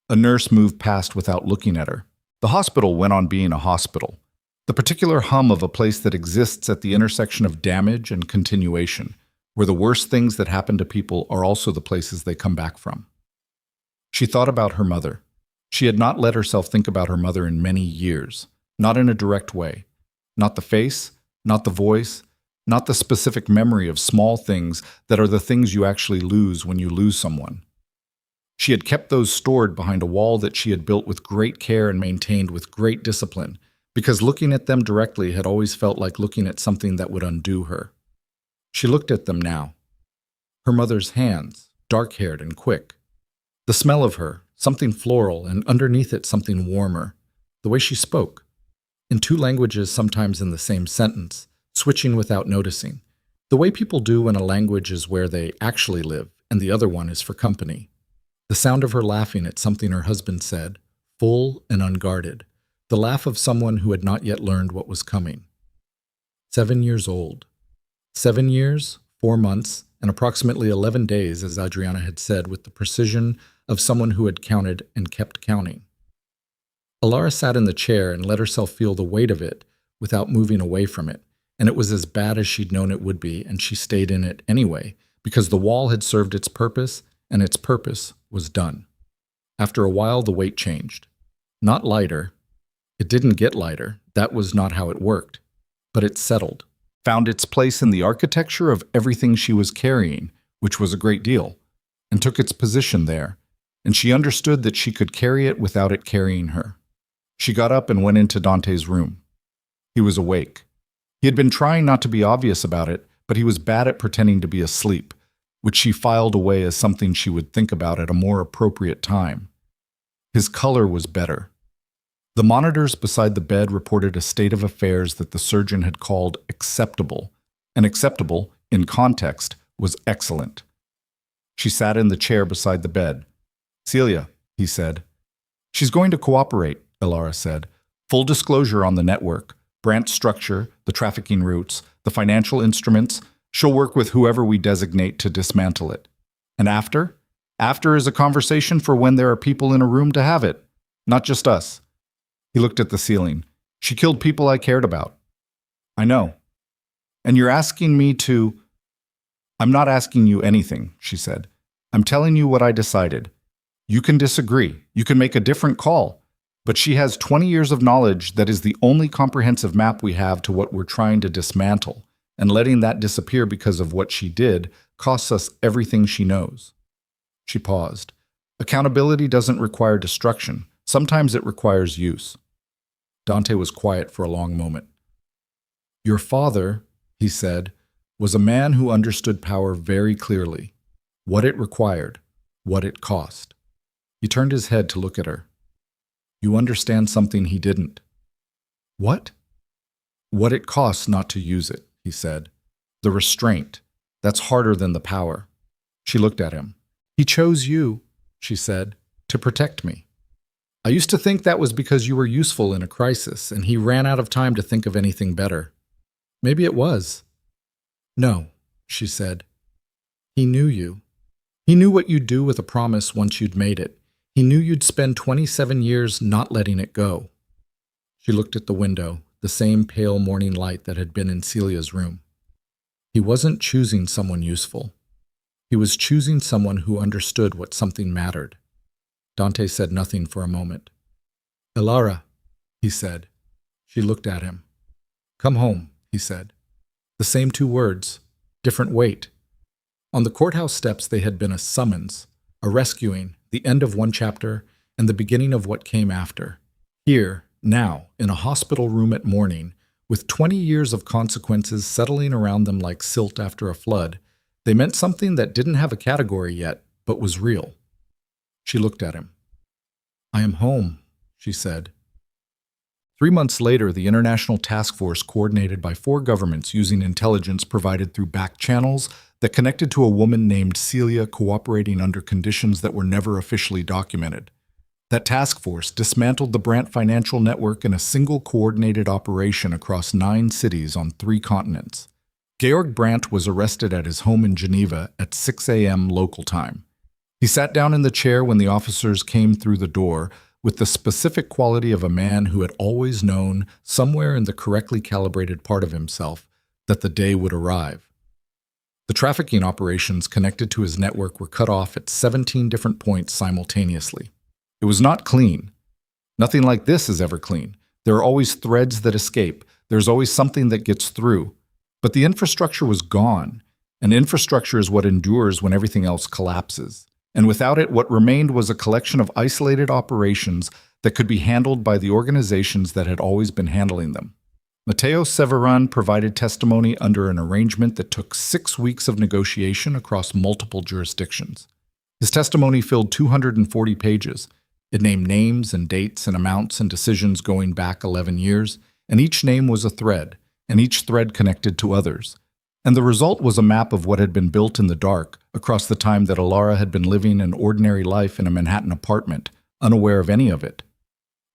A nurse moved past without looking at her. The hospital went on being a hospital. The particular hum of a place that exists at the intersection of damage and continuation, where the worst things that happen to people are also the places they come back from. She thought about her mother. She had not let herself think about her mother in many years, not in a direct way. Not the face, not the voice, not the specific memory of small things that are the things you actually lose when you lose someone. She had kept those stored behind a wall that she had built with great care and maintained with great discipline, because looking at them directly had always felt like looking at something that would undo her. She looked at them now. Her mother's hands, dark-haired and quick. The smell of her, something floral, and underneath it something warmer. The way she spoke. In two languages, sometimes in the same sentence, switching without noticing. The way people do when a language is where they actually live, and the other one is for company. The sound of her laughing at something her husband said, full and unguarded. The laugh of someone who had not yet learned what was coming. 7 years old. 7 years, 4 months, and approximately 11 days, as Adriana had said, with the precision of someone who had counted and kept counting. Elara sat in the chair and let herself feel the weight of it without moving away from it, and it was as bad as she'd known it would be, and she stayed in it anyway, because the wall had served its purpose, and its purpose was done. After a while, the weight changed. Not lighter. It didn't get lighter. That was not how it worked. But it settled. Found its place in the architecture of everything she was carrying, which was a great deal, and took its position there, and she understood that she could carry it without it carrying her. She got up and went into Dante's room. He was awake. He had been trying not to be obvious about it, but he was bad at pretending to be asleep, which she filed away as something she would think about at a more appropriate time. His color was better. The monitors beside the bed reported a state of affairs that the surgeon had called acceptable, and acceptable, in context, was excellent. She sat in the chair beside the bed. "Celia," he said. "She's going to cooperate," Elara said. "Full disclosure on the network, branch structure, the trafficking routes, the financial instruments. She'll work with whoever we designate to dismantle it. And after? After is a conversation for when there are people in a room to have it, not just us." He looked at the ceiling. "She killed people I cared about." "I know. And you're asking me to—" "I'm not asking you anything," she said. "I'm telling you what I decided. You can disagree. You can make a different call. But she has 20 years of knowledge that is the only comprehensive map we have to what we're trying to dismantle. And letting that disappear because of what she did costs us everything she knows." She paused. Accountability doesn't require destruction. Sometimes it requires use. Dante was quiet for a long moment. "Your father," he said, "was a man who understood power very clearly. What it required, what it cost." He turned his head to look at her. "You understand something he didn't." "What?" "What it costs not to use it," he said. "The restraint. That's harder than the power." She looked at him. "He chose you," she said, "to protect me. I used to think that was because you were useful in a crisis, and he ran out of time to think of anything better. Maybe it was." "No," she said. "He knew you. He knew what you'd do with a promise once you'd made it. He knew you'd spend 27 years not letting it go." She looked at the window, the same pale morning light that had been in Celia's room. He wasn't choosing someone useful. He was choosing someone who understood what something mattered. Dante said nothing for a moment. "Elara," he said. She looked at him. "Come home," he said. The same 2 words, different weight. On the courthouse steps they had been a summons, a rescuing, the end of one chapter, and the beginning of what came after. Here, now, in a hospital room at morning, with 20 years of consequences settling around them like silt after a flood, they meant something that didn't have a category yet, but was real. She looked at him. "I am home," she said. 3 months later, the international task force coordinated by 4 governments using intelligence provided through back channels that connected to a woman named Celia cooperating under conditions that were never officially documented. That task force dismantled the Brandt financial network in a single coordinated operation across 9 cities on 3 continents. Georg Brandt was arrested at his home in Geneva at 6 a.m. local time. He sat down in the chair when the officers came through the door with the specific quality of a man who had always known, somewhere in the correctly calibrated part of himself, that the day would arrive. The trafficking operations connected to his network were cut off at 17 different points simultaneously. It was not clean. Nothing like this is ever clean. There are always threads that escape. There's always something that gets through. But the infrastructure was gone, and infrastructure is what endures when everything else collapses. And without it, what remained was a collection of isolated operations that could be handled by the organizations that had always been handling them. Matteo Severin provided testimony under an arrangement that took 6 weeks of negotiation across multiple jurisdictions. His testimony filled 240 pages. It named names and dates and amounts and decisions going back 11 years, and each name was a thread, and each thread connected to others. And the result was a map of what had been built in the dark across the time that Elara had been living an ordinary life in a Manhattan apartment, unaware of any of it.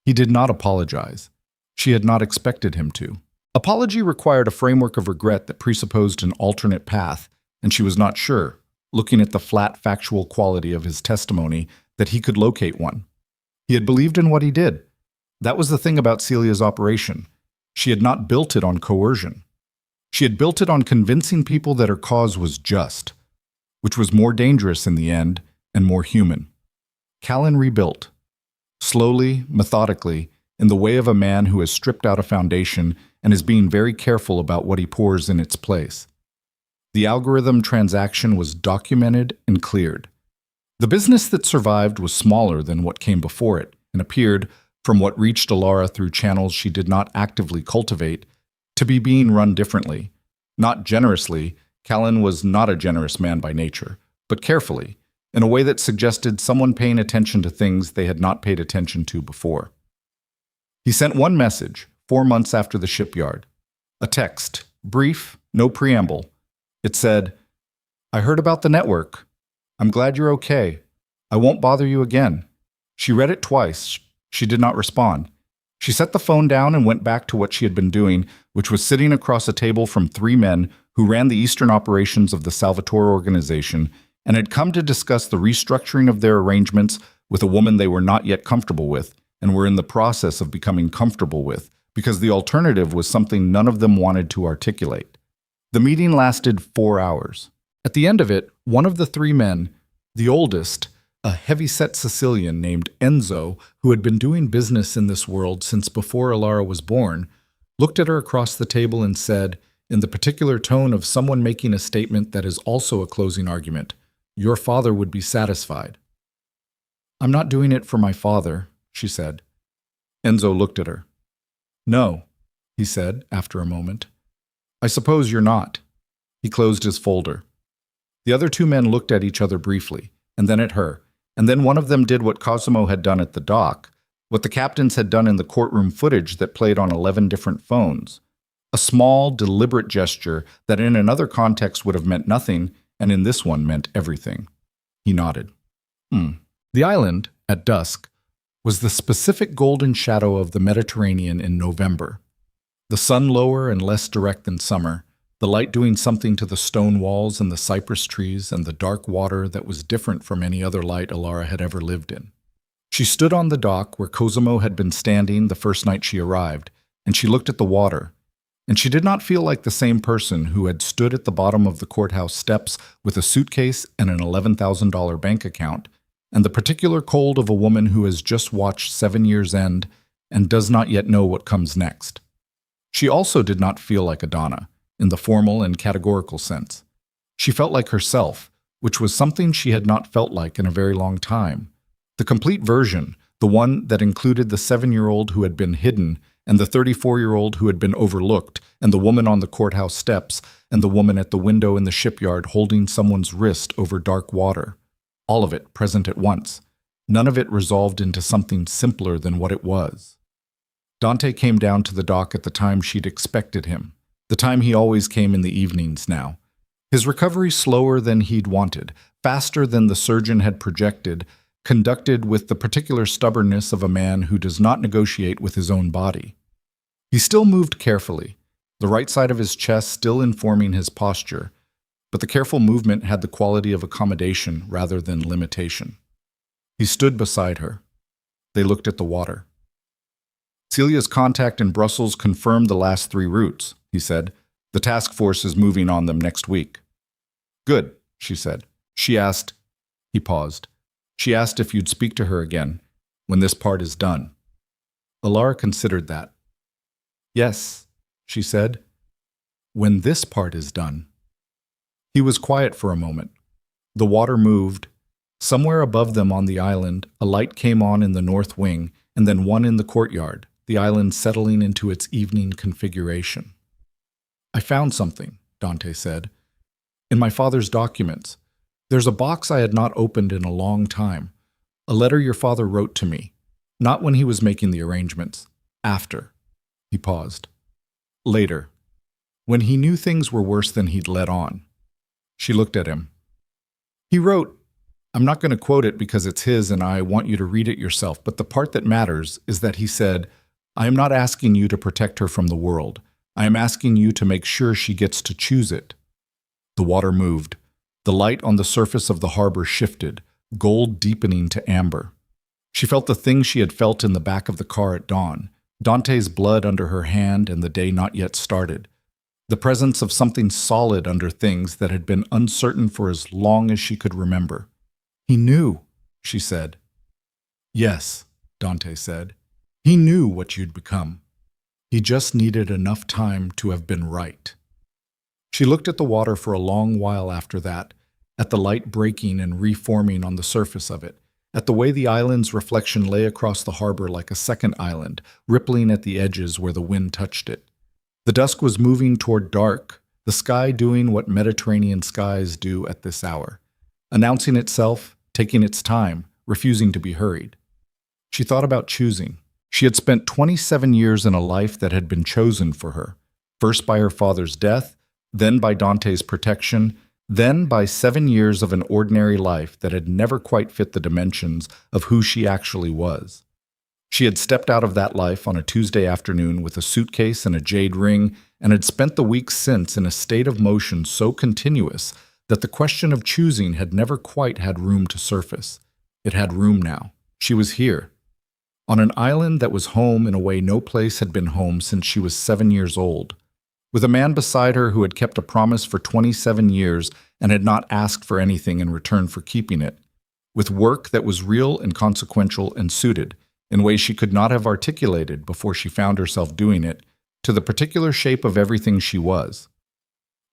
He did not apologize. She had not expected him to. Apology required a framework of regret that presupposed an alternate path, and she was not sure, looking at the flat factual quality of his testimony, that he could locate one. He had believed in what he did. That was the thing about Celia's operation. She had not built it on coercion. She had built it on convincing people that her cause was just, which was more dangerous in the end and more human. Callan rebuilt, slowly, methodically, in the way of a man who has stripped out a foundation and is being very careful about what he pours in its place. The algorithm transaction was documented and cleared. The business that survived was smaller than what came before it and appeared, from what reached Elara through channels she did not actively cultivate, to be being run differently. Not generously. Callan was not a generous man by nature, but carefully, in a way that suggested someone paying attention to things they had not paid attention to before. He sent one message, 4 months after the shipyard. A text, brief, no preamble. It said, "I heard about the network. I'm glad you're okay. I won't bother you again." She read it twice. She did not respond. She set the phone down and went back to what she had been doing, which was sitting across a table from 3 men who ran the eastern operations of the Salvatore organization and had come to discuss the restructuring of their arrangements with a woman they were not yet comfortable with and were in the process of becoming comfortable with, because the alternative was something none of them wanted to articulate. The meeting lasted 4 hours. At the end of it, one of the 3 men, the oldest, a heavy-set Sicilian named Enzo, who had been doing business in this world since before Elara was born, looked at her across the table and said, in the particular tone of someone making a statement that is also a closing argument, "Your father would be satisfied." "I'm not doing it for my father," she said. Enzo looked at her. "No," he said after a moment. "I suppose you're not." He closed his folder. The other 2 men looked at each other briefly, and then at her, and then one of them did what Cosimo had done at the dock, what the captains had done in the courtroom footage that played on 11 different phones. A small, deliberate gesture that in another context would have meant nothing, and in this one meant everything. He nodded. The island, at dusk, was the specific golden shadow of the Mediterranean in November. The sun lower and less direct than summer, the light doing something to the stone walls and the cypress trees and the dark water that was different from any other light Elara had ever lived in. She stood on the dock where Cosimo had been standing the first night she arrived, and she looked at the water. And she did not feel like the same person who had stood at the bottom of the courthouse steps with a suitcase and an $11,000 bank account, and the particular cold of a woman who has just watched 7 years end and does not yet know what comes next. She also did not feel like a Donna, in the formal and categorical sense. She felt like herself, which was something she had not felt like in a very long time. The complete version, the one that included the 7-year-old who had been hidden, and the 34-year-old who had been overlooked, and the woman on the courthouse steps, and the woman at the window in the shipyard holding someone's wrist over dark water. All of it present at once. None of it resolved into something simpler than what it was. Dante came down to the dock at the time she'd expected him, the time he always came in the evenings now. His recovery slower than he'd wanted, faster than the surgeon had projected, conducted with the particular stubbornness of a man who does not negotiate with his own body. He still moved carefully, the right side of his chest still informing his posture, but the careful movement had the quality of accommodation rather than limitation. He stood beside her. They looked at the water. Celia's contact in Brussels confirmed the last 3 routes, he said. The task force is moving on them next week. Good, she said. She asked, he paused. She asked if you'd speak to her again, when this part is done. Elara considered that. Yes, she said, when this part is done. He was quiet for a moment. The water moved. Somewhere above them on the island, a light came on in the north wing, and then one in the courtyard, the island settling into its evening configuration. I found something, Dante said. In my father's documents. There's a box I had not opened in a long time. A letter your father wrote to me. Not when he was making the arrangements. After. He paused. Later. When he knew things were worse than he'd let on. She looked at him. He wrote, I'm not going to quote it because it's his and I want you to read it yourself, but the part that matters is that he said, I am not asking you to protect her from the world. I am asking you to make sure she gets to choose it. The water moved. The light on the surface of the harbor shifted, gold deepening to amber. She felt the thing she had felt in the back of the car at dawn, Dante's blood under her hand and the day not yet started. The presence of something solid under things that had been uncertain for as long as she could remember. He knew, she said. Yes, Dante said. He knew what you'd become. He just needed enough time to have been right. She looked at the water for a long while after that, at the light breaking and reforming on the surface of it, at the way the island's reflection lay across the harbor like a second island, rippling at the edges where the wind touched it. The dusk was moving toward dark, the sky doing what Mediterranean skies do at this hour, announcing itself, taking its time, refusing to be hurried. She thought about choosing. She had spent 27 years in a life that had been chosen for her, first by her father's death, then by Dante's protection, then by 7 years of an ordinary life that had never quite fit the dimensions of who she actually was. She had stepped out of that life on a Tuesday afternoon with a suitcase and a jade ring, and had spent the weeks since in a state of motion so continuous that the question of choosing had never quite had room to surface. It had room now. She was here, on an island that was home in a way no place had been home since she was 7 years old, with a man beside her who had kept a promise for 27 years and had not asked for anything in return for keeping it, with work that was real and consequential and suited, in ways she could not have articulated before she found herself doing it, to the particular shape of everything she was.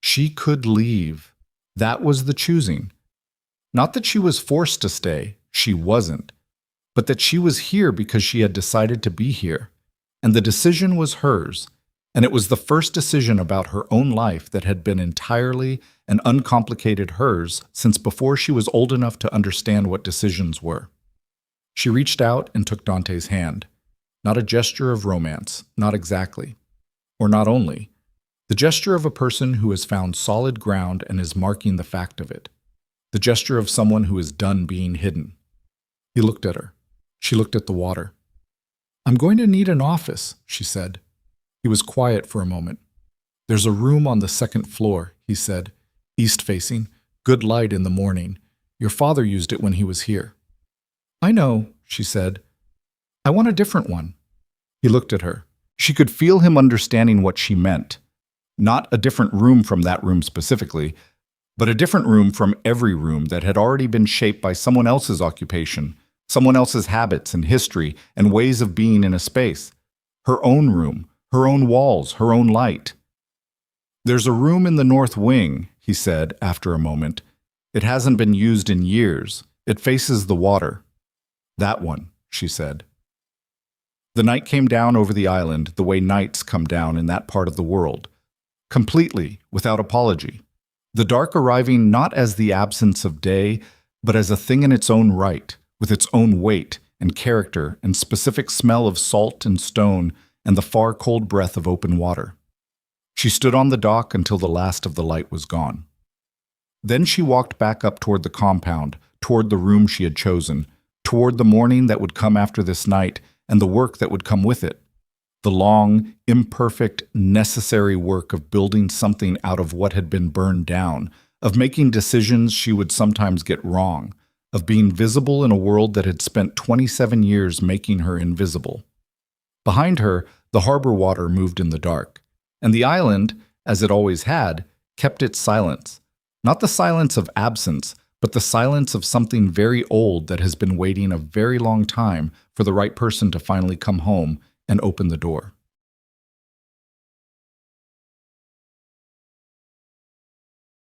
She could leave. That was the choosing. Not that she was forced to stay, she wasn't, but that she was here because she had decided to be here, and the decision was hers, and it was the first decision about her own life that had been entirely and uncomplicated hers since before she was old enough to understand what decisions were. She reached out and took Dante's hand. Not a gesture of romance, not exactly. Or not only. The gesture of a person who has found solid ground and is marking the fact of it. The gesture of someone who is done being hidden. He looked at her. She looked at the water. I'm going to need an office, she said. He was quiet for a moment. There's a room on the 2nd floor, he said, east-facing, good light in the morning. Your father used it when he was here. I know, she said. I want a different one. He looked at her. She could feel him understanding what she meant. Not a different room from that room specifically, but a different room from every room that had already been shaped by someone else's occupation, someone else's habits and history and ways of being in a space. Her own room, her own walls, her own light. There's a room in the north wing, he said after a moment. It hasn't been used in years. It faces the water. That one, she said. The night came down over the island the way nights come down in that part of the world. Completely, without apology. The dark arriving not as the absence of day, but as a thing in its own right, with its own weight and character and specific smell of salt and stone and the far cold breath of open water. She stood on the dock until the last of the light was gone. Then she walked back up toward the compound, toward the room she had chosen, toward the morning that would come after this night and the work that would come with it. The long, imperfect, necessary work of building something out of what had been burned down, of making decisions she would sometimes get wrong, of being visible in a world that had spent 27 years making her invisible. Behind her, the harbor water moved in the dark, and the island, as it always had, kept its silence. Not the silence of absence, but the silence of something very old that has been waiting a very long time for the right person to finally come home and open the door.